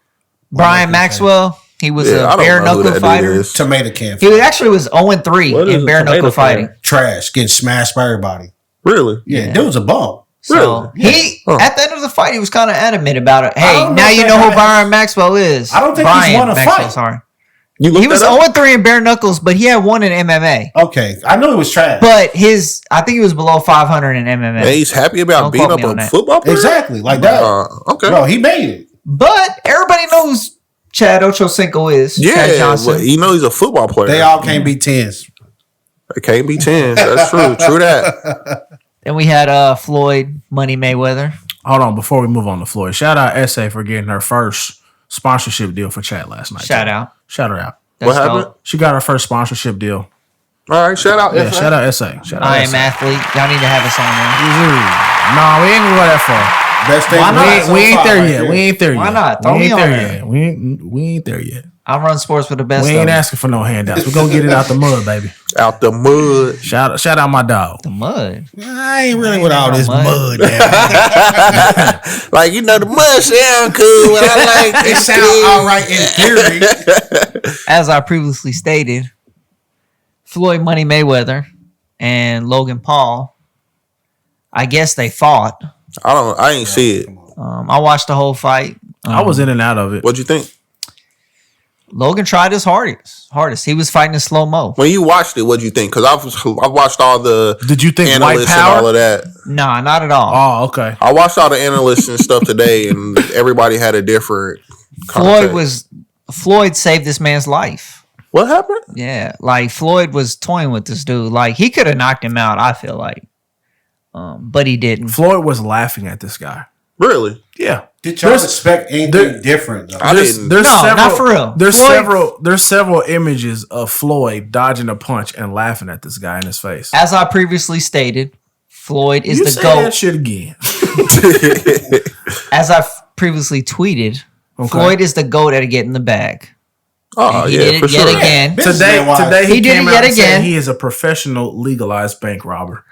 Brian Maxwell, he was Yeah, I a don't bare know who knuckle that fighter. is. Tomato can. He actually was 0-3 What is in a bare tomato knuckle fighting. fighter? Trash. Getting smashed by everybody. Really? Yeah, dude was a bum. So Really? he Huh. at the end of the fight, he was kind of adamant about it. I Hey, don't know now if you that know who guy- Brian Maxwell is. I don't think he's Brian won a Maxwell, fight. Sorry, You looked he was that up? 0-3 in bare knuckles, but he had one in MMA. Okay, I knew he was trash. But I think he was below 500 in MMA. And he's happy about Don't beating quote up me on a that. football player? Exactly, like that. Okay. Bro, he made it. But everybody knows Chad Ochocinco is. Chad Yeah, Johnson. well, you know he's a football player. They all can't be tens. They can't be 10s. That's true. True that. Then we had Floyd Money Mayweather. Hold on, before we move on to Floyd, shout out SA for getting her first sponsorship deal for chat last night. Shout out. Shout her out. That's What happened? dope. She got her first sponsorship deal. All right, shout out. Yeah, shout out SA. Shout out I am SA. athlete. Y'all need to have us on Nah, we ain't gonna go that far. Best thing Why not? so We ain't far there right yet. there. We ain't there yet. Why not? Throw We me ain't on there there. yet. We ain't there yet. there. I run sports with the best. We of ain't them. asking for no handouts. We're gonna get it out the mud, baby. Out the mud. Shout out my dog. The mud. I ain't really with all this Mud. mud. man. Like, you know, the mud sound cool, but I like It sounds all right in theory. As I previously stated, Floyd Money Mayweather and Logan Paul. I guess they fought. I ain't see it. I watched the whole fight. I was in and out of it. What'd you think? Logan tried his hardest. He was fighting in slow mo. When you watched it, what'd you think? Because I watched all the Did you think white analysts and all power? of that. Nah, not at all. Oh, okay. I watched all the analysts and stuff today, and everybody had a different context. Floyd saved this man's life. What happened? Yeah, like Floyd was toying with this dude. Like he could have knocked him out. I feel like, but he didn't. Floyd was laughing at this guy. Really? Yeah. Did y'all expect anything different? Though? I didn't. Not for real. There's several images of Floyd dodging a punch and laughing at this guy in his face. As I previously stated, Floyd is the say GOAT. that shit again. As I previously tweeted, Floyd is the GOAT at getting the bag. Oh, And he yeah, did it for yet sure. again. Today He did came it out yet and said again. he is a professional legalized bank robber.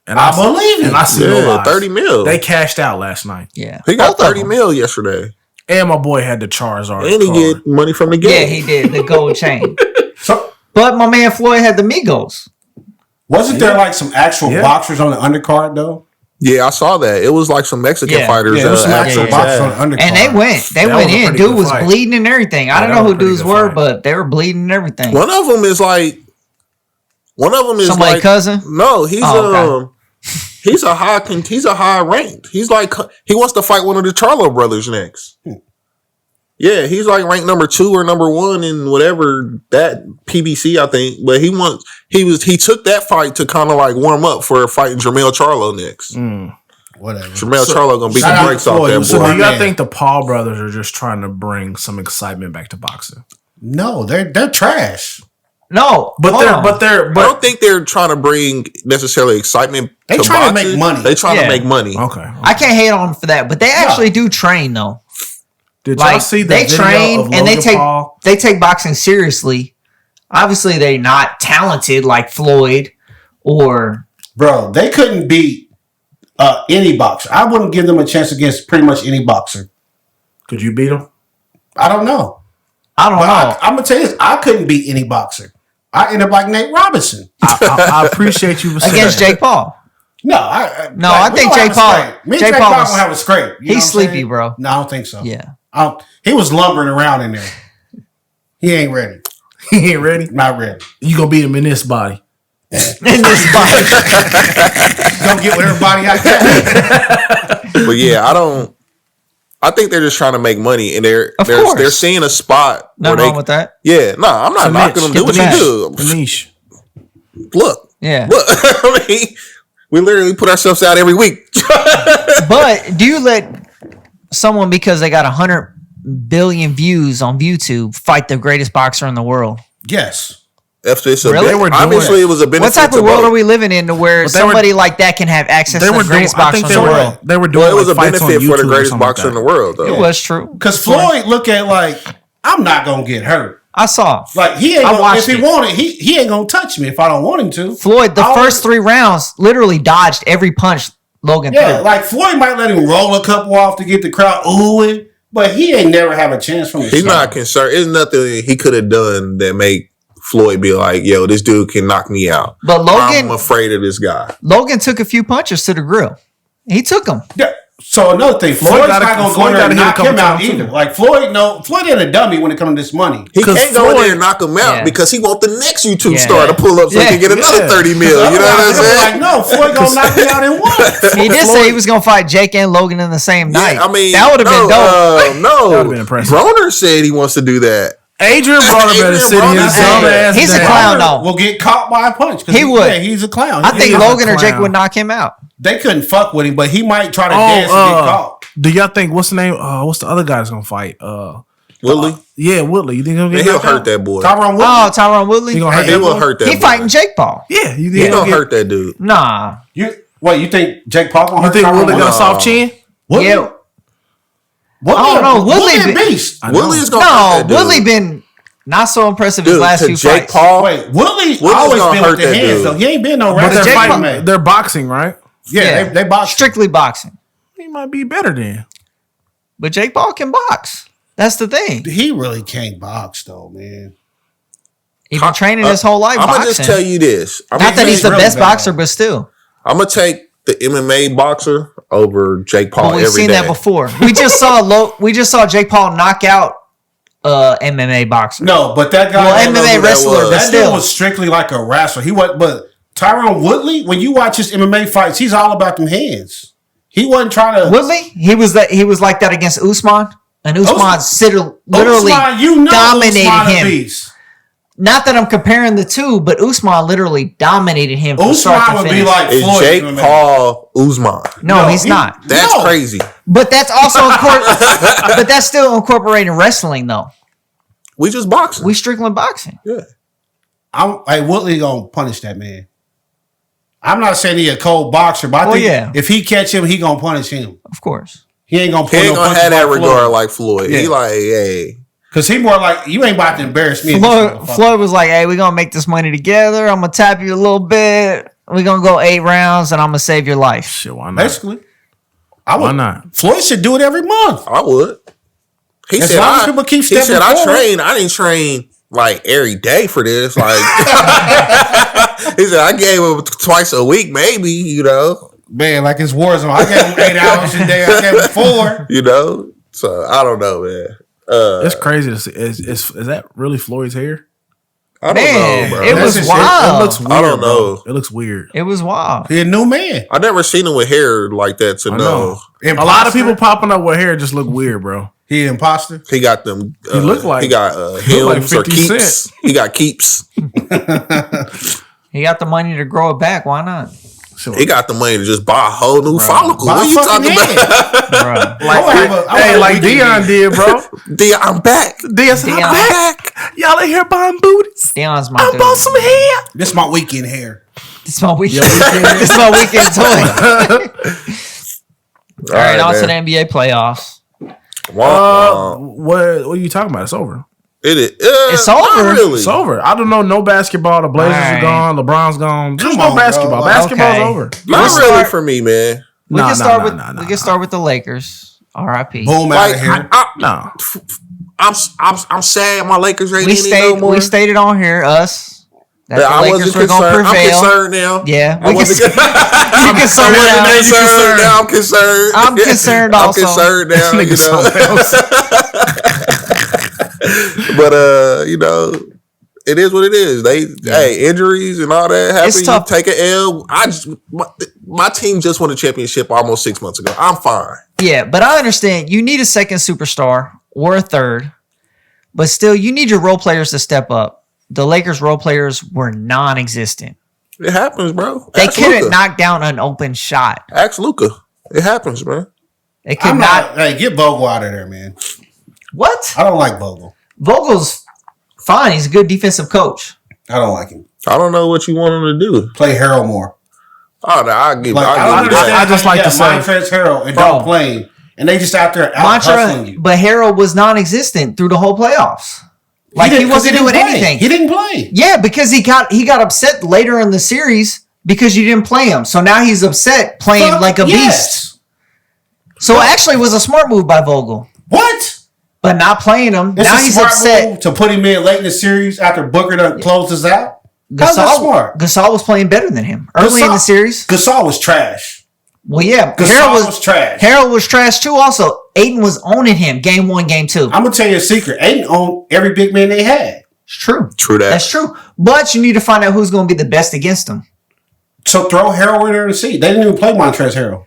And I believe it. And I see no Yeah, lies. 30 mil. They cashed out last night. Yeah, He got Both of 30 them. mil yesterday. And my boy had the Charizard And he card. get money from the game. Yeah, he did the gold chain. So But my man Floyd had the Migos. wasn't there like some actual Yeah. boxers on the undercard though? Yeah, I saw that. It was like some Mexican Yeah. fighters. Yeah, there was some actual yeah. boxers on the undercard. And they went That in. was a pretty Dude good was fight. bleeding and everything. I Yeah, don't that know was who a pretty dudes good were, fight. but they were bleeding and everything. One of them is like. One of them is Somebody's like cousin? No, he's Oh, okay. he's a high ranked. He's like he wants to fight one of the Charlo brothers next. Yeah, he's like ranked number 2 or number 1 in whatever that PBC, I think. But he took that fight to kind of like warm up for fighting Jermell Charlo next. Whatever. Jermell Charlo gonna beat shout the out brakes to off Floyd. that What's boy. So do y'all man. think the Paul brothers are just trying to bring some excitement back to boxing? No, they're trash. No, But hold they're on. I don't think they're trying to bring necessarily excitement. They to trying to boxing. make money. They trying Yeah. to make money. Okay. I can't hate on them for that, but they actually do train though. Did y'all Like see the they video train of and Logan Paul? they take boxing seriously. Obviously, they're not talented like Floyd or Bro, they couldn't beat any boxer. I wouldn't give them a chance against pretty much any boxer. Could you beat him? I don't know. I don't But know. I'm going to tell you this. I couldn't beat any boxer. I ended up like Nate Robinson. I appreciate you for saying Against that. Jake Paul. No, I I think we gonna Jake have a Paul- scrape. Me and Jake Jake Paul Paul was- gonna have a scrape. You know He's what I'm sleepy, saying? bro. No, I don't think so. Yeah. He was lumbering around in there. He ain't ready. He ain't ready. Not ready. You gonna beat him in this body. In this body. Don't get with everybody out there. But yeah, I think they're just trying to make money, and they're course. seeing a spot. Nothing where wrong with that. Yeah, no, I'm not It's a knocking them. niche. Do what Get you the do. The niche. Look, Yeah. I mean, we literally put ourselves out every week. But do you let someone because they got 100 billion views on YouTube fight the greatest boxer in the world? Yes. If it's Really? they were obviously it was a benefit. What type to of world both. are we living in to where But they were- somebody like that can have access They to were the doing. greatest I boxer think in they the were. world? They were doing. Well, it was like a fights on benefit for the YouTube or greatest something like boxer in that. the world, though. It was true. Because Floyd look at like, I'm not gonna get hurt. I saw Like he ain't I gonna, watched if he it. wanted, he ain't gonna touch me if I don't want him to. Floyd. The I first always- 3 rounds literally dodged every punch Logan Yeah, threw. like Floyd might let him roll a couple off to get the crowd oohing, but he ain't never have a chance from the He's start. not concerned. There's nothing he could have done that make Floyd be like, "Yo, this dude can knock me out." But I'm afraid of this guy. Logan took a few punches to the grill. He took them. Yeah. So another thing, Floyd's gotta- not gonna go Floyd in there gotta and hit a knock couple him out times, either. too. Like Floyd ain't a dummy when it comes to this money. He 'Cause can't go in Floyd- there and knock him out Yeah. because he want the next YouTube Yeah. star to pull up so he Yeah. can get another Yeah. 30 mil. You know what I'm Otherwise, they'll be saying? like, no, Floyd gonna knock me out in one. He did say he was gonna fight Jake and Logan in the same night. Yeah, I mean, that would have been dope. No, That would've been impressive. Broner said he wants to do that. Adrian Broner better Adrian sit Broner his said dumb that. ass He's a down. clown, though. Will get caught by a punch. 'cause He would. Yeah, he's a clown. I think He's a Logan or Jake clown. would knock him out. They couldn't fuck with him, but he might try to dance and get caught. Do y'all think what's the name? What's the other guy that's gonna fight? Woodley? Yeah, Woodley. You think he'll Man, get he'll knocked hurt out? that boy. Tyron Woodley. Oh, Tyron Woodley. He gonna hurt He that will boy? hurt that He boy. fighting Jake Paul. Yeah, you think He he'll gonna get? hurt that dude. Nah. You think Jake Paul gonna You hurt think Tyron Woodley got a Woodley? soft chin? Woodley? Yeah. Woodley, I don't know. Woodley Woodley a been- beast. I know. Woodley is gonna No, hurt that dude. Woodley been not so impressive his Dude, last to few Jake fights. Paul. Wait, Woodley's Woodley's always gonna been hurt with the that hands dude. though. He ain't been no But wrestler. they're Jake fighting. Paul- They're boxing, right? Yeah, they box. Strictly boxing. He might be better then. But Jake Paul can box. That's the thing. He really can't box though, man. He's been training his whole life I'm boxing. gonna just tell you this. Not that he's the really best bad. boxer, but still. I'm gonna take the MMA boxer over Jake Paul But we've every seen day. that before. We just saw Jake Paul knock out MMA boxer. No, but that guy. Well, I don't know MMA who that wrestler, was. but that dude still. was strictly like a wrestler. He was, but Tyron Woodley, when you watch his MMA fights, he's all about them hands. He wasn't trying to. Woodley, he was like that against Usman, and Usman literally Usman, you know dominated Usman a him. beast. Not that I'm comparing the two, but Usman literally dominated him from start Usman to would finish. be like Is Floyd. Jake Paul Usman? No, he's not. That's crazy. But that's also but that's still incorporating wrestling though. We just boxing. We strictly boxing. Yeah. Woodley gonna punish that man. I'm not saying he a cold boxer, but I think if he catch him, he gonna punish him. Of course. He ain't gonna have that regard like Floyd. Yeah. He like, hey. Because he more like, you ain't about to embarrass me. Floyd was like, hey, we're going to make this money together. I'm going to tap you a little bit. We're going to go 8 rounds, and I'm going to save your life. Shit, why not? Basically. Why not? Floyd should do it every month. I would. He as said, long as people keep stepping forward. I didn't train like every day for this. Like, he said, I gave him twice a week, maybe, you know. Man, like it's Warzone. I gave him 8 hours a day. I gave him 4. You know? So, I don't know, man. It's crazy to see. Is that really Floyd's hair? I don't know, bro. It was wild. It looks weird. I don't know. Bro. It looks weird. It was wild. He a new man. I never seen him with hair like that to know. A lot of people popping up with hair just look weird, bro. He an imposter. He got them. He look like he got like hymns or 50 keeps. Cent. He got keeps. He got the money to grow it back. Why not? He got the money to just buy a whole new follicle. What are you talking about? Like Dion did, bro. Dion, I'm back. Dion said, I'm back. Y'all in here buying booties. Dion's my I'm bought some hair. This is my weekend hair. This is my weekend. This is my weekend toy. All right, on to the NBA playoffs. What are you talking about? It's over. It is. It's over. Not really. It's over. I don't know. No basketball. The Blazers are gone. LeBron's gone. There's no basketball. Bro. Basketball's Okay. over. Not really for me, man. We can start with the Lakers. R.I.P. Boom out of here. No. I'm sad. My Lakers ain't We in it no more. we stated on here that the I Lakers wasn't were going to concerned. I'm prevail. concerned now. Yeah, I wasn't I'm concerned now. I'm concerned. I'm concerned also. I'm concerned now. You know. But you know, it is what it is. Hey, injuries and all that happen. It's tough. You take an L. My team just won a championship almost 6 months ago. I'm fine. Yeah, but I understand you need a second superstar or a third, but still you need your role players to step up. The Lakers role players were non-existent. It happens, bro. They couldn't knock down an open shot. Ask Luka. It happens, man. They could not. Hey, get Vogel out of there, man. What? I don't like Vogel. Vogel's fine. He's a good defensive coach. I don't like him. I don't know what you want him to do. Play Harrell more. Oh, no, I give I just like to say Montrezl Harrell and don't play him, and they just out there out hustling you. But Harrell was non-existent through the whole playoffs. Like he wasn't doing anything. He didn't play. Yeah, because he got upset later in the series because you didn't play him. So now he's upset playing like a beast. So it actually was a smart move by Vogel. What? But not playing him. It's now a he's smart upset. move to put him in late in the series after Booker done closed us out. How's that smart? Gasol was playing better than him early in the series. Gasol was trash. Well, yeah. Gasol was trash. Harold was trash too also. Aiden was owning him game 1, game 2. I'm going to tell you a secret. Aiden owned every big man they had. It's true. True that. That's true. But you need to find out who's going to be the best against him. So throw Harrell in there and see. They didn't even play Montrezl Harrell.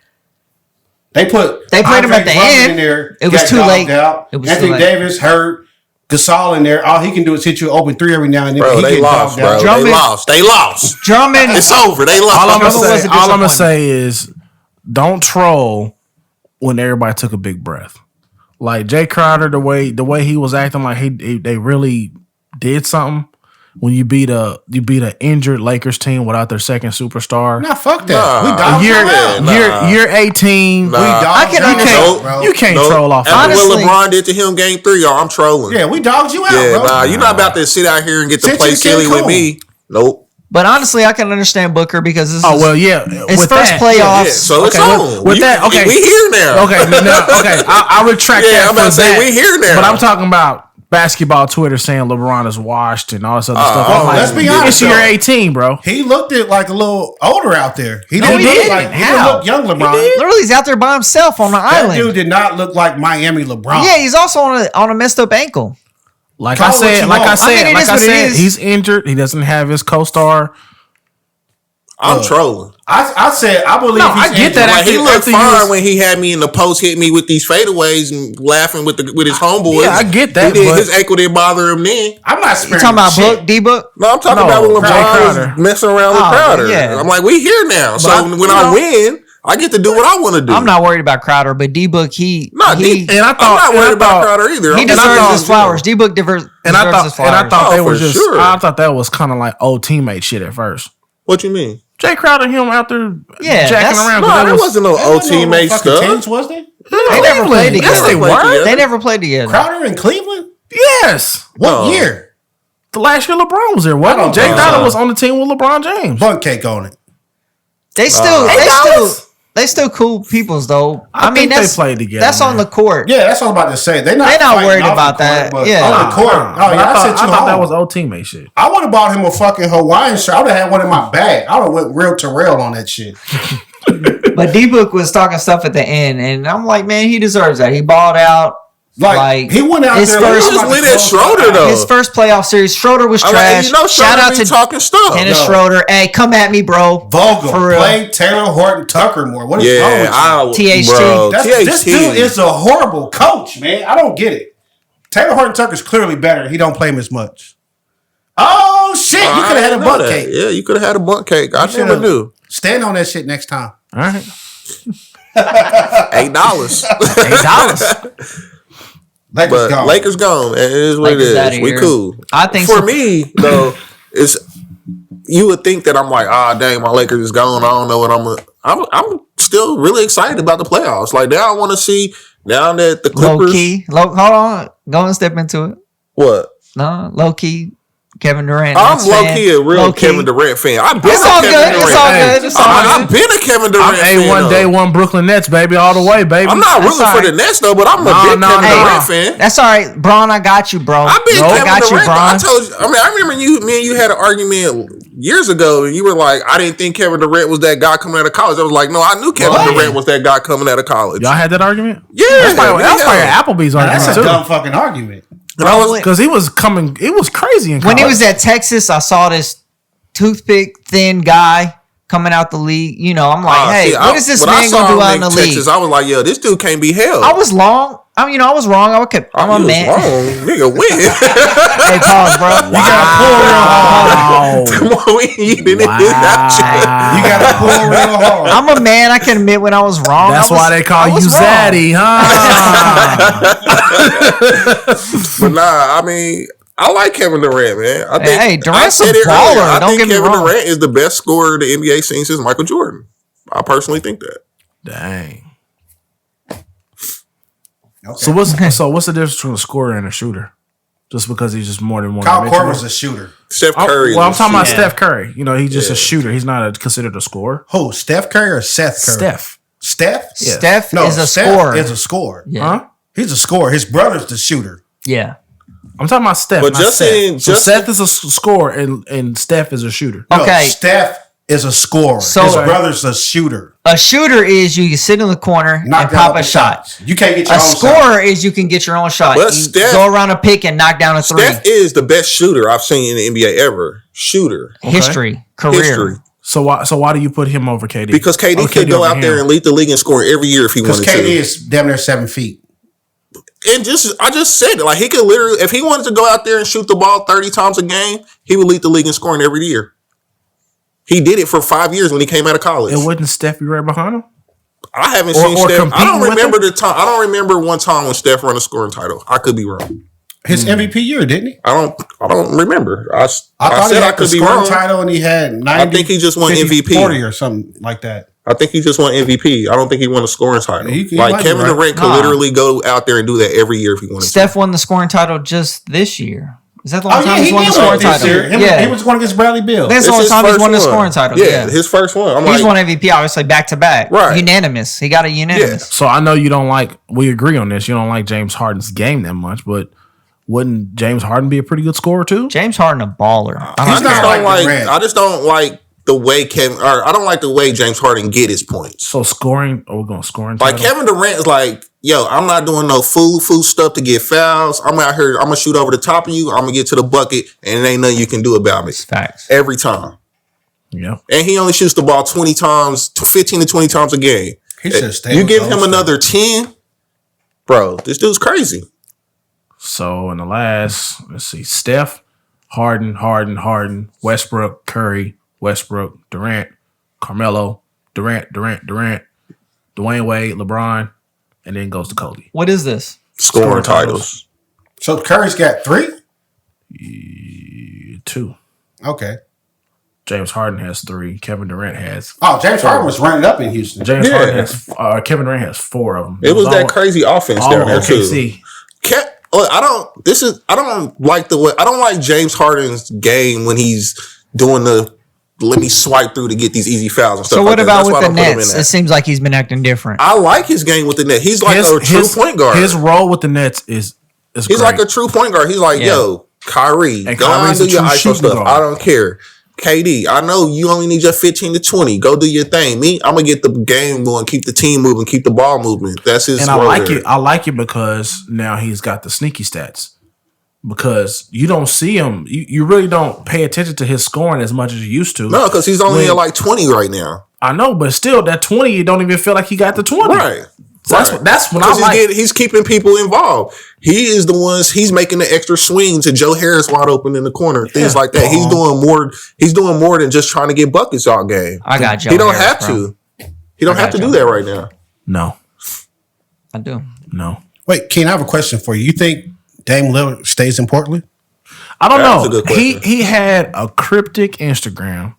They played him at the end. In there, it was too late. It was Anthony Davis hurt. Gasol in there. All he can do is hit you open 3 every now and then. Bro, they lost, bro. They lost. Drummond. It's over. They lost. All I'm gonna say is, don't troll when everybody took a big breath. Like Jay Crowder, the way he was acting, like they really did something. When you beat a injured Lakers team without their second superstar. Nah, fuck that. We dogged Year 18. I can understand. You can't troll off. After what LeBron did to him game 3, y'all, I'm trolling. Yeah, we dogged you out, bro. Nah, you're not about to sit out here and get to play silly with me. Nope. But honestly, I can understand Booker because this is it's first playoffs. Yeah, so it's on. With that, okay, we here now. Okay, I'll retract that. I'm about to say we here now. But I'm talking about basketball Twitter saying LeBron is washed and all this other stuff. Oh, let's be honest. It's year 18, bro. He looked like a little older out there. He didn't look young LeBron. Literally, he's out there by himself on the island. That dude did not look like Miami LeBron. Yeah, he's also on a messed up ankle. Like I said, he's injured. He doesn't have his co-star. I'm trolling. I said I believe I get that. Like, he looked after fine when he had me in the post, hit me with these fadeaways and laughing with his homeboys. Yeah, I get that. His ankle didn't bother him then. I'm not You sparing talking about shit. D-Book? No, I'm talking about when LeBron was messing around with Crowder. Yeah. I'm like, we here now. So when I win, I get to do what I want to do. I'm not worried about Crowder, but D-Book, and I'm not worried about Crowder either. He deserves his flowers. D-Book deserves his flowers. And I thought they were just. sure. I thought that was kind of like old teammate shit at first. What you mean? Jay Crowder and him out there jacking around. No, there wasn't no old teammate stuff. Teams, was there? They never played together. Yes, they were. They never played together. Crowder in Cleveland? Yes. What year? The last year LeBron was there, wasn't Jay Crowder was on the team with LeBron James. Bun cake on it. They still cool peoples though. I mean, they played together. That's on the court. Yeah, that's what I'm about to say. They're not worried about that. Yeah, on the court. I thought that was old teammate shit. I would have bought him a fucking Hawaiian shirt. I would have had one in my bag. I would have went real to rail on that shit. But D-Book was talking stuff at the end, and I'm like, man, he deserves that. He balled out. Like he went out his there. First, he just went at Schroeder though. His first playoff series, Schroeder was trash. Shout out to talking stuff. Dennis Schroeder. Hey, come at me, bro. Vogel, for real. play Taylor Horton Tucker more. What is wrong with you? THT. Bro, This dude is a horrible coach, man. I don't get it. Taylor Horton Tucker's clearly better. He don't play him as much. Oh shit! You could have had a bunt cake. Yeah, you could have had a bunt cake. I never knew. Stand on that shit next time. All right. $8. $8. Lakers gone. Lakers gone. It is what Lakers it is. We cool. I think for me though, it's you would think that I'm like, dang, my Lakers is gone. I don't know what I'm still really excited about the playoffs. Like now, I want to see now that the Clippers. Low key. Hold on. Go and step into it. What? No, low key. Kevin Durant. I'm low key a real Kevin Durant fan. I've been a Kevin Durant fan. I've been a Kevin Durant fan. I'm day one Brooklyn Nets, baby, all the way, baby. I'm not rooting for the Nets though, but I'm a big Kevin Durant fan. That's all right, Bron. I got you, bro. I've been Kevin Durant. I told you. I remember me and you had an argument years ago, and you were like, I didn't think Kevin Durant was that guy coming out of college. I was like, no, I knew Kevin Durant was that guy coming out of college. Y'all had that argument? Yeah, that's probably Applebee's argument. That's a dumb fucking argument. Because he was coming, it was crazy in college. When he was at Texas, I saw this toothpick thin guy coming out the league. You know, I'm like, hey, what is this man gonna do out in the league? I was like, yo, this dude can't be held. I was long. I was wrong. I'm a man. Nigga, win. Hey, pause, bro. You gotta pull real hard. Come on, you gotta pull real hard. I'm a man. I can admit when I was wrong. That's why they call you Zaddy, huh? But nah, I mean, I like Kevin Durant, man. I think, Durant's a baller. Don't get me wrong. Kevin Durant is the best scorer the NBA seen since Michael Jordan. I personally think that. Dang. Okay. So what's the difference between a scorer and a shooter? Just because he's just more than one. Kyle Korver's a shooter. Steph Curry. I'm talking about Steph Curry. You know, he's just a shooter. He's not considered a scorer. Who? Steph Curry or Seth Curry? Steph? Yeah. Steph is a scorer. Is a scorer. Yeah. Huh? He's a scorer. His brother's the shooter. Yeah. I'm talking about Steph. But Seth is a scorer and Steph is a shooter. Okay. No, Steph is a scorer. So his brother's a shooter. A shooter is you can sit in the corner and pop a shot. You can't get your own shot. A scorer is you can get your own shot. But you go around a pick and knock down a three. Steph is the best shooter I've seen in the NBA ever. Shooter. Okay. Career. So why do you put him over KD? Because KD could go out there and lead the league in scoring every year if he wanted to. Because KD is damn near 7 feet. And I just said it. Like, he could literally, if he wanted to go out there and shoot the ball 30 times a game, he would lead the league in scoring every year. He did it for 5 years when he came out of college. And wouldn't Steph be right behind him? I haven't seen Steph. I don't remember the time. I don't remember one time when Steph won a scoring title. I could be wrong. His MVP year, didn't he? I don't remember. I thought said he had I could the be scoring wrong. title and he had 90. I think he just won 50, MVP. 40 or something like that. I think he just won MVP. I don't think he won a scoring title. He like Kevin Durant could literally go out there and do that every year if he wanted to. Steph won the scoring title just this year. Is that the only time he won the scoring title? Yeah, he was going against Bradley Beal. That's the only time he's won the scoring title. Yeah, his first one. He's won MVP obviously back to back. Right. Unanimous. He got a unanimous. Yeah. So I know you don't like. We agree on this. You don't like James Harden's game that much, but wouldn't James Harden be a pretty good scorer too? James Harden a baller. I just don't like the way I don't like the way James Harden get his points. So scoring, we're going scoring. Like Kevin Durant is like, yo, I'm not doing no fool stuff to get fouls. I'm out here, I'm gonna shoot over the top of you. I'm gonna get to the bucket, and it ain't nothing you can do about me. Facts. Every time. Yeah. And he only shoots the ball 20 times, 15 to 20 times a game. He should stay. You give him another 10, bro, this dude's crazy. So in the last, let's see, Steph, Harden, Westbrook, Curry, Westbrook, Durant, Carmelo, Durant, Dwayne Wade, LeBron, and then goes to Kobe. What is this? Scoring titles. So Curry's got 3? 2. Okay. James Harden has 3. Kevin Durant has. Oh, James Harden was running up in Houston. James Harden has. Kevin Durant has 4 of them. It was that crazy offense down there OKC. too. I don't like James Harden's game when he's doing the let me swipe through to get these easy fouls and stuff. So what like about that. with the Nets? It seems like he's been acting different. I like his game with the Nets. He's like a true point guard. His role with the Nets is he's great. like a true point guard. He's like, yo, Kyrie, and go on and do your ISO stuff. Guard. I don't care. KD, I know you only need your 15 to 20. Go do your thing. Me, I'm gonna get the game going, keep the team moving, keep the ball moving. That's his. And I like it. I like it because now he's got the sneaky stats. Because you don't see him, you really don't pay attention to his scoring as much as you used to. No, because he's only at like 20 right now. I know, but still, that 20, you don't even feel like he got the 20. Right. So that's when I like. He's keeping people involved. He is the ones. He's making the extra swing to Joe Harris wide open in the corner. Things like that. He's doing more. He's doing more than just trying to get buckets all game. I got Joe. He don't Harris, have to. He don't have to do that right now. No, I do. No. Wait, Ken, I have a question for you. You think Dame Lillard stays in Portland? I don't That's a know. good question. He had a cryptic Instagram.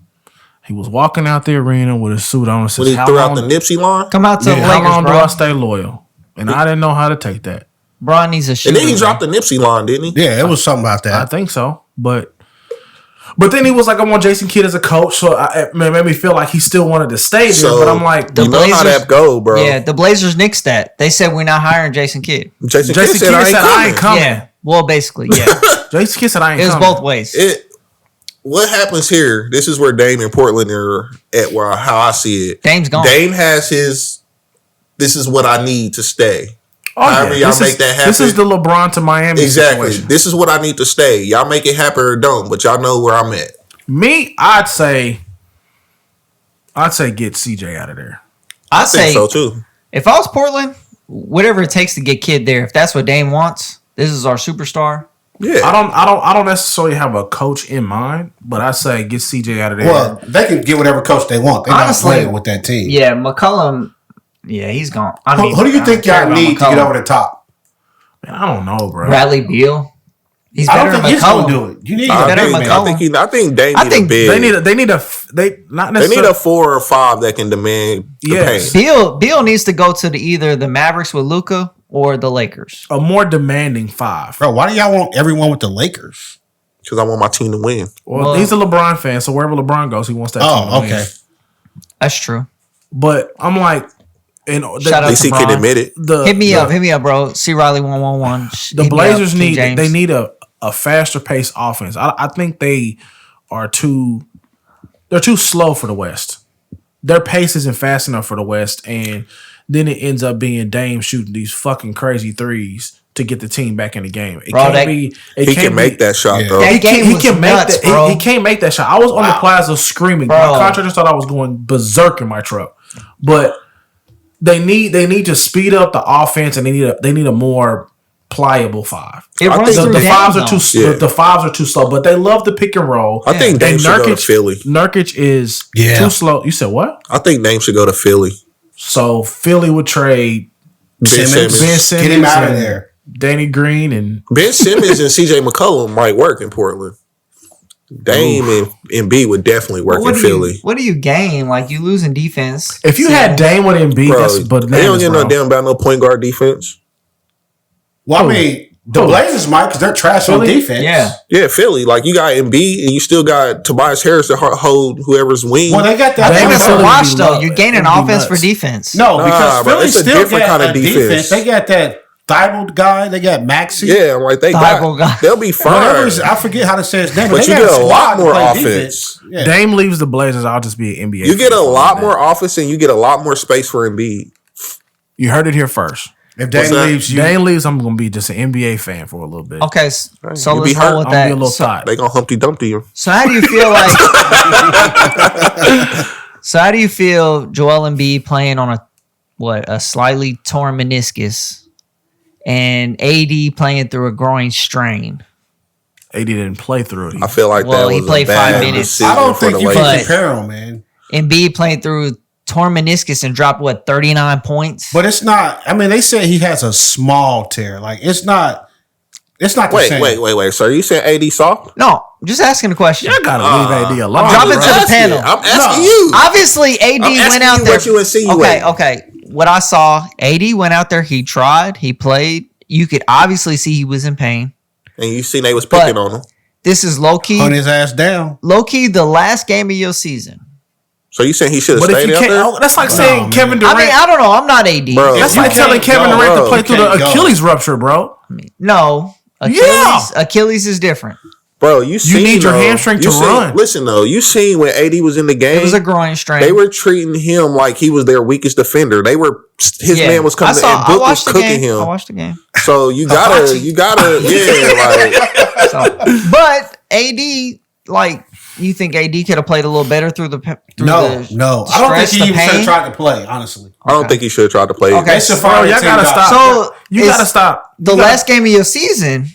He was walking out the arena with his suit on. And says, When he threw out the Nipsey line, Come out to the how Lakers, long do bro. I stay loyal? And I didn't know how to take that. Bron needs a shooter. and then he dropped the Nipsey line, didn't he? Yeah, it was something about I that. think so, but then he was like, "I want Jason Kidd as a coach," so it made me feel like he still wanted to stay there. So, but I'm like, The you know how Blazers- that go, bro. Yeah, the Blazers nixed that. They said we're not hiring Jason Kidd. Jason Jason Kidd said, I ain't coming. coming. Yeah, well, basically, yeah. Jason Kidd said, "I ain't It was coming." both ways. What happens here? This is where Dame and Portland are at. Where how I see it, Dame's gone. Dame has his. This is what I need to stay. However, y'all This make is- that happen. This is the LeBron to Miami Exactly. situation. This is what I need to stay. Y'all make it happen or don't, but y'all know where I'm at. Me, I'd say get CJ out of there. I I think say so too. if I was Portland, whatever it takes to get Kidd there, if that's what Dame wants, this is our superstar. Yeah. I don't necessarily have a coach in mind, but I say get CJ out of there. Well, they can get whatever coach they want. They're Honestly, not playing with that team. Yeah, McCollum. Yeah, he's gone. Who do you think y'all need to get over the top? Man, I don't know, bro. Bradley Beal. He's I better don't than think he's going to McCollum. do it. You need I a better big than man. McCollum. I think Dame I need think a big. Not They necessarily. need a 4 or 5 that can demand the Yes. paint. Beal needs to go to either the Mavericks with Luka or the Lakers. a more demanding 5. Bro, why do y'all want everyone with the Lakers? Because I want my team to win. Well, he's a LeBron fan, so wherever LeBron goes, he wants that team to Oh, win. okay. That's true. But I'm like, Shout out At to least he can Bron. admit it. Hit me up, bro. C Riley 111. The Blazers need a faster paced offense. I think they're too slow for the West. Their pace isn't fast enough for the West, and then it ends up being Dame shooting these fucking crazy threes to get the team back in the game. It Bro, can't that- be. He can make that shot, though. That game He was can make nuts, that. bro. He can't make that shot. I was on the plaza screaming. Bro. My contractors thought I was going berserk in my truck, but they need to speed up the offense, and they need a more pliable 5. It runs think through The Dame, fives are though. too. Yeah. The 5s are too slow, but they love the pick and roll. I think Dame And should go to Philly. Nurkic is Yeah. too slow. You said what? I think Dame should go to Philly. So Philly would trade Ben Simmons. Ben Simmons, Get him out of and there. Danny Green, and Ben Simmons and CJ McCollum might work in Portland. Dame and Embiid would definitely work in Philly. What do you gain? Like you losing defense. if you had Dame with Embiid, Bro, that's they don't bananas, get bro. no damn about no point guard defense. Well, I mean, the Blazers might because they're trash on Philly? defense. Yeah. Yeah, Philly. Like, you got Embiid and you still got Tobias Harris to hold whoever's wing. Well, they got that. Dame Damn, and it's Philly a would wash be though. nuts. You're gaining It'd be offense for nuts. defense. No, Nah, because bro, Philly it's a still different got kind of a defense. defense. They got that Thibault guy. They got Maxey. Yeah, I'm like, Thibault guy. they'll be fine. I forget how to say his name, But they you got get a squad lot to more play offense. defense. Yeah. Dame leaves the Blazers, I'll just be an NBA. You get a fan. lot more offense and you get a lot more space for Embiid. You heard it here first. If Dame leaves, Dame leaves, I'm gonna be just an NBA fan for a little bit. Okay, so You let's be go hurt. with I'm gonna that. be a little thought. They gonna Humpty Dumpty you. So how do you feel like? So how do you feel Joel Embiid playing on a slightly torn meniscus, and AD playing through a groin strain? AD didn't play through it. I feel like Well, that he was played a bad 5 minutes. decision I don't for think the you Lakers. can compare them, man. Embiid playing through torn meniscus and dropped 39 points. But it's not. I mean, they said he has a small tear. Like it's not. It's not the same. Wait. So you saying AD soft? No, I'm just asking a question. Y'all gotta leave AD alone. I'm dropping I'm to the asking. panel. I'm asking No. you. Obviously, AD I'm asking went out you there. what you insinuate. Okay. What I saw, AD went out there. He tried. He played. You could obviously see he was in pain. And you seen they was picking on him. This is low key. Hunt his ass down. Low key, the last game of your season. So you saying he should have But if stayed you out can't, there? that's like saying man. Kevin Durant. I mean, I don't know. I'm not AD. Bro. that's You like telling can't Kevin go, Durant bro. to play You through the can't go. Achilles rupture, bro. No. Achilles is different. Bro, you need your hamstring to run. Listen though, you seen when AD was in the game. It was a groin strain. They were treating him like he was their weakest defender. His man was coming and Book was cooking him. I watched the game. So you gotta, But AD, like, you think AD could have played a little better through the No. I don't think stress, he the even should pain? have tried to play. Honestly, I don't think he should have tried to play. Okay. they should Bro, fire y'all the gotta team stop. So You it's gotta stop. The last game of your season.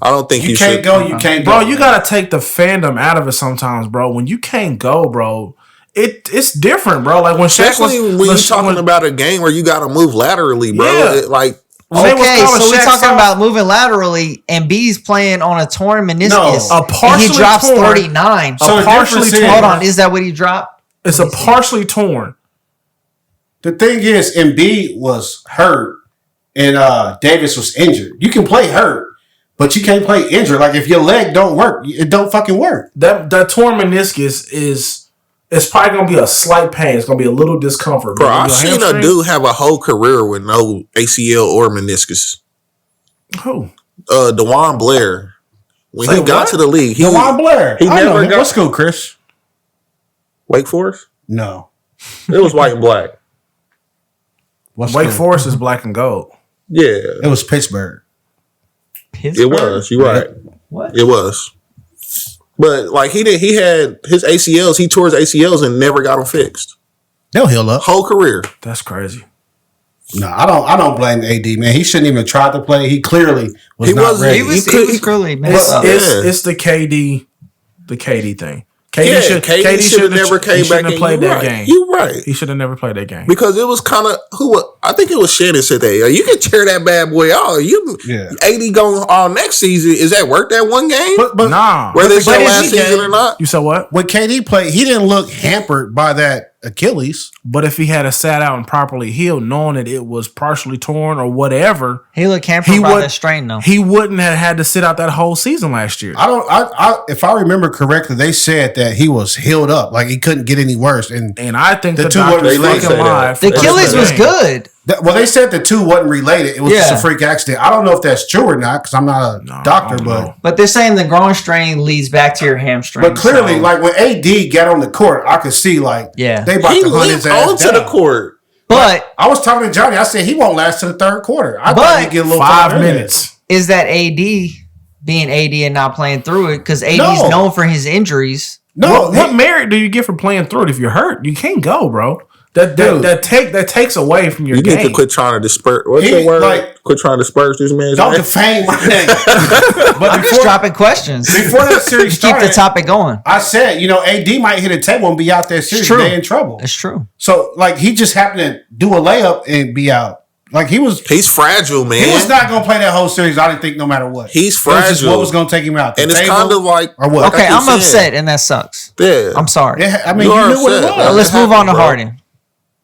I don't think You you can't should. go. You can't go. Bro, you gotta take the fandom out of it sometimes, bro. When you can't go, bro, it's different, bro. Like when Shaq Especially was when you're talking about a game where you got to move laterally, bro. Yeah. When they was Okay, calling so we're Shaq talking soft. about moving laterally, and B's playing on a torn meniscus. No, a and he partially drops torn- 39. So the partially difference is- torn. Hold on, is that what he dropped? It's a partially torn. The thing is, Embiid was hurt and Davis was injured. You can play hurt, but you can't play injured. Like if your leg don't work, it don't fucking work. That torn meniscus it's probably gonna be a slight pain. It's gonna be a little discomfort. bro, But I've your seen a hamstring- dude have a whole career with no ACL or meniscus. Who? DeJuan Blair. When Say he got what? to the league, DeJuan Blair. he I never know him. got- What school, Chris? Wake Forest. No. It was white and black. What Wake school? Forest is black and gold. Yeah, It was Pittsburgh. it was. You're right. What? It was. But like he had his ACLs. He tore his ACLs and never got them fixed. They'll heal up. Whole career. That's crazy. No, I don't blame AD, man. He shouldn't even try to play. He clearly was He not wasn't- ready. He was clearly It's, messed up. it's the KD thing. KD Yeah, should KD should have shouldn't never came back and and played you're that right. game. You're right. He should have never played that game. Because it was kind of I think it was Shannon said that. You can tear that bad boy out. Yeah. 80 going on next season. Is that worth that one game? But Nah. Whether it's your but last is he season gay? or not? You said what? when KD played, he didn't look hampered by that Achilles. But if he had a sat out and properly healed, knowing that it was partially torn or whatever, He looked hampered by would- that strain, though. he wouldn't have had to sit out that whole season last year. If I remember correctly, they said that he was healed up, like he couldn't get any worse. And And I think The the two doctors wasn't fucking related. lied. The for Achilles was game. good. they said the two wasn't related. It was just a Yeah. freak accident. I don't know if that's true or not because I'm not a No, doctor, I don't but know. But they're saying the groin strain leads back to your hamstring. but clearly, so- like when AD got on the court, I could see like Yeah. they about He to hunt limped his ass onto down. the court. But I was talking to Johnny. I said he won't last to the third quarter. I But thought he'd get a little 5 time earlier. minutes. is that AD being AD and not playing through it? Because AD's No. known for his injuries. No, What merit do you get for playing through it if you're hurt? You can't go, bro. That takes away from your You game. need to quit trying to disperse. What's He, the word? like- quit trying to disperse this man's don't name. defame my name. But I'm just dropping questions. before that series Keep the started, topic going. I said, AD might hit a table and be out there series. true. They in trouble. That's true. So, like, he just happened to do a layup and be out. Like, he was fragile, man. he was not going to play that whole series, I didn't think, no matter what. He's It was just fragile. what was going to take him out. The And it's table kind of like, or what? Okay, keep I'm saying. upset, and that sucks. yeah. I'm sorry. Yeah, I mean, You you are knew what it upset. was. Well, Let's move on to bro. Harden.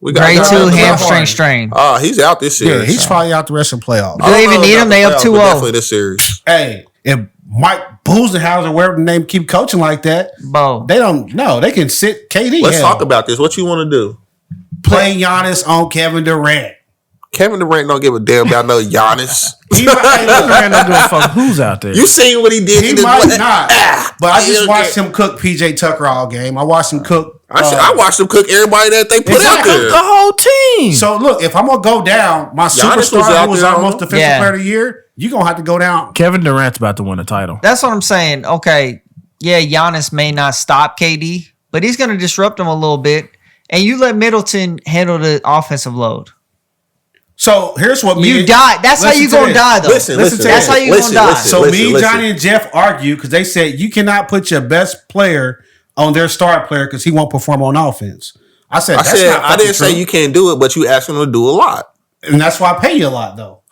We Grade 2 Harden. hamstring strain. Oh, he's out this Yeah, series. he's probably out the rest of the playoffs. Do they even need him? They up 2-0. Definitely this series. Hey, if Mike Busenhauser, wherever the name, keep coaching like that, Bo. they don't know. They can sit KD. Let's hell. talk about this. What you want to do? Play Giannis on Kevin Durant. Kevin Durant don't give a damn about no Giannis. Kevin Durant don't give a fuck who's out there. You seen what he did? He might not. But I just watched him cook PJ Tucker all game. I watched him cook. I watched him cook everybody that they put out there. The whole team. So look, if I'm gonna go down, my superstar who was our most defensive player of the year, you're gonna have to go down. Kevin Durant's about to win a title. That's what I'm saying. Okay, yeah, Giannis may not stop KD, but he's gonna disrupt him a little bit, and you let Middleton handle the offensive load. So here's what you die. That's how you gonna die, though. Listen, that's how you gonna die. So Johnny, and Jeff argue because they said you cannot put your best player on their star player because he won't perform on offense. I didn't say you can't do it, but you asked him to do a lot, and that's why I pay you a lot, though.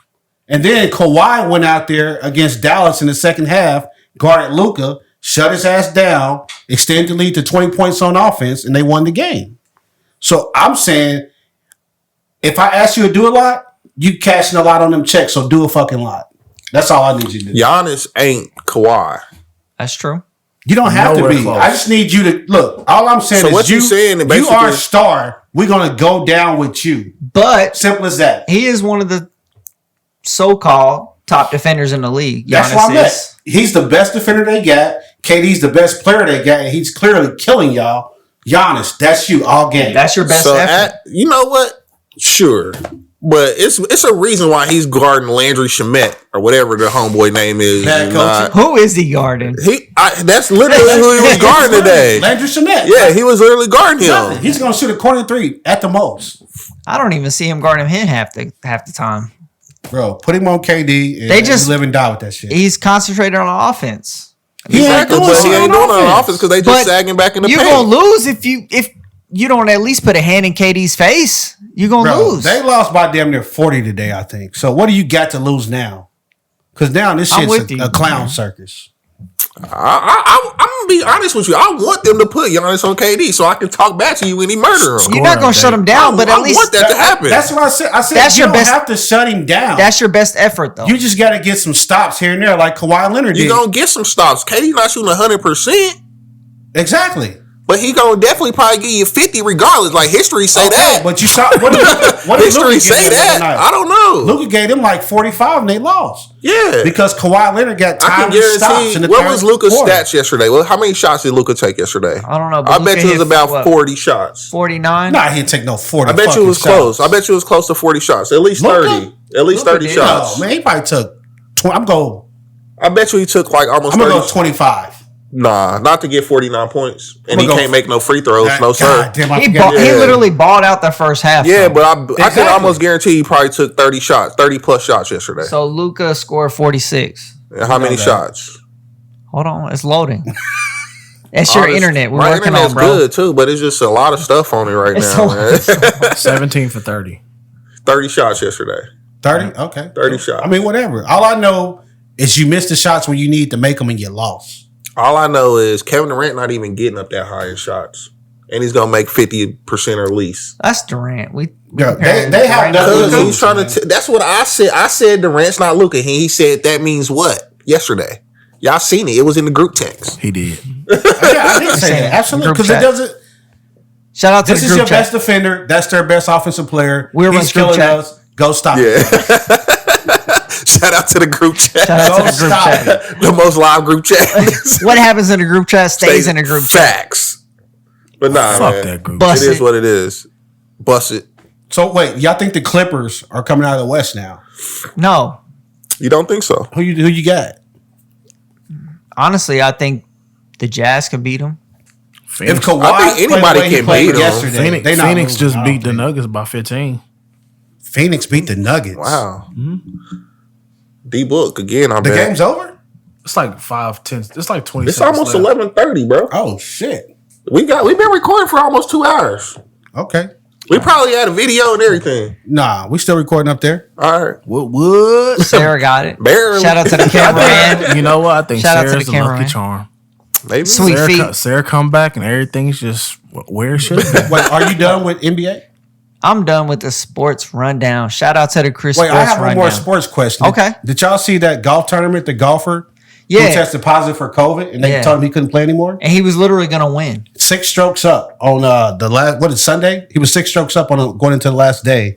And then Kawhi went out there against Dallas in the second half, guarded Luka, shut his ass down, extended the lead to 20 points on offense, and they won the game. So I'm saying, if I ask you to do a lot, you cashing a lot on them checks, so do a fucking lot. That's all I need you to do. Giannis ain't Kawhi. That's true. You don't have to be. Close. I just need you to look. All I'm saying is you are a star. We're gonna go down with you. But simple as that. He is one of the so-called top defenders in the league. That's why I meant. He's the best defender they got. KD's the best player they got, and he's clearly killing y'all. Giannis, that's you all game. That's your best effort. You know what? Sure. But it's a reason why he's guarding Landry Shamet or whatever the homeboy name is. Who is he guarding? That's literally who he was guarding today. Landry Shamet. Yeah, he was literally guarding him. He's going to shoot a corner three at the most. I don't even see him guarding him half the time. Bro, put him on KD and they just live and die with that shit. He's concentrated on offense. He ain't doing it on offense because they just sagging back in the paint. You're going to lose if you don't at least put a hand in KD's face. You're going to lose. They lost by damn near 40 today, I think. So what do you got to lose now? Because now this shit's a clown circus. I'm going to be honest with you. I want them to put Giannis on KD so I can talk back to you when he murder him. You're not going to shut him down, but at least... I want that to happen. That's what I said. I said you don't have to shut him down. That's your best effort, though. You just got to get some stops here and there like Kawhi Leonard did. You're going to get some stops. KD not shooting 100%. Exactly. But he gonna definitely probably give you 50 regardless. Like history say that. But you saw what did history say that? I don't know. Luka gave them like 45 and they lost. Yeah, because Kawhi Leonard got time to stops in the what was Luka's stats yesterday? Well, how many shots did Luka take yesterday? I don't know. But I bet you it was about 40 shots. 49. Nah, he didn't take no 40. I bet you it was close. I bet you it was close to 40 shots. At least 30. At least 30 shots. No, man, he probably took. I bet you he took like almost. I'm gonna go 25. Nah, not to get 49 points. And he can't make no free throws. No, sir. He literally balled out the first half. Yeah, but I can almost guarantee he probably took 30 shots, 30 plus shots yesterday. So Luka scored 46. And how many shots? Hold on, it's loading. That's your internet. We're working on, bro. Good too, but it's just a lot of stuff on it right now. Man. 17 for 30. 30 shots yesterday. 30? Okay. 30 shots. I mean, whatever. All I know is you missed the shots when you need to make them and you lost. All I know is Kevin Durant not even getting up that high in shots. And he's going to make 50% or least. That's Durant. They have nothing. He's trying to that's what I said. I said Durant's not Luka. He said that means what? Yesterday. Y'all seen it. It was in the group text. He did. Yeah, I did say that. Absolutely. Because it doesn't. Shout out to this is your best defender. That's their best offensive player. He's killing us. Go stop it. Shout out to the group chat. Shout out to the group chat. The most live group chat. What happens in the group chat stays in the group chat. Facts. But nah, fuck man. that group. It is what it is. Bust it. So wait, y'all think the Clippers are coming out of the West now? No. You don't think so? Who you got? Honestly, I think the Jazz can beat them. If Kawhi, I think anybody can beat them. Yesterday, Phoenix just beat the Nuggets by 15. Phoenix beat the Nuggets. Wow. Mm-hmm. D-Book again. The game's over? It's like 5-10. It's like 20 It's almost 11:30, bro. Oh shit. We've been recording for almost 2 hours. Okay. We probably had a video and everything. Nah, we still recording up there. All right. What? Sarah got it. Barely. Shout out to the cameraman. You know what? I think Shout out Sarah's to the a lucky cameraman. charm. Maybe. Sweet feet. Sarah come back and everything's just where it should be. Wait, are you done with NBA? I'm done with the sports rundown. Shout out to the Chris Wait, Sports I have one more sports question. Okay. Did y'all see that golf tournament, the golfer who tested positive for COVID and they told him he couldn't play anymore? And he was literally going to win. 6 strokes up on the last, Sunday? He was 6 strokes up on going into the last day.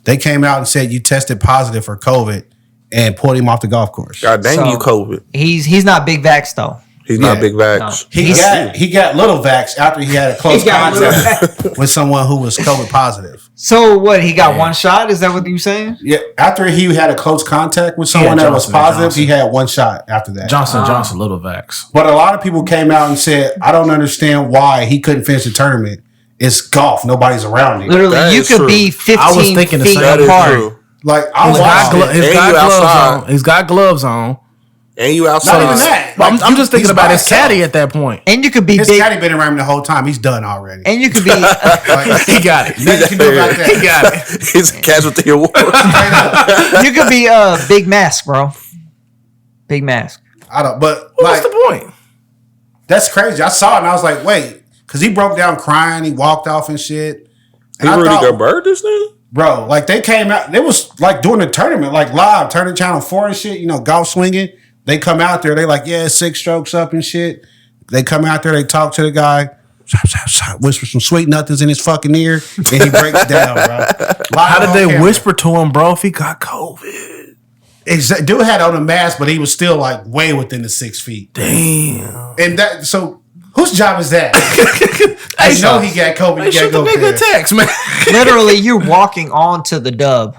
They came out and said you tested positive for COVID and pulled him off the golf course. God dang you, COVID. He's not big vax though. He's not big vax. No. He got little vax after he had a close contact with someone who was COVID positive. So what? He got one shot? Is that what you saying? Yeah, after he had a close contact with someone that was positive, he had one shot after that. Johnson, little vax. But a lot of people came out and said, I don't understand why he couldn't finish the tournament. It's golf. Nobody's around him. Literally, you could be 15 I was thinking the feet same. apart. Like, I was He's got gloves on. And you outside. Not even that. But Like, I'm just thinking he's about by his himself. caddy at that point. And you could be His big. caddy been around him the whole time. He's done already. And you could be. Like, He got it. nothing you can do about that. He got it. He's a casualty award. You could be big mask, bro. Big mask. I don't. But What's like, the point? that's crazy. I saw it and I was like, wait, because he broke down crying. He walked off and shit. And He I really thought, got bird this thing? bro, like they came out. It was like doing the tournament, like live, turning channel 4 and shit. You know, golf swinging. They come out there. They like, yeah, 6 strokes up and shit. They come out there. They talk to the guy. Whisper some sweet nothings in his fucking ear, and he breaks down, bro. How did they whisper to him, bro, if he got COVID? Dude had on a mask, but he was still like way within the 6 feet. Damn. And that, so whose job is that? Hey, I know he got COVID. Hey, You shoot gotta the go nigga a there. text, man. Literally, you're walking onto the dub.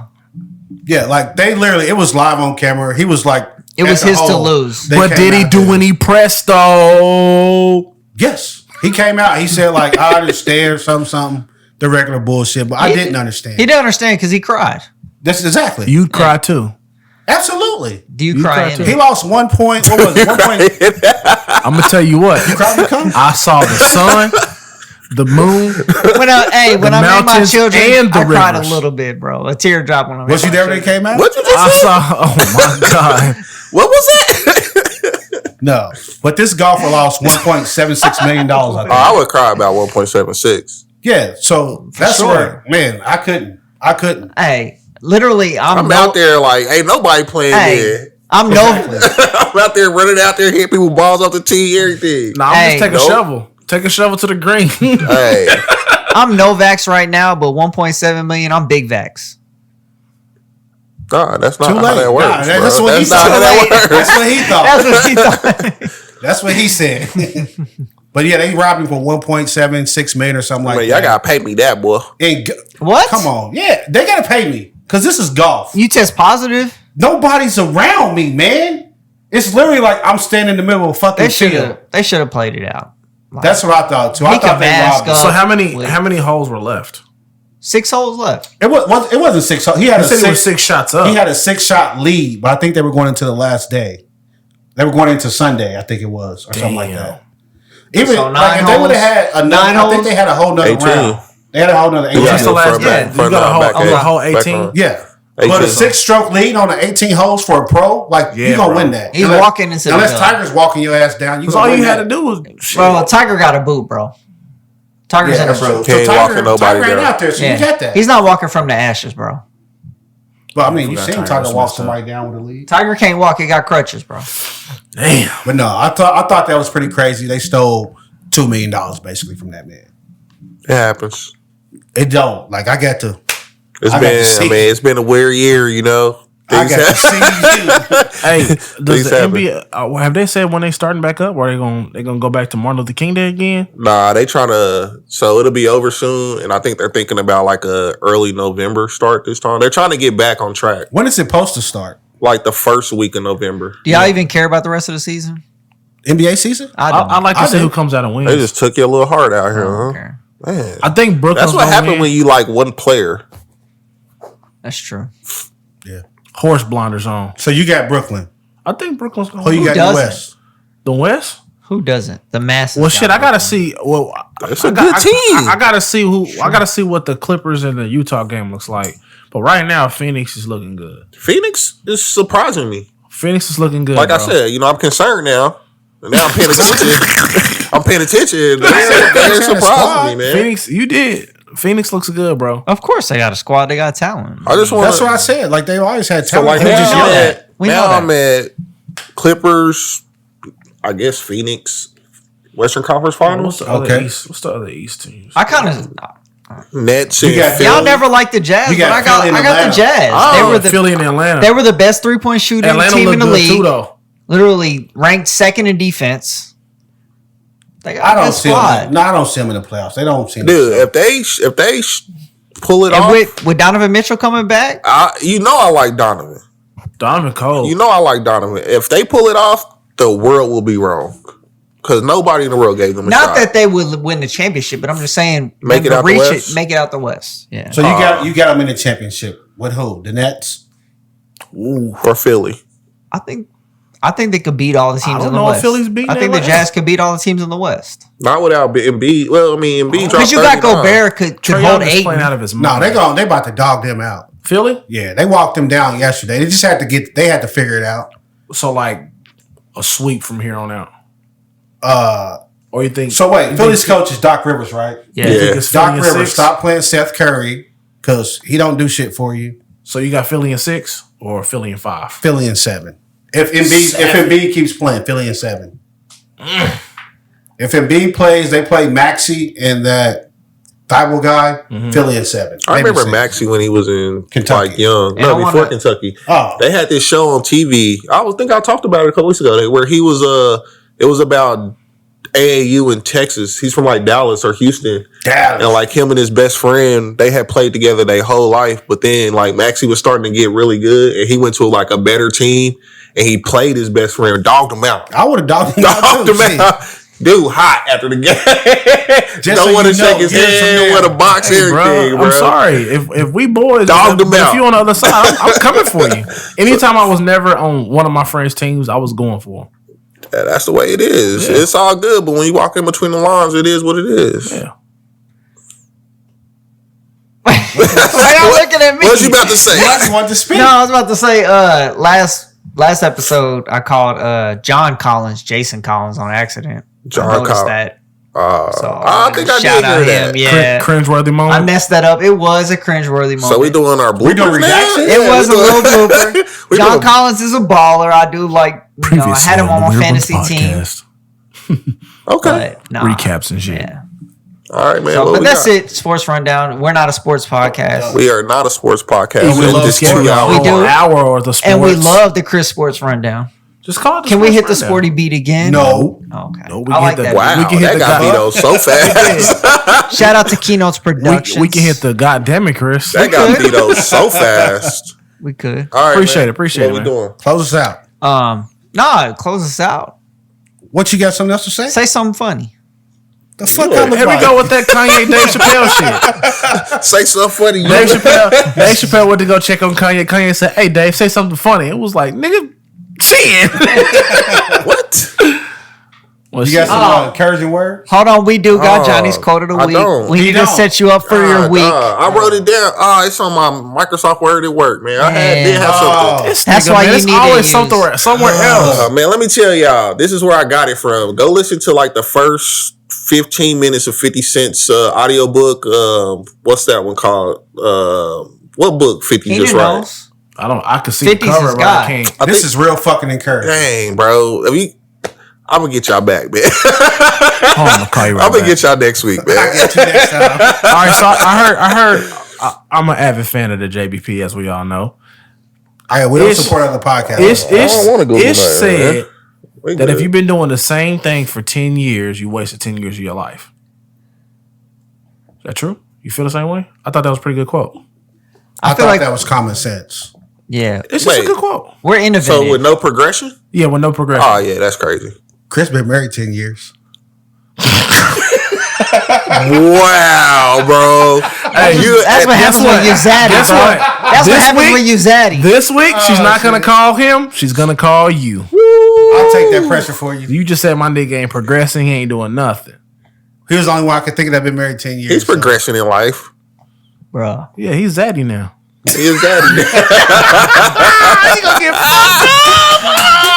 Yeah, like they literally, it was live on camera. He was like, It was at the his to hole. lose. They But came did he out do there. when he pressed though? Yes, he came out. He said like, I understand something, the regular bullshit, but I didn't understand. He didn't understand because he cried. That's exactly. You'd cry too. Absolutely. Do you cry cry in too. it? He lost 1 point. What was it? 1 point? I'm gonna tell you what. Probably come. I saw the sun, the moon. When I made my mountains children, and the I cried a rivers. little bit, bro. A tear dropped when I made Was you my there when they children. came out? What you just I said? saw. Oh my god. What was that? No, but this golfer lost $1.76 million. I think. I would cry about 1.76. Yeah, so that's sure. where, man, I couldn't. Hey, literally, I'm out there like, ain't nobody playing Hey, there. I'm I'm out there running out there, hitting people balls off the tee, everything. Nah, I'm Hey, just take a nope. shovel. Take a shovel to the green. Hey, I'm no vax right now, but 1.7 million. I'm big vax. nah, that's not Too how late. that works. Nah, bro. that's what he That's not said. how that works. That's what he thought. That's what he thought. That's what he said. But yeah, they robbed him for 1.76 million or something like Man, that. y'all gotta pay me that, boy. And What? Come on, yeah, they gotta pay me because this is golf. You test positive? Nobody's around me, man. It's literally like I'm standing in the middle of a fucking They should field. have. They should have played it out. That's what I thought too. I He thought could they mask robbed him. up. So how many holes were left? 6 holes left. It wasn't 6. He had You a said it was 6. 6 shots up. He had a 6-shot lead, but I think they were going into the last day. They were going into Sunday, I think it was, or something like that. Even So like if they would have had another, nine I think holes? they had a whole nother 18. round. They had a whole nother 18. Just the last front day. back, You front got a line, whole- back on the end, whole back 18? line. Yeah. 18. But a 6-stroke lead on the 18 holes for a pro, like Yeah, you gonna bro. win that. He's walking into the unless dub. Tiger's walking your ass down. You Because gonna all win you had that. to do was shit. Bro, Tiger got a boot, bro. Tiger's in a that's true. boot. Can't walk with nobody Tiger ain't there. out there, so you get that. He's not walking from the ashes, bro. But I mean, you forgot seen Tiger Tiger was walk messed up. somebody down with a lead. Tiger can't walk. He got crutches, bro. Damn. But no, I thought that was pretty crazy. They stole $2 million basically from that man. It happens. It don't. Like I got to. It's I got to been, see. I mean, it's been a weird year, you know. I Things got to happen. see you. Hey, does Please the have NBA have they said when they starting back up? Or they gonna go back to Martin Luther King Day again? Nah, they trying to. So it'll be over soon, and I think they're thinking about like a early November start this time. They're trying to get back on track, When is it supposed to start? like the first week of November. Do y'all even care about the rest of the season? NBA season? I don't. I'd like to I see do. who comes out and wins. They just took your little heart out I here, don't huh? care. Man, I think Brooklyn's that's what gonna happened win. when you like one player. That's true. Yeah. Horse blinders on. So you got Brooklyn. I think Brooklyn's gonna Who you win. got in the doesn't? West? The West? Who doesn't? The masses. Well, shit, I gotta see. Well, It's a good team. I gotta see who. I gotta see what the Clippers and the Utah game looks like. But right now, Phoenix is looking good. Phoenix is surprising me. Phoenix is looking good. Like I bro. said, you know, I'm concerned now. And now I'm paying attention. I'm paying attention. They're surprising me, man. Phoenix, you did. Phoenix looks good, bro. Of course, they got a squad. They got talent. I just want That's what I said. Like they always had So talent. like They now, just know I'm young. that. at, We know now that. I'm at Clippers, I guess Phoenix, Western Conference What's Finals. the other Okay. East? What's the other East teams? I kind of. Nets You and got- Philly. Y'all never liked the Jazz, You but got I got Philly and the Atlanta. Jazz. Oh, Philly and Atlanta. They were the best 3-point shooting Atlanta team looked in the good league. too, though. Literally ranked second in defense. They got I a don't good see squad. them. No, I don't see them in the playoffs. They don't seem. Dude, if they pull it And off, with Donovan Mitchell coming back, I like Donovan. Donovan Cole. I like Donovan. If they pull it off, the world will be wrong. Because nobody in the world gave them a shot. not that they would win the championship, but I'm just saying Make it out the West? Make it out the West. Yeah. So you got them in the championship with who? The Nets. Or Philly. I think they could beat all the teams don't in the know if West. Philly's beating I think the Atlanta. Jazz could beat all the teams in the West. Not without Embiid. Well, I mean, Embiid dropped Because you got 39. Gobert could Trae hold Young is eight. playing out of his No, mind. they about to dog them out. Philly? Yeah, they walked them down yesterday. They just had to they had to figure it out. So, like, a sweep from here on out. Or you think... So wait, you Philly's think- coach is Doc Rivers, right? Yeah. you think it's Philly Doc in Rivers, 6? stop playing Seth Curry because he don't do shit for you. So you got Philly in 6 or Philly in 5? Philly in 7. If Embiid keeps playing, Philly in 7. If Embiid plays, they play Maxey and that Thibault guy. Philly in 7. I Maybe remember 6. Maxey when he was in Kentucky. like young. And No, I before wanna- Kentucky. Oh, They had this show on TV. I think I talked about it a couple weeks ago where he was it was about AAU in Texas. He's from like Dallas or Houston. Dallas. And like him and his best friend, they had played together their whole life. But then like Maxey was starting to get really good and he went to like a better team and he played his best friend, dogged him out. I would have dogged him Dogged out too. him Shit. out. Dude, hot after the game. Just Don't so want to you know, shake his give him some hand air. with a box Hey, everything, bro. I'm sorry. If we boys, Dogged if, him but out. if you on the other side, I'm coming for you. Anytime I was never on one of my friends' teams, I was going for him. Yeah, that's the way it is. Yeah. It's all good, but when you walk in between the lines, it is what it is. Yeah. Why y'all looking at me? What you about to say? I just want to spin. No, I was about to say, last episode I called John Collins Jason Collins on accident. John I noticed Collins. that. So I think I shout did out hear him. that. Yeah. Cringeworthy I moment. messed that up. It was a cringeworthy moment. So we doing our bloopers doing now? reactions? It was a little blooper. We John doing- Collins is a baller. I do like, I had him on my fantasy team. Okay. But nah, Recaps and shit. Yeah. All right, man. So, what but we that's got? it. Sports rundown. We're not a sports podcast, We are not a sports podcast. we And love this sports. 2 hour. We do. Hour or the sports. and we love the Chris Sports rundown. Just call it the Can we sports hit the rundown. sporty beat again? No. Okay. No, we I can like hit that. the- Wow, We can hit that the got guy- Vito so fast. Shout out to Keynotes Productions. We can hit the goddamn it, Chris. That got Vito so fast. We could. All right, Appreciate man. it, appreciate what it, we man. doing? Close us out. Close us out. What you got something else to say? Say something funny. The fuck Yeah. I look Here we like? go with that Kanye Dave Chappelle shit. Say something funny. Dave Chappelle went to go check on Kanye. Kanye said, "Hey, Dave, say something funny." It was like, nigga, shit. What? Well, You got shit. some encouraging words? Hold on, we do got Oh, Johnny's quote of the I week. don't. We He need to don't. set you up for your week. I wrote it down. It's on my Microsoft Word at work, man. I did have Oh. something. This That's nigga, why man, you it's need to always use- somewhere else. Man, let me tell y'all, this is where I got it from. Go listen to like the first 15 minutes of 50 Cent's audiobook. What's that one called? What book 50 Keenan just read? knows. I could see the 50's cover, his but I guy. can't. I This think- is real fucking encouraging. Dang, bro. I'm gonna get y'all back, man. Hold on, I'll call you right I'm gonna back. get y'all next week, man. Get you next time. All right, so I heard. I'm an avid fan of the JBP, as we all know. Hey, we don't It's- support other podcasts. don't wanna go It's do that, said man. We that good. if you've been doing the same thing for 10 years, you wasted 10 years of your life. Is that true? You feel the same way? I thought that was a pretty good quote. I feel thought like- that was common sense. Yeah, It's just Wait. a good quote. we're innovative. so with no progression? Yeah, with no progression. Oh yeah, that's crazy. Chris been married 10 years. Wow, bro. Hey, That's what happens when you zaddy. Guess bro. what? That's what This happens week- when you zaddy. This week, she's not going to shit. call him. She's going to call you. I'll take that pressure for you. You just said my nigga ain't progressing. He ain't doing nothing. He was the only one I could think of that been married 10 years. He's progressing in life. Bro. Yeah, he's zaddy now. He is that.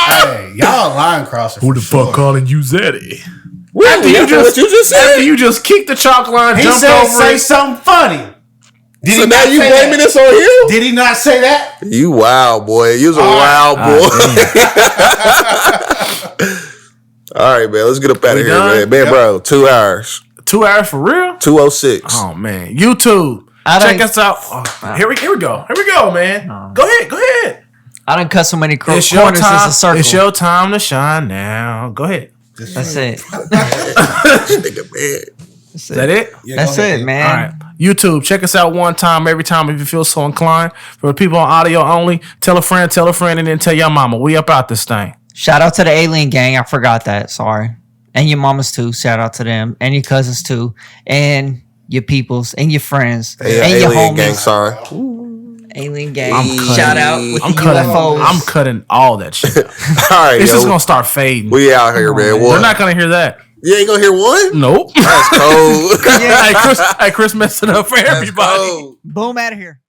Hey, y'all line crossing. Who the for fuck sure. calling you zaddy? Really? you After just- what you just said? After you just kicked the chalk line, He jumped said over say it. something funny. Did So he now not you say blaming that? this on him? Did he not say that? You wild boy. You was a wild boy. All right, man. Let's get up out of We here, done? man. Man, Yep. bro, 2 hours. 2 hours for real? 206. Oh man, YouTube. Check us out. Oh, here we go. Here we go, man. Go ahead. I done cut so many corners It's your as time. a circle. It's your time to shine now. Go ahead. That's it. Is that it? Yeah, That's go ahead, it, All man. right. YouTube, check us out one time, every time if you feel so inclined. For people on audio only, tell a friend, and then tell your mama. We up out this thing. Shout out to the Alien Gang. I forgot that. Sorry. And your mamas too. Shout out to them. And your cousins too. And your peoples. And your friends. Hey, and your Alien homies. Gang, sorry. Alien Gang. I'm cutting- Shout out with the UFOs. I'm cutting all that shit out. All right, It's yo. just gonna start fading. We out here, man. They're What? not gonna hear that. You ain't gonna hear one? Nope. That's cold. Hey, Chris messed it up for That's everybody. cold. Boom, out of here.